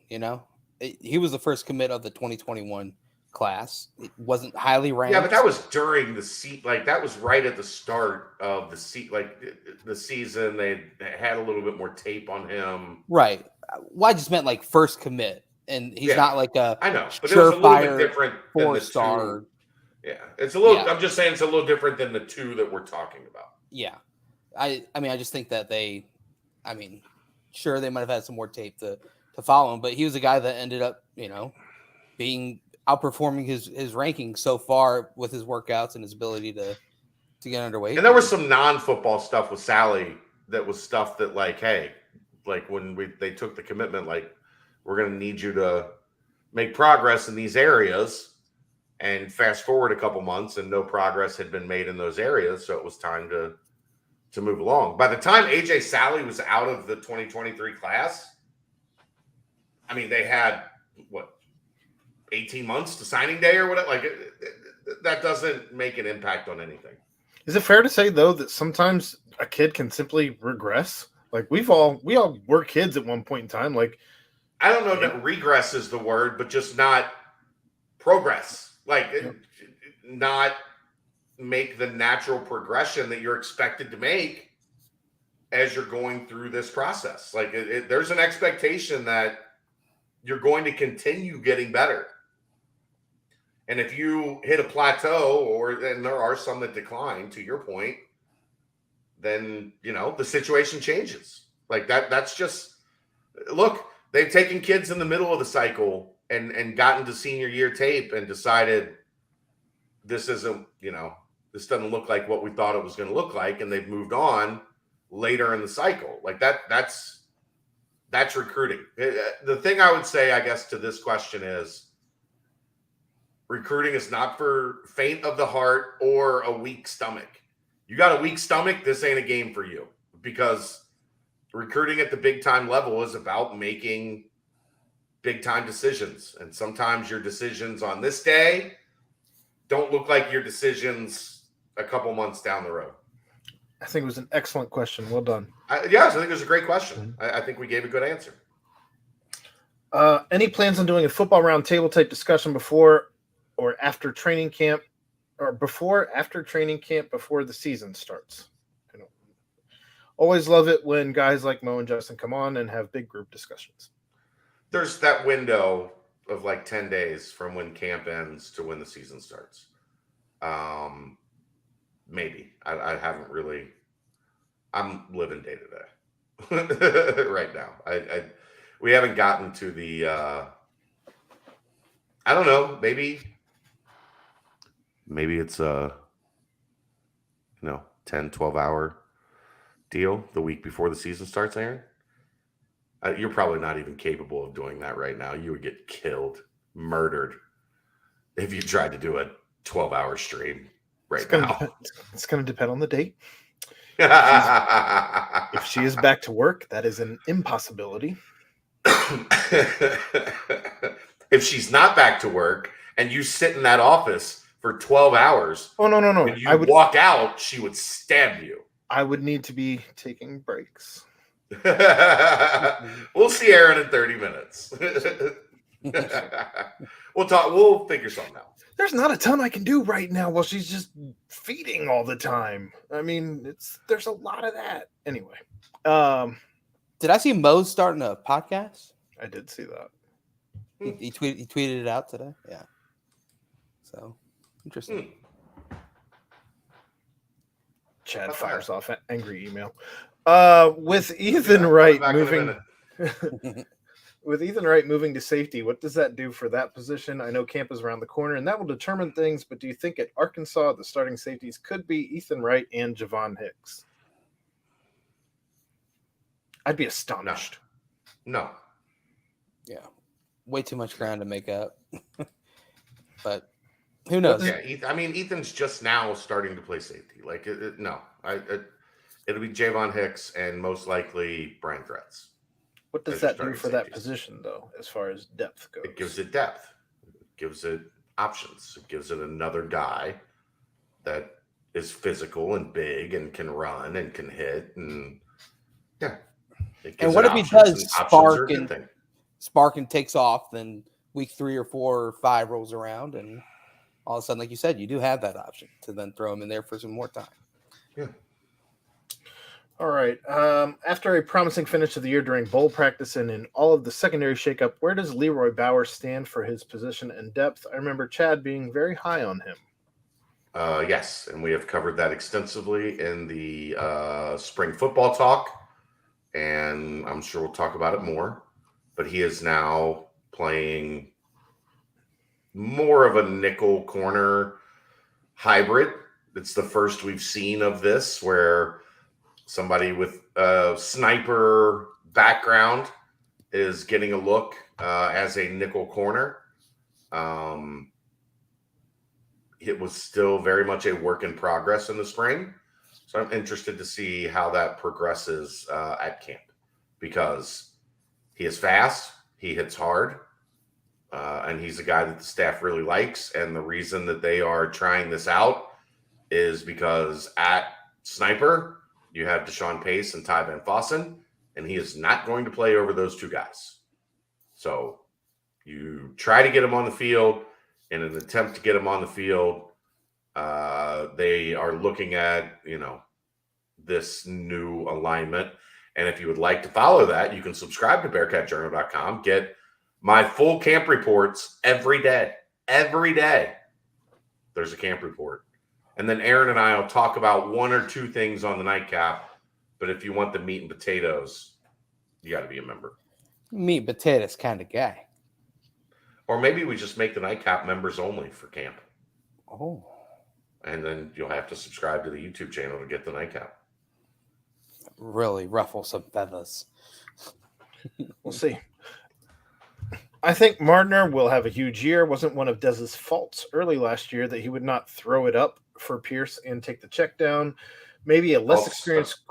Speaker 1: He was the first commit of the 2021 class. It wasn't highly ranked.
Speaker 2: Yeah, but that was during the that was right at the start of the season. They had a little bit more tape on him.
Speaker 1: Right. Well, I just meant first commit, and he's not like a
Speaker 2: I know, but it was a little bit different than the
Speaker 1: 4-star.
Speaker 2: two. Yeah, it's a little. Yeah. I'm just saying it's a little different than the two that we're talking about.
Speaker 1: Yeah, I mean, I just think that sure they might have had some more tape to follow him, but he was a guy that ended up, being outperforming his rankings so far with his workouts and his ability to get underway.
Speaker 2: And there was some non-football stuff with Sally that was stuff that when they took the commitment, we're going to need you to make progress in these areas. And fast forward a couple months and no progress had been made in those areas. So it was time to move along. By the time AJ Sally was out of the 2023 class, I mean, they had 18 months to signing day or whatever. That doesn't make an impact on anything.
Speaker 3: Is it fair to say though that sometimes a kid can simply regress? We all were kids at one point in time.
Speaker 2: I don't know that regress is the word, but just not progress. Not make the natural progression that you're expected to make as you're going through this process. There's an expectation that you're going to continue getting better. And if you hit a plateau and there are some that decline, to your point, then, the situation changes. That's just, look, they've taken kids in the middle of the cycle and gotten to senior year tape and decided this isn't, this doesn't look like what we thought it was going to look like. And they've moved on later in the cycle. That's recruiting. The thing I would say, I guess, to this question is recruiting is not for faint of the heart or a weak stomach. You got a weak stomach, this ain't a game for you, because recruiting at the big time level is about making big time decisions. And sometimes your decisions on this day don't look like your decisions a couple months down the road.
Speaker 3: I think it was an excellent question. Well done.
Speaker 2: Yes, I think it was a great question. I think we gave a good answer.
Speaker 3: Any plans on doing a football round table type discussion before or after training camp, or after training camp before the season starts? Always love it when guys like Mo and Justin come on and have big group discussions.
Speaker 2: There's that window of 10 days from when camp ends to when the season starts. Maybe. I haven't really. I'm living day to day right now. We haven't gotten to the I don't know. Maybe it's a 10, 12-hour deal the week before the season starts, Aaron. You're probably not even capable of doing that right now. You would get killed, murdered, if you tried to do a 12-hour stream now.
Speaker 3: It's going to depend on the date. If she is back to work, that is an impossibility.
Speaker 2: If she's not back to work and you sit in that office for 12 hours,
Speaker 3: no.
Speaker 2: When you walk out, she would stab you.
Speaker 3: I would need to be taking breaks.
Speaker 2: We'll see Aaron in 30 minutes. We'll talk. We'll figure something out.
Speaker 3: There's not a ton I can do right now while she's just feeding all the time. I mean, there's a lot of that. Anyway.
Speaker 1: Did I see Moe's starting a podcast?
Speaker 3: I did see that.
Speaker 1: He tweeted it out today. Yeah. So interesting.
Speaker 3: Chad fires off an angry email. With Ethan Wright moving with Ethan Wright moving to safety, what does that do for that position? I know camp is around the corner and that will determine things, but do you think at Arkansas the starting safeties could be Ethan Wright and Javon Hicks? I'd be astonished.
Speaker 2: No.
Speaker 1: Yeah. Way too much ground to make up. But who knows?
Speaker 2: Yeah, Ethan's just now starting to play safety. Like, it'll be Javon Hicks and most likely Brian Threats.
Speaker 3: What does that do for that position, though, as far as depth goes?
Speaker 2: It gives it depth. It gives it options. It gives it another guy that is physical and big and can run and can hit. And yeah.
Speaker 1: And what if he does spark and takes off, then week 3 or 4 or 5 rolls around, and all of a sudden, like you said, you do have that option to then throw him in there for some more time.
Speaker 2: Yeah.
Speaker 3: All right. After a promising finish of the year during bowl practice and in all of the secondary shakeup, where does Leroy Bowers stand for his position and depth? I remember Chad being very high on him.
Speaker 2: Yes, and we have covered that extensively in the spring football talk, and I'm sure we'll talk about it more. But he is now playing more of a nickel corner hybrid. It's the first we've seen of this where somebody with a sniper background is getting a look as a nickel corner. It was still very much a work in progress in the spring. So I'm interested to see how that progresses at camp, because he is fast, he hits hard, and he's a guy that the staff really likes. And the reason that they are trying this out is because at sniper, you have Deshaun Pace and Ty Van Fossen, and he is not going to play over those two guys. So you try to get him on the field. In an attempt to get him on the field, they are looking at, this new alignment. And if you would like to follow that, you can subscribe to BearcatJournal.com. Get my full camp reports every day. Every day, there's a camp report. And then Aaron and I will talk about 1 or 2 things on the nightcap. But if you want the meat and potatoes, you got to be a member.
Speaker 1: Meat and potatoes kind of guy.
Speaker 2: Or maybe we just make the nightcap members only for camp.
Speaker 1: Oh.
Speaker 2: And then you'll have to subscribe to the YouTube channel to get the nightcap.
Speaker 1: Really ruffle some feathers.
Speaker 3: We'll see. I think Martner will have a huge year. Wasn't one of Dez's faults early last year that he would not throw it up for Pierce and take the check down. Maybe a less experienced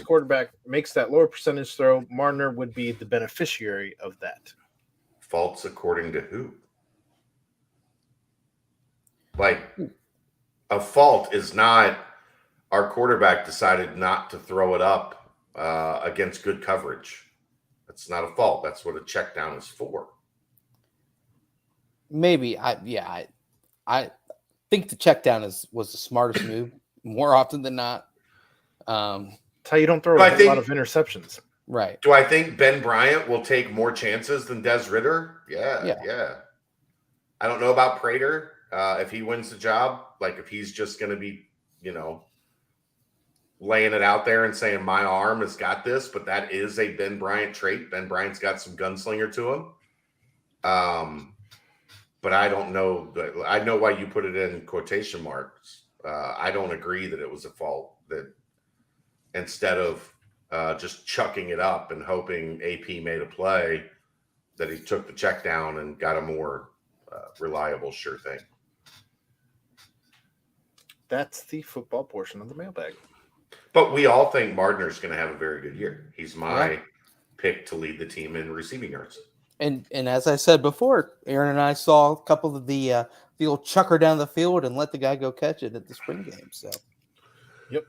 Speaker 3: quarterback makes that lower percentage throw. Martner would be the beneficiary of that.
Speaker 2: Faults according to who? Like, a fault is not our quarterback decided not to throw it up against good coverage. That's not a fault. That's what a check down is for.
Speaker 1: Maybe. I think the check down was the smartest move more often than not.
Speaker 3: That's how you don't throw a lot of interceptions.
Speaker 1: Right.
Speaker 2: Do I think Ben Bryant will take more chances than Des Ridder? Yeah. I don't know about Prater. If he wins the job, like if he's just going to be, laying it out there and saying my arm has got this, but that is a Ben Bryant trait. Ben Bryant's got some gunslinger to him. but I don't know. I know why you put it in quotation marks. I don't agree that it was a fault. That instead of just chucking it up and hoping AP made a play, that he took the check down and got a more reliable sure thing.
Speaker 3: That's the football portion of the mailbag.
Speaker 2: But we all think Mardner's going to have a very good year. He's my pick to lead the team in receiving yards.
Speaker 1: And as I said before, Aaron and I saw a couple of the old chucker down the field and let the guy go catch it at the spring game. So,
Speaker 3: yep.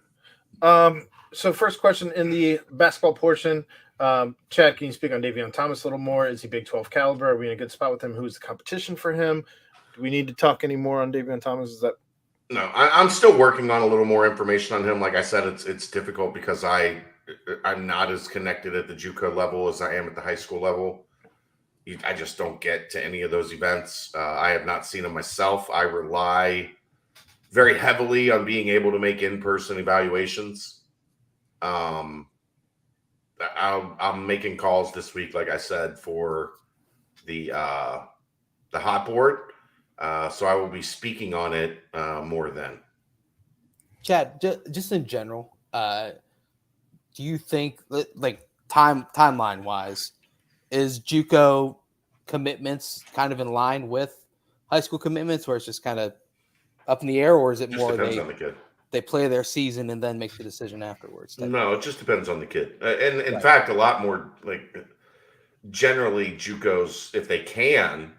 Speaker 3: So first question in the basketball portion, Chad, can you speak on Davion Thomas a little more? Is he Big 12 caliber? Are we in a good spot with him? Who's the competition for him? Do we need to talk any more on Davion Thomas? Is that
Speaker 2: No, I'm still working on a little more information on him. Like I said, it's difficult because I'm not as connected at the JUCO level as I am at the high school level. I just don't get to any of those events. I have not seen them myself. I rely very heavily on being able to make in-person evaluations. I'm making calls this week, like I said, for the hot board. So I will be speaking on it more then.
Speaker 1: Chad, just in general, do you think like timeline wise, is JUCO commitments kind of in line with high school commitments, where it's just kind of up in the air, or is it
Speaker 2: Just
Speaker 1: more
Speaker 2: depends on the kid.
Speaker 1: They play their season and then make the decision afterwards?
Speaker 2: No, it just depends on the kid. And in fact, a lot more like generally JUCOs, if they can,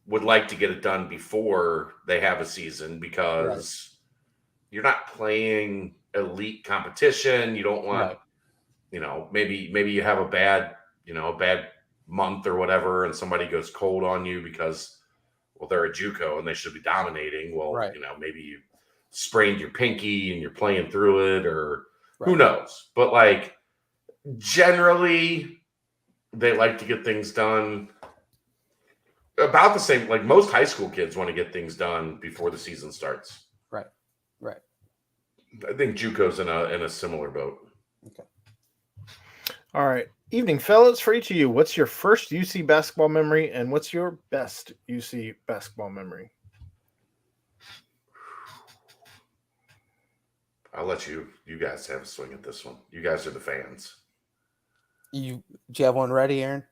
Speaker 2: would like to get it done before they have a season because you're not playing elite competition. You don't want, maybe you have a bad month or whatever, and somebody goes cold on you because, well, they're a JUCO and they should be dominating. Well, maybe you sprained your pinky and you're playing through it, or who knows? But like generally, they like to get things done about the same. Like most high school kids want to get things done before the season starts.
Speaker 1: Right.
Speaker 2: I think JUCO's in a similar boat.
Speaker 1: Okay.
Speaker 3: All right. Evening, fellas. For each of you, what's your first UC basketball memory and what's your best UC basketball memory?
Speaker 2: I'll let you guys have a swing at this one. You guys are the fans.
Speaker 1: Do you have one ready, Aaron?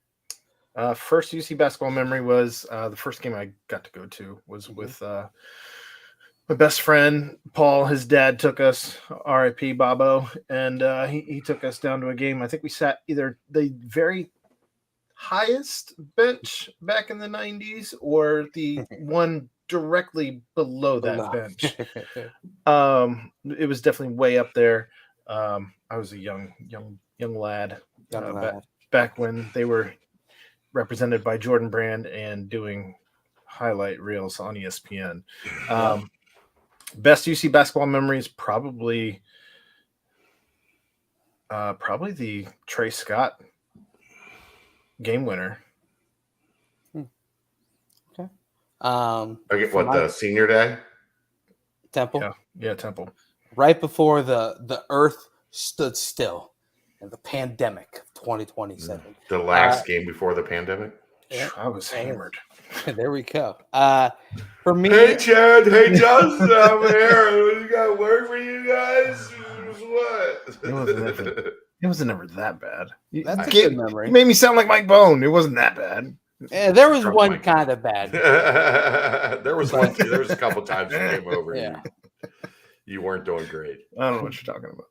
Speaker 3: First UC basketball memory was the first game I got to go to was with my best friend, Paul. His dad took us, RIP Bobo, and he took us down to a game. I think we sat either the very highest bench back in the 90s or the one directly below that bench. It was definitely way up there. I was a young lad, back when they were represented by Jordan Brand and doing highlight reels on ESPN. Best UC basketball memories, probably the Trey Scott game winner.
Speaker 1: Okay.
Speaker 2: The senior day?
Speaker 1: Temple?
Speaker 3: Yeah, Temple.
Speaker 1: Right before the earth stood still in the pandemic of 2027.
Speaker 2: The last game before the pandemic?
Speaker 3: Yeah. I was hammered.
Speaker 1: There we go. For me,
Speaker 2: hey Chad, hey Justin, I'm here. We got work for you guys. What?
Speaker 3: It wasn't never that bad.
Speaker 1: That's a good memory.
Speaker 3: You made me sound like Mike Bone. It wasn't that bad.
Speaker 1: Yeah, there was one kind of bad.
Speaker 2: There was one. There was a couple times you came over.
Speaker 1: Yeah.
Speaker 2: You weren't doing great.
Speaker 3: I don't know what you're talking about.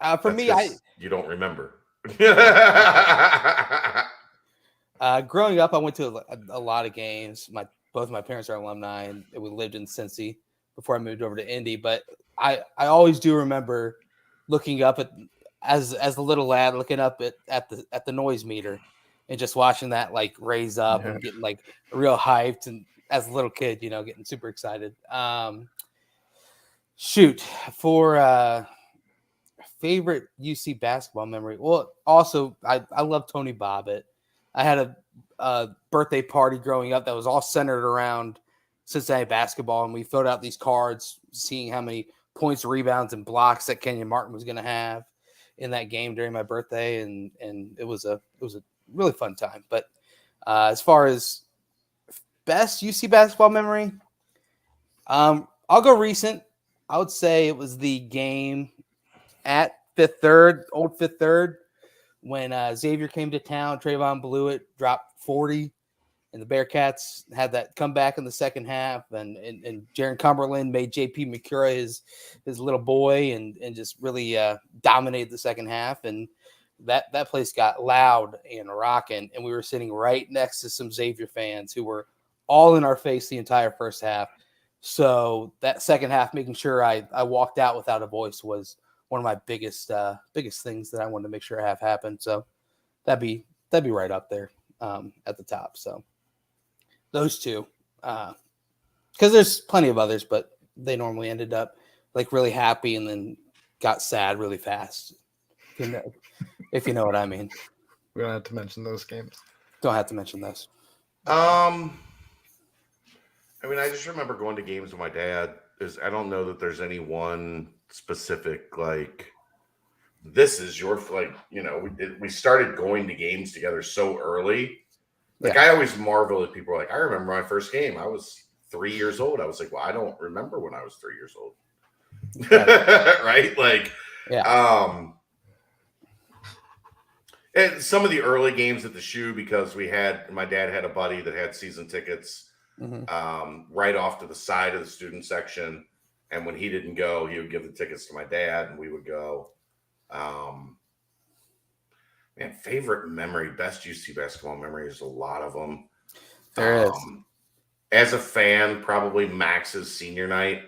Speaker 1: But for me,
Speaker 2: you don't remember.
Speaker 1: Growing up, I went to a lot of games. Both my parents are alumni, and we lived in Cincy before I moved over to Indy. But I always do remember looking up as a little lad, looking up at the noise meter and just watching that like raise up and getting like real hyped, and as a little kid, getting super excited. For favorite UC basketball memory. Well, also I love Tony Bobbitt. I had a birthday party growing up that was all centered around Cincinnati basketball, and we filled out these cards, seeing how many points, rebounds, and blocks that Kenyon Martin was going to have in that game during my birthday, and it was a really fun time. But as far as best UC basketball memory. I'll go recent. I would say it was the game at Fifth Third, old Fifth Third, when Xavier came to town. Trayvon blew it, dropped 40, and the Bearcats had that comeback in the second half. And Jaron Cumberland made JP McCura his little boy and just really dominated the second half. And that place got loud and rocking. And we were sitting right next to some Xavier fans who were all in our face the entire first half. So that second half, making sure I walked out without a voice was one of my biggest things that I wanted to make sure I have happen. So that'd be right up there at the top. So those two, because there's plenty of others, but they normally ended up like really happy and then got sad really fast. If you know what I mean.
Speaker 3: We don't have to mention those games.
Speaker 1: Don't have to mention those.
Speaker 2: I mean, I just remember going to games with my dad. I don't know that there's any one specific, like, this is your, like, you know, we started going to games together so early. Like, I always marvel at people like, I remember my first game. I was 3 years old. I was like, well, I don't remember when I was 3 years old. Right? Like, and some of the early games at the Shoe, because my dad had a buddy that had season tickets. Right off to the side of the student section, and when he didn't go, he would give the tickets to my dad, and we would go. Man, favorite memory, best UC basketball memory is a lot of them.
Speaker 1: There is.
Speaker 2: As a fan, probably Max's senior night.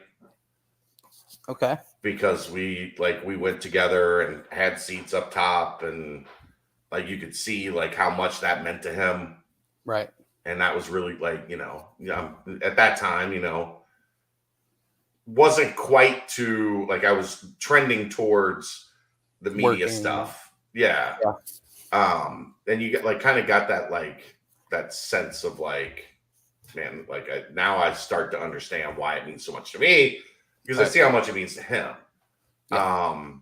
Speaker 1: Okay.
Speaker 2: Because we went together and had seats up top, and like you could see like how much that meant to him.
Speaker 1: Right.
Speaker 2: And that was really like, at that time, wasn't quite to like, I was trending towards the media stuff. Yeah. And you get like, kind of got that, like that sense of like, man, like now I start to understand why it means so much to me because I see how much it means to him. Yeah.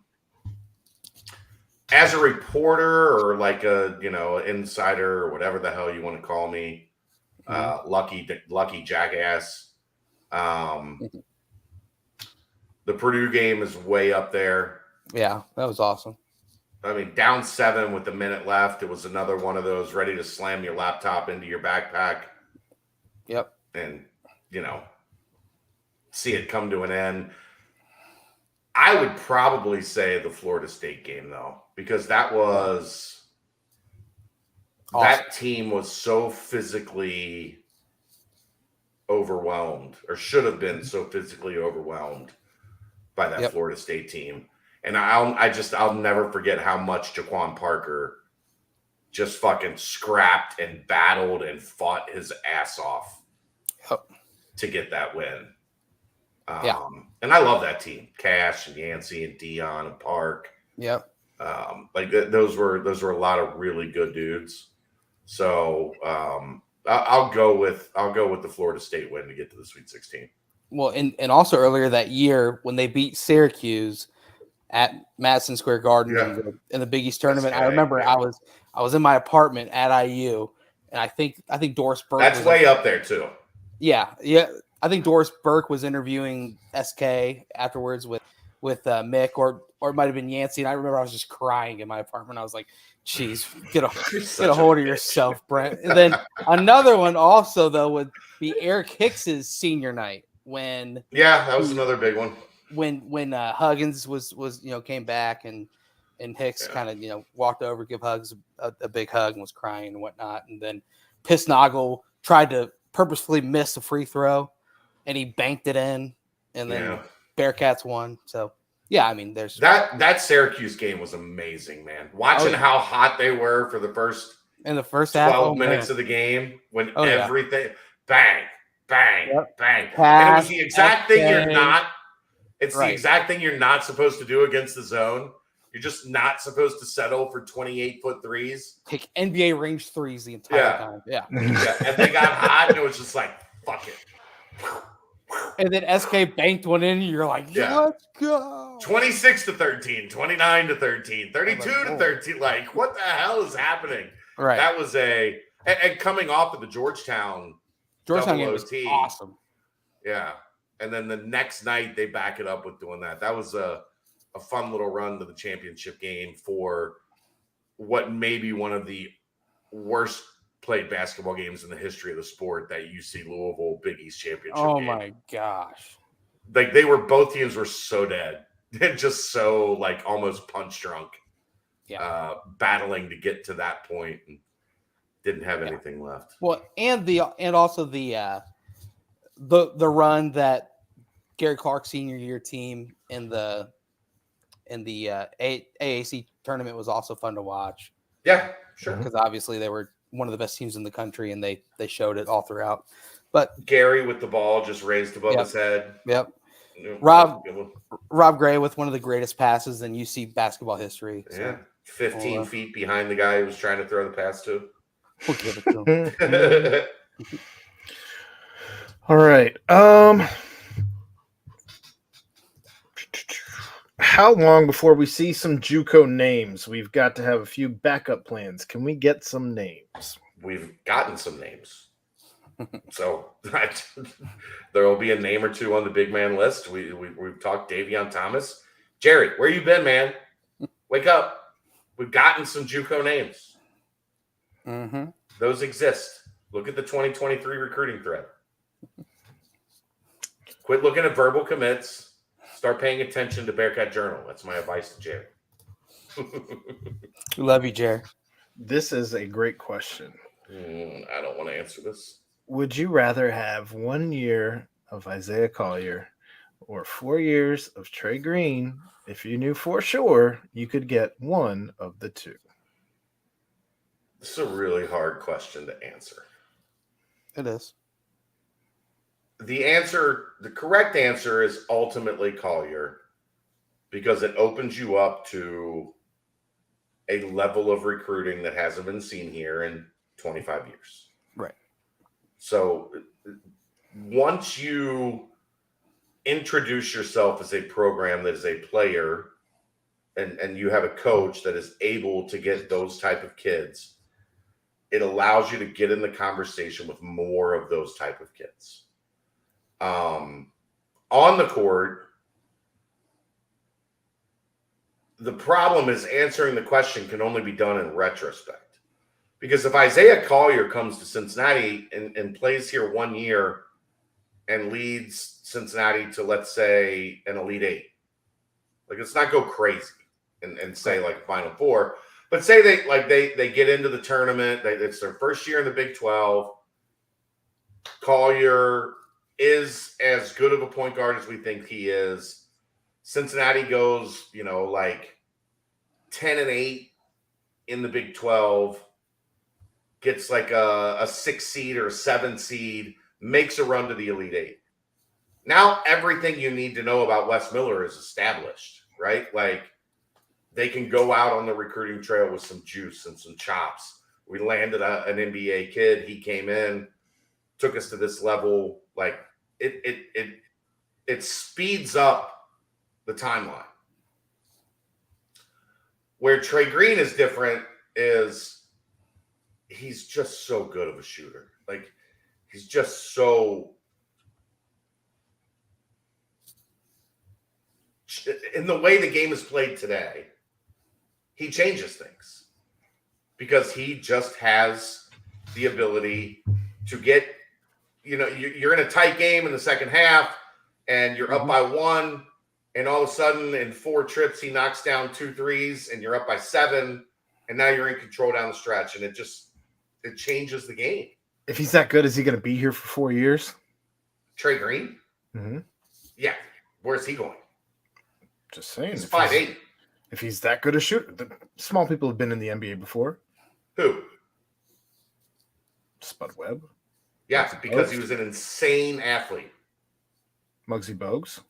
Speaker 2: As a reporter or like a, insider or whatever the hell you want to call me, lucky jackass. The Purdue game is way up there.
Speaker 1: Yeah, that was awesome.
Speaker 2: I mean, down 7 with a minute left. It was another one of those ready to slam your laptop into your backpack.
Speaker 1: Yep.
Speaker 2: And, see it come to an end. I would probably say the Florida State game, though, because that was... Awesome. That team was so physically overwhelmed, or should have been so physically overwhelmed by that Florida State team. And I'll never forget how much Jaquan Parker just fucking scrapped and battled and fought his ass off to get that win. And I love that team. Cash and Yancey and Dion and Park.
Speaker 1: Yep.
Speaker 2: Those were a lot of really good dudes. So I'll go with the Florida State win to get to the Sweet 16. Well,
Speaker 1: and also earlier that year when they beat Syracuse at Madison Square Garden in the Big East tournament, I remember I was in my apartment at IU, and I think Doris Burke.
Speaker 2: That's way up there too.
Speaker 1: Yeah. I think Doris Burke was interviewing SK afterwards with Mick, or it might have been Yancey. And I remember I was just crying in my apartment. I was like, "Geez, get a hold of yourself, Brent." And then another one also though would be Eric Hicks's senior night when
Speaker 2: that was another big one.
Speaker 1: When Huggins was came back and Hicks kind of walked over, give Huggins a big hug and was crying and whatnot. And then Pissnagel tried to purposefully miss a free throw, and he banked it in, and then Bearcats won. So I mean, there's
Speaker 2: that Syracuse game was amazing, man. Watching how hot they were for the first 12 minutes of the game when everything bang, bang, bang, and it was the exact thing you're not. It's the exact thing you're not supposed to do against the zone. You're just not supposed to settle for 28-foot threes.
Speaker 1: Take NBA range threes the entire time. Yeah.
Speaker 2: And they got hot, and it was just like, fuck it.
Speaker 1: And then SK banked one in, and you're like, let's go.
Speaker 2: 26-13, 29-13, 32-13. Like, what the hell is happening?
Speaker 1: Right.
Speaker 2: That was and coming off of the Georgetown
Speaker 1: Georgetown game was
Speaker 2: OT.
Speaker 1: awesome.
Speaker 2: Yeah. And then the next night they back it up with doing that. That was a fun little run to the championship game for what may be one of the worst played basketball games in the history of the sport, that UC Louisville Big East championship
Speaker 1: Oh
Speaker 2: game.
Speaker 1: my gosh.
Speaker 2: Like both teams were so dead and just so like almost punch drunk.
Speaker 1: Yeah.
Speaker 2: Battling to get to that point and didn't have anything left.
Speaker 1: Well, and also the run that Gary Clark's senior year team in the AAC tournament was also fun to watch.
Speaker 2: Yeah, sure.
Speaker 1: Because obviously they were one of the best teams in the country, and they showed it all throughout. But
Speaker 2: Gary with the ball just raised above his head.
Speaker 1: Yep. Rob Gray with one of the greatest passes in UC basketball history. So.
Speaker 2: Yeah, 15 feet behind the guy who was trying to throw the pass to.
Speaker 1: We'll give it to him.
Speaker 3: All right. How long before we see some JUCO names? We've got to have a few backup plans. Can we get some names?
Speaker 2: We've gotten some names. So there will be a name or two on the big man list. We've talked Davion Thomas. Jerry, where you been, man? Wake up. We've gotten some JUCO names.
Speaker 1: Mm-hmm.
Speaker 2: Those exist. Look at the 2023 recruiting thread. Quit looking at verbal commits. Start paying attention to Bearcat Journal. That's my advice to Jerry.
Speaker 1: We love you, Jerry.
Speaker 3: This is a great question.
Speaker 2: I don't want to answer this.
Speaker 3: Would you rather have 1 year of Isaiah Collier or 4 years of Trey Green if you knew for sure you could get one of the two?
Speaker 2: This is a really hard question to answer.
Speaker 1: It is.
Speaker 2: The correct answer is ultimately Collier, because it opens you up to a level of recruiting that hasn't been seen here in 25 years.
Speaker 1: Right.
Speaker 2: So once you introduce yourself as a program that is a player and you have a coach that is able to get those type of kids, it allows you to get in the conversation with more of those type of kids. On the court, the problem is answering the question can only be done in retrospect. Because if Isaiah Collier comes to Cincinnati and plays here 1 year and leads Cincinnati to, let's say, an Elite Eight, like, let's not go crazy and say like Final Four, but say they get into the tournament, it's their first year in the Big 12. Collier is as good of a point guard as we think he is. Cincinnati goes, like 10-8 in the Big 12, gets like a 6 seed or a 7 seed, makes a run to the Elite Eight. Now everything you need to know about Wes Miller is established, right? Like, they can go out on the recruiting trail with some juice and some chops. We landed an NBA kid. He came in, took us to this level. Like, it speeds up the timeline. Where Trey Green is different is he's just so good of a shooter. Like, he's just so in the way the game is played today, he changes things because he just has the ability to get, you're in a tight game in the second half and you're up by 1, and all of a sudden in 4 trips, he knocks down 2 threes and you're up by 7, and now you're in control down the stretch, and it changes the game. If
Speaker 3: he's that good, is he going to be here for 4 years?
Speaker 2: Trey Green?
Speaker 3: Mm-hmm.
Speaker 2: Yeah. Where's he going?
Speaker 3: Just saying.
Speaker 2: He's 5'8".
Speaker 3: If he's that good a shooter, the small people have been in the NBA before.
Speaker 2: Who?
Speaker 3: Spud Webb.
Speaker 2: Yeah, because he was an insane athlete.
Speaker 3: Muggsy Bogues.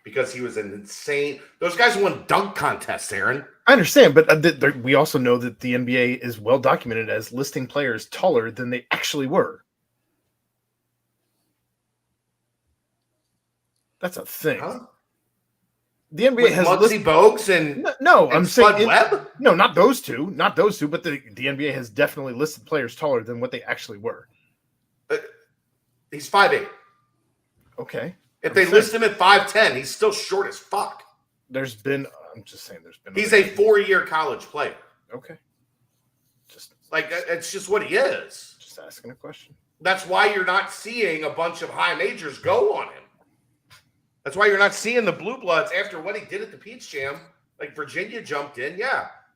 Speaker 2: Because he was an insane. Those guys won dunk contests, Aaron.
Speaker 3: I understand, but we also know that the NBA is well documented as listing players taller than they actually were. That's a thing.
Speaker 2: Huh?
Speaker 3: The NBA has
Speaker 2: Muggsy Bogues and
Speaker 3: I'm
Speaker 2: Spud
Speaker 3: saying
Speaker 2: Webb?
Speaker 3: No, not those two, but the NBA has definitely listed players taller than what they actually were.
Speaker 2: He's 5'8".
Speaker 3: Okay.
Speaker 2: If they list him at 5'10", he's still short as fuck.
Speaker 3: I'm just saying there's been.
Speaker 2: He's a 4-year college player.
Speaker 3: Okay. Just
Speaker 2: like it's just what he is.
Speaker 3: Just asking a question.
Speaker 2: That's why you're not seeing a bunch of high majors go on him. That's why you're not seeing the Blue Bloods after what he did at the Peach Jam. Like Virginia jumped in,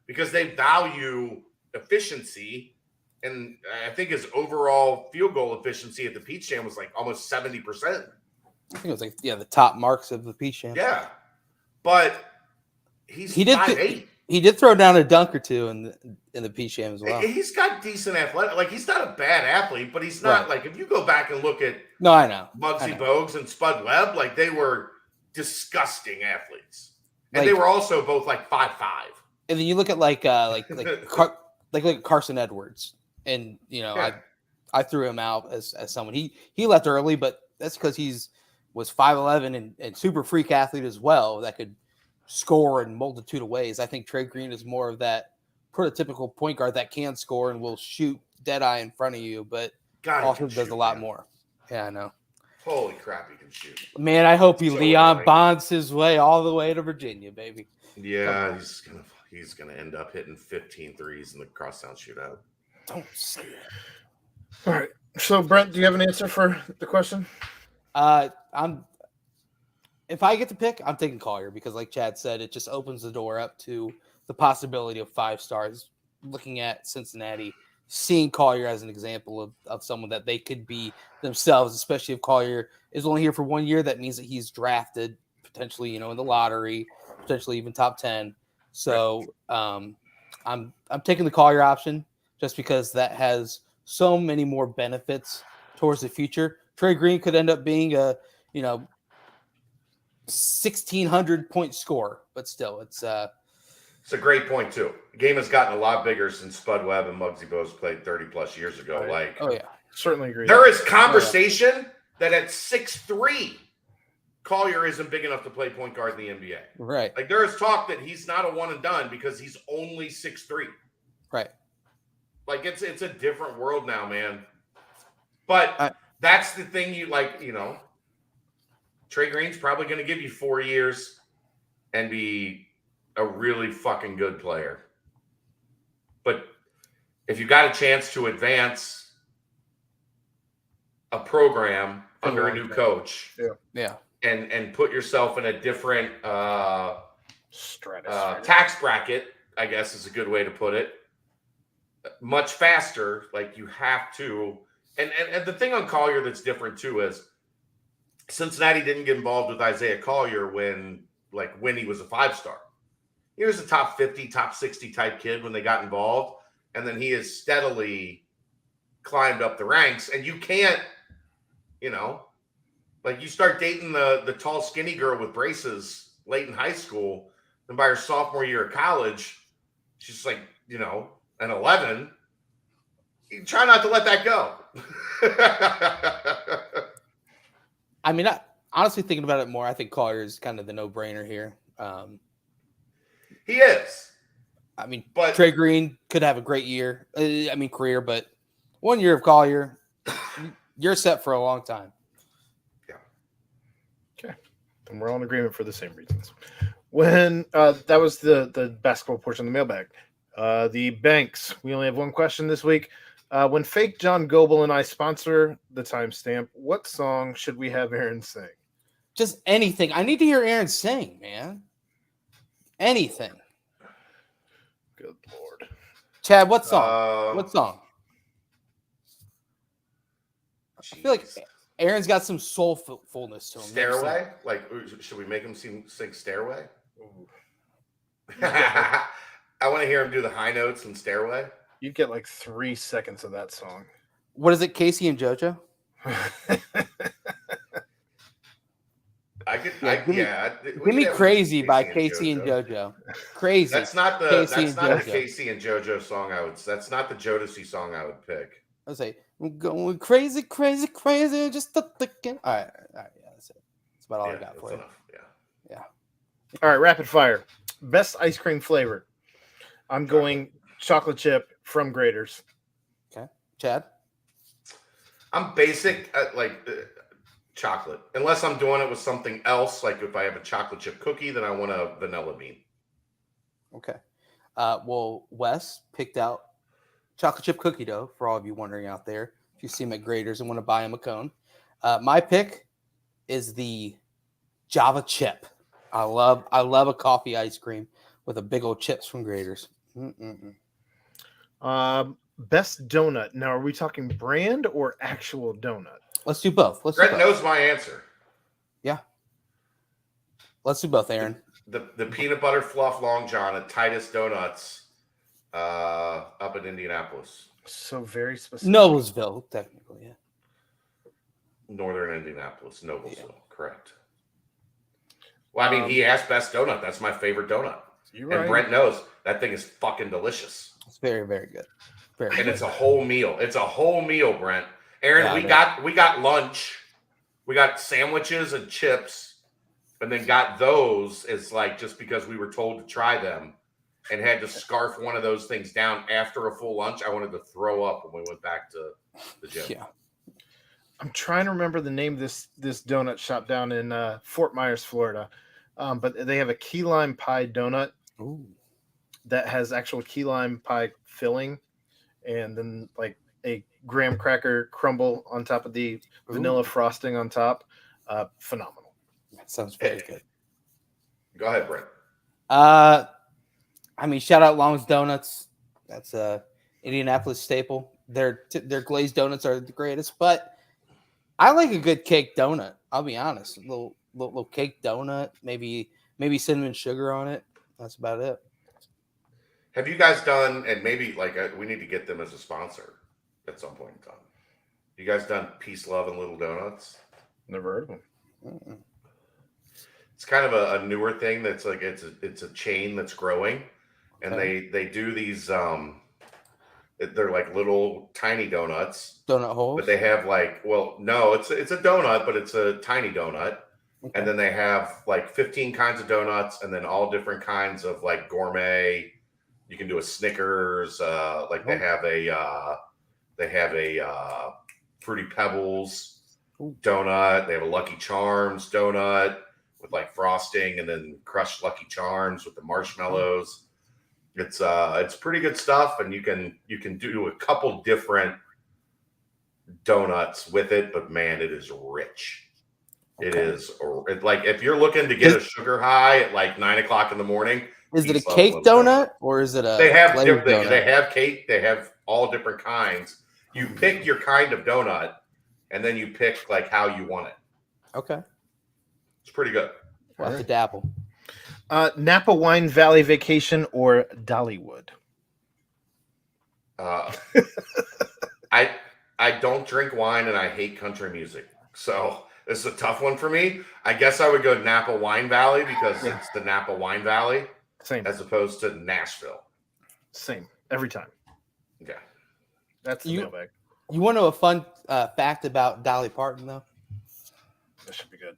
Speaker 2: because they value efficiency. And I think his overall field goal efficiency at the Peach Jam was like almost 70%.
Speaker 1: I think it was like, the top marks of the Peach Jam.
Speaker 2: Yeah. But he did 5'8".
Speaker 1: He did throw down a dunk or two in the Peach Jam as well.
Speaker 2: He's got decent athletic. Like, he's not a bad athlete, but he's not like, if you go back and look at
Speaker 1: I know
Speaker 2: Muggsy Bogues and Spud Webb, like they were disgusting athletes. And they were also both like 5'5".
Speaker 1: And then you look at like Carson Edwards. And I threw him out as someone. He left early, but that's because was 5'11" and super freak athlete as well that could score in a multitude of ways. I think Trey Green is more of that prototypical point guard that can score and will shoot dead eye in front of you, but also does a lot more. Yeah, I know.
Speaker 2: Holy crap, he can shoot.
Speaker 1: Man, I hope Leon bonds his way all the way to Virginia, baby.
Speaker 2: Yeah, he's gonna end up hitting 15 threes in the crosstown shootout.
Speaker 1: Don't say it.
Speaker 3: All right. So, Brent, do you have an answer for the question?
Speaker 1: If I get to pick, I'm taking Collier because, like Chad said, it just opens the door up to the possibility of 5 stars. Looking at Cincinnati, seeing Collier as an example of someone that they could be themselves, especially if Collier is only here for 1 year, that means that he's drafted potentially, in the lottery, potentially even top 10. So I'm taking the Collier option just because that has so many more benefits towards the future. Trey Green could end up being a 1,600 point scorer, but still, it's a
Speaker 2: great point too. The game has gotten a lot bigger since Spud Webb and Muggsy Bogues played 30 plus years ago.
Speaker 3: Certainly agree.
Speaker 2: There is conversation that at 6'3", Collier isn't big enough to play point guard in the NBA.
Speaker 1: Right.
Speaker 2: Like there is talk that he's not a one and done because he's only 6'3".
Speaker 1: Right.
Speaker 2: Like it's a different world now, man. But that's the thing Trey Green's probably going to give you 4 years and be a really fucking good player. But if you got a chance to advance a program under a new coach, and put yourself in a different tax bracket, I guess is a good way to put it, much faster, like you have to. And the thing on Collier that's different too is Cincinnati didn't get involved with Isaiah Collier when he was a 5-star. He was a top 50, top 60 type kid when they got involved. And then he has steadily climbed up the ranks. And you can't, you start dating the tall, skinny girl with braces late in high school. And by her sophomore year of college, she's like, an 11. You try not to let that go.
Speaker 1: I mean, honestly, thinking about it more, I think Collier is kind of the no-brainer here.
Speaker 2: He is.
Speaker 1: I mean,
Speaker 2: but
Speaker 1: Trey Green could have a great year. Career, but 1 year of Collier, you're set for a long time.
Speaker 2: Yeah.
Speaker 3: Okay. And we're all in agreement for the same reasons. When that was the basketball portion of the mailbag. The banks. We only have one question this week. When fake John Goebel and I sponsor the timestamp, what song should we have Aaron sing?
Speaker 1: Just anything. I need to hear Aaron sing, man. Anything.
Speaker 3: Good Lord.
Speaker 1: Chad, what song? What song?
Speaker 2: Geez.
Speaker 1: I feel like Aaron's got some soulfulness to him.
Speaker 2: Stairway? Like, should we make him sing Stairway? I want to hear him do the high notes in Stairway.
Speaker 3: You get like 3 seconds of that song.
Speaker 1: What is it, Casey and JoJo? Give me Crazy by Casey and JoJo. Crazy.
Speaker 2: That's not the Casey and JoJo song that's not the Jodeci song I would pick.
Speaker 1: I would say, I'm going crazy, crazy, crazy, just thinking. All right, yeah, that's it. That's about all I got for you.
Speaker 2: Enough. Yeah.
Speaker 3: All right, rapid fire. Best ice cream flavor. I'm going chocolate chip from Graders.
Speaker 1: Okay. Chad?
Speaker 2: I'm basic at chocolate, unless I'm doing it with something else. Like if I have a chocolate chip cookie, then I want a vanilla bean.
Speaker 1: Okay. Well, Wes picked out chocolate chip cookie dough for all of you wondering out there. If you see him at Graders and want to buy him a cone, my pick is the Java chip. I love a coffee ice cream with a big old chips from Graders.
Speaker 3: Best donut. Now, are we talking brand or actual donut?
Speaker 1: Let's do both.
Speaker 2: Brett knows my answer.
Speaker 1: Yeah. Let's do both, Aaron.
Speaker 2: The peanut butter fluff Long John at Titus Donuts up in Indianapolis.
Speaker 3: So very specific.
Speaker 1: Noblesville, technically, yeah.
Speaker 2: Northern Indianapolis, Noblesville, correct. Well, I mean, he asked best donut. That's my favorite donut.
Speaker 3: You're right.
Speaker 2: And Brent knows that thing is fucking delicious.
Speaker 1: It's very, very good.
Speaker 2: And it's a whole meal. It's a whole meal, Brent. Aaron, we got lunch. We got sandwiches and chips, and then got those as just because we were told to try them, and had to scarf one of those things down after a full lunch. I wanted to throw up when we went back to the gym.
Speaker 1: Yeah.
Speaker 3: I'm trying to remember the name of this donut shop down in Fort Myers, Florida. But they have a key lime pie donut that has actual key lime pie filling, and then a graham cracker crumble on top of the vanilla frosting on top. Phenomenal.
Speaker 1: That sounds very good.
Speaker 2: Go ahead, Brent.
Speaker 1: I mean, shout out Long's Donuts. That's a Indianapolis staple. Their glazed donuts are the greatest, but I like a good cake donut. I'll be honest. A little cake donut, maybe cinnamon sugar on it. That's about it.
Speaker 2: Have you guys done, and maybe we need to get them as a sponsor at some point in time. You guys done Peace, Love, and Little Donuts?
Speaker 3: Never heard of them.
Speaker 1: Mm-mm.
Speaker 2: It's kind of a newer thing that's it's a chain that's growing, and they do these they're like little tiny donuts.
Speaker 1: Donut holes?
Speaker 2: But they have no, it's a donut, but it's a tiny donut. Okay. And then they have 15 kinds of donuts, and then all different kinds of gourmet. You can do a Snickers, they have a Fruity Pebbles donut. They have a Lucky Charms donut with frosting, and then crushed Lucky Charms with the marshmallows. It's pretty good stuff, and you can do a couple different donuts with it, but man, it is rich. Okay. It is if you're looking to get a sugar high at 9:00 in the morning.
Speaker 1: Is it a cake donut or is it a?
Speaker 2: They have cake. They have all different kinds. You pick your kind of donut, and then you pick how you want it.
Speaker 1: Okay,
Speaker 2: it's pretty good.
Speaker 1: We'll have to dabble.
Speaker 3: Napa Wine Valley Vacation or Dollywood?
Speaker 2: I don't drink wine and I hate country music, so this is a tough one for me. I guess I would go Napa Wine Valley because it's the Napa Wine Valley.
Speaker 3: Same.
Speaker 2: As opposed to Nashville.
Speaker 3: Same. Every time.
Speaker 2: Okay.
Speaker 3: That's the mailbag.
Speaker 1: You want to know a fun fact about Dolly Parton, though?
Speaker 3: That should be good.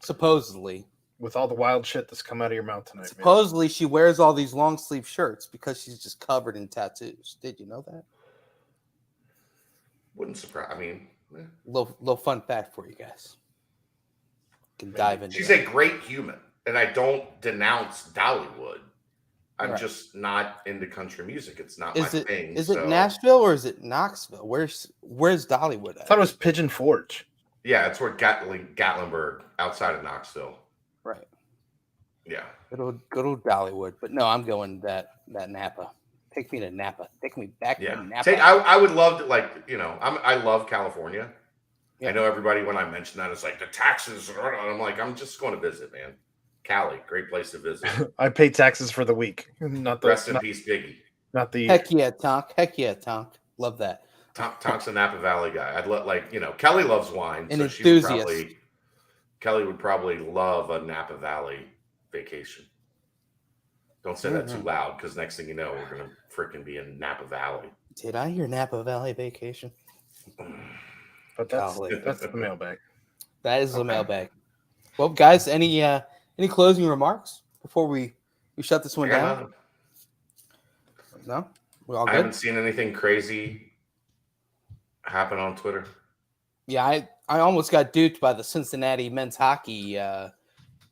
Speaker 1: Supposedly.
Speaker 3: With all the wild shit that's come out of your mouth tonight.
Speaker 1: Supposedly, she wears all these long sleeve shirts because she's just covered in tattoos. Did you know that?
Speaker 2: Wouldn't surprise. I mean,
Speaker 1: little fun fact for you guys. You can dive into.
Speaker 2: She's a great human. And I don't denounce Dollywood. I'm just not into country music. It's not my thing.
Speaker 1: Is it Nashville or is it Knoxville? Where's Dollywood at?
Speaker 3: I thought it was Pigeon Forge.
Speaker 2: Yeah, it's where Gatlinburg, outside of Knoxville.
Speaker 1: Right.
Speaker 2: Yeah.
Speaker 1: Good old Dollywood. But no, I'm going that Napa. Take me to Napa. Take me back to Napa.
Speaker 2: I would love to I love California. Yeah. I know everybody when I mention that it's the taxes. And I'm I'm just going to visit, man. Cali, great place to visit.
Speaker 3: I pay taxes for the week. Not the
Speaker 2: rest in peace, Biggie.
Speaker 3: Not the
Speaker 1: heck yeah, Tonk. Heck yeah, Tonk. Love that.
Speaker 2: Tonk's a Napa Valley guy. I'd Kelly loves wine.
Speaker 1: An enthusiast.
Speaker 2: Kelly would probably love a Napa Valley vacation. Don't say that too loud, because next thing you know, we're gonna freaking be in Napa Valley.
Speaker 1: Did I hear Napa Valley vacation?
Speaker 3: But that's the mailbag.
Speaker 1: That is the mailbag. Well, guys, any closing remarks before we shut this one down? No? We're all good?
Speaker 2: I haven't seen anything crazy. happen on Twitter?
Speaker 1: Yeah, I almost got duped by the Cincinnati men's hockey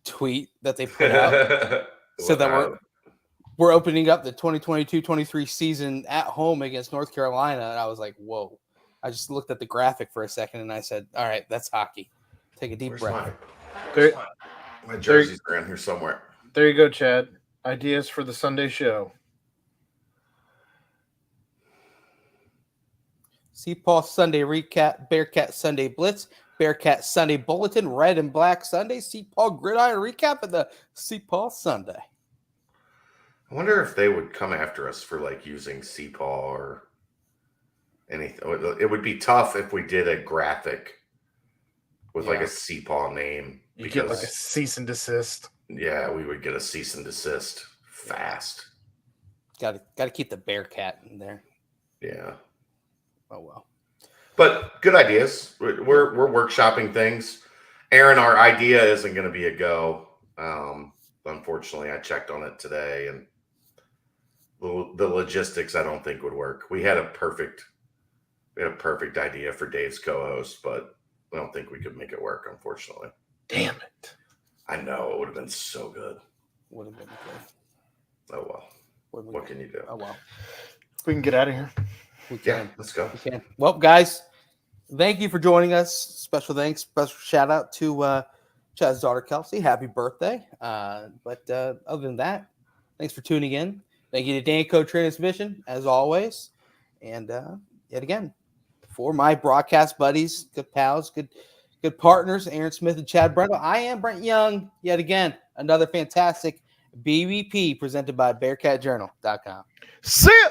Speaker 1: tweet that they put out. So that we're opening up the 2022-23 season at home against North Carolina, and I was like, whoa. I just looked at the graphic for a second, and I said, all right, that's hockey. Take a deep breath.
Speaker 2: My jersey's around here somewhere.
Speaker 3: There you go, Chad. Ideas for the Sunday show.
Speaker 1: Paul Sunday recap, Bearcat Sunday Blitz, Bearcat Sunday Bulletin, Red and Black Sunday, Paul Gridiron recap, and the Paul Sunday.
Speaker 2: I wonder if they would come after us for like using Paul or anything. It would be tough if we did a graphic with like a Paul name.
Speaker 3: You get like a cease and desist.
Speaker 2: Yeah, we would get a cease and desist fast.
Speaker 1: Got to keep the Bearcat in there.
Speaker 2: Yeah.
Speaker 1: Oh well.
Speaker 2: But good ideas. We're workshopping things. Aaron, our idea isn't going to be a go. Unfortunately, I checked on it today, and the logistics I don't think would work. We had a perfect idea for Dave's co-host, but I don't think we could make it work, unfortunately.
Speaker 3: Damn it.
Speaker 2: I know. It would have been so good.
Speaker 1: Would have been good.
Speaker 2: Oh, well. What can you do?
Speaker 1: Oh, well.
Speaker 3: We can get out of here.
Speaker 1: We can.
Speaker 2: Yeah, let's go.
Speaker 1: We can. Well, guys, thank you for joining us. Special thanks, special shout out to Chad's daughter, Kelsey. Happy birthday. But other than that, thanks for tuning in. Thank you to Danco Transmission, as always. And yet again, for my broadcast buddies, good pals, good partners, Aaron Smith and Chad Brennan. I am Brent Young. Yet again, another fantastic BBP presented by BearcatJournal.com.
Speaker 3: See ya!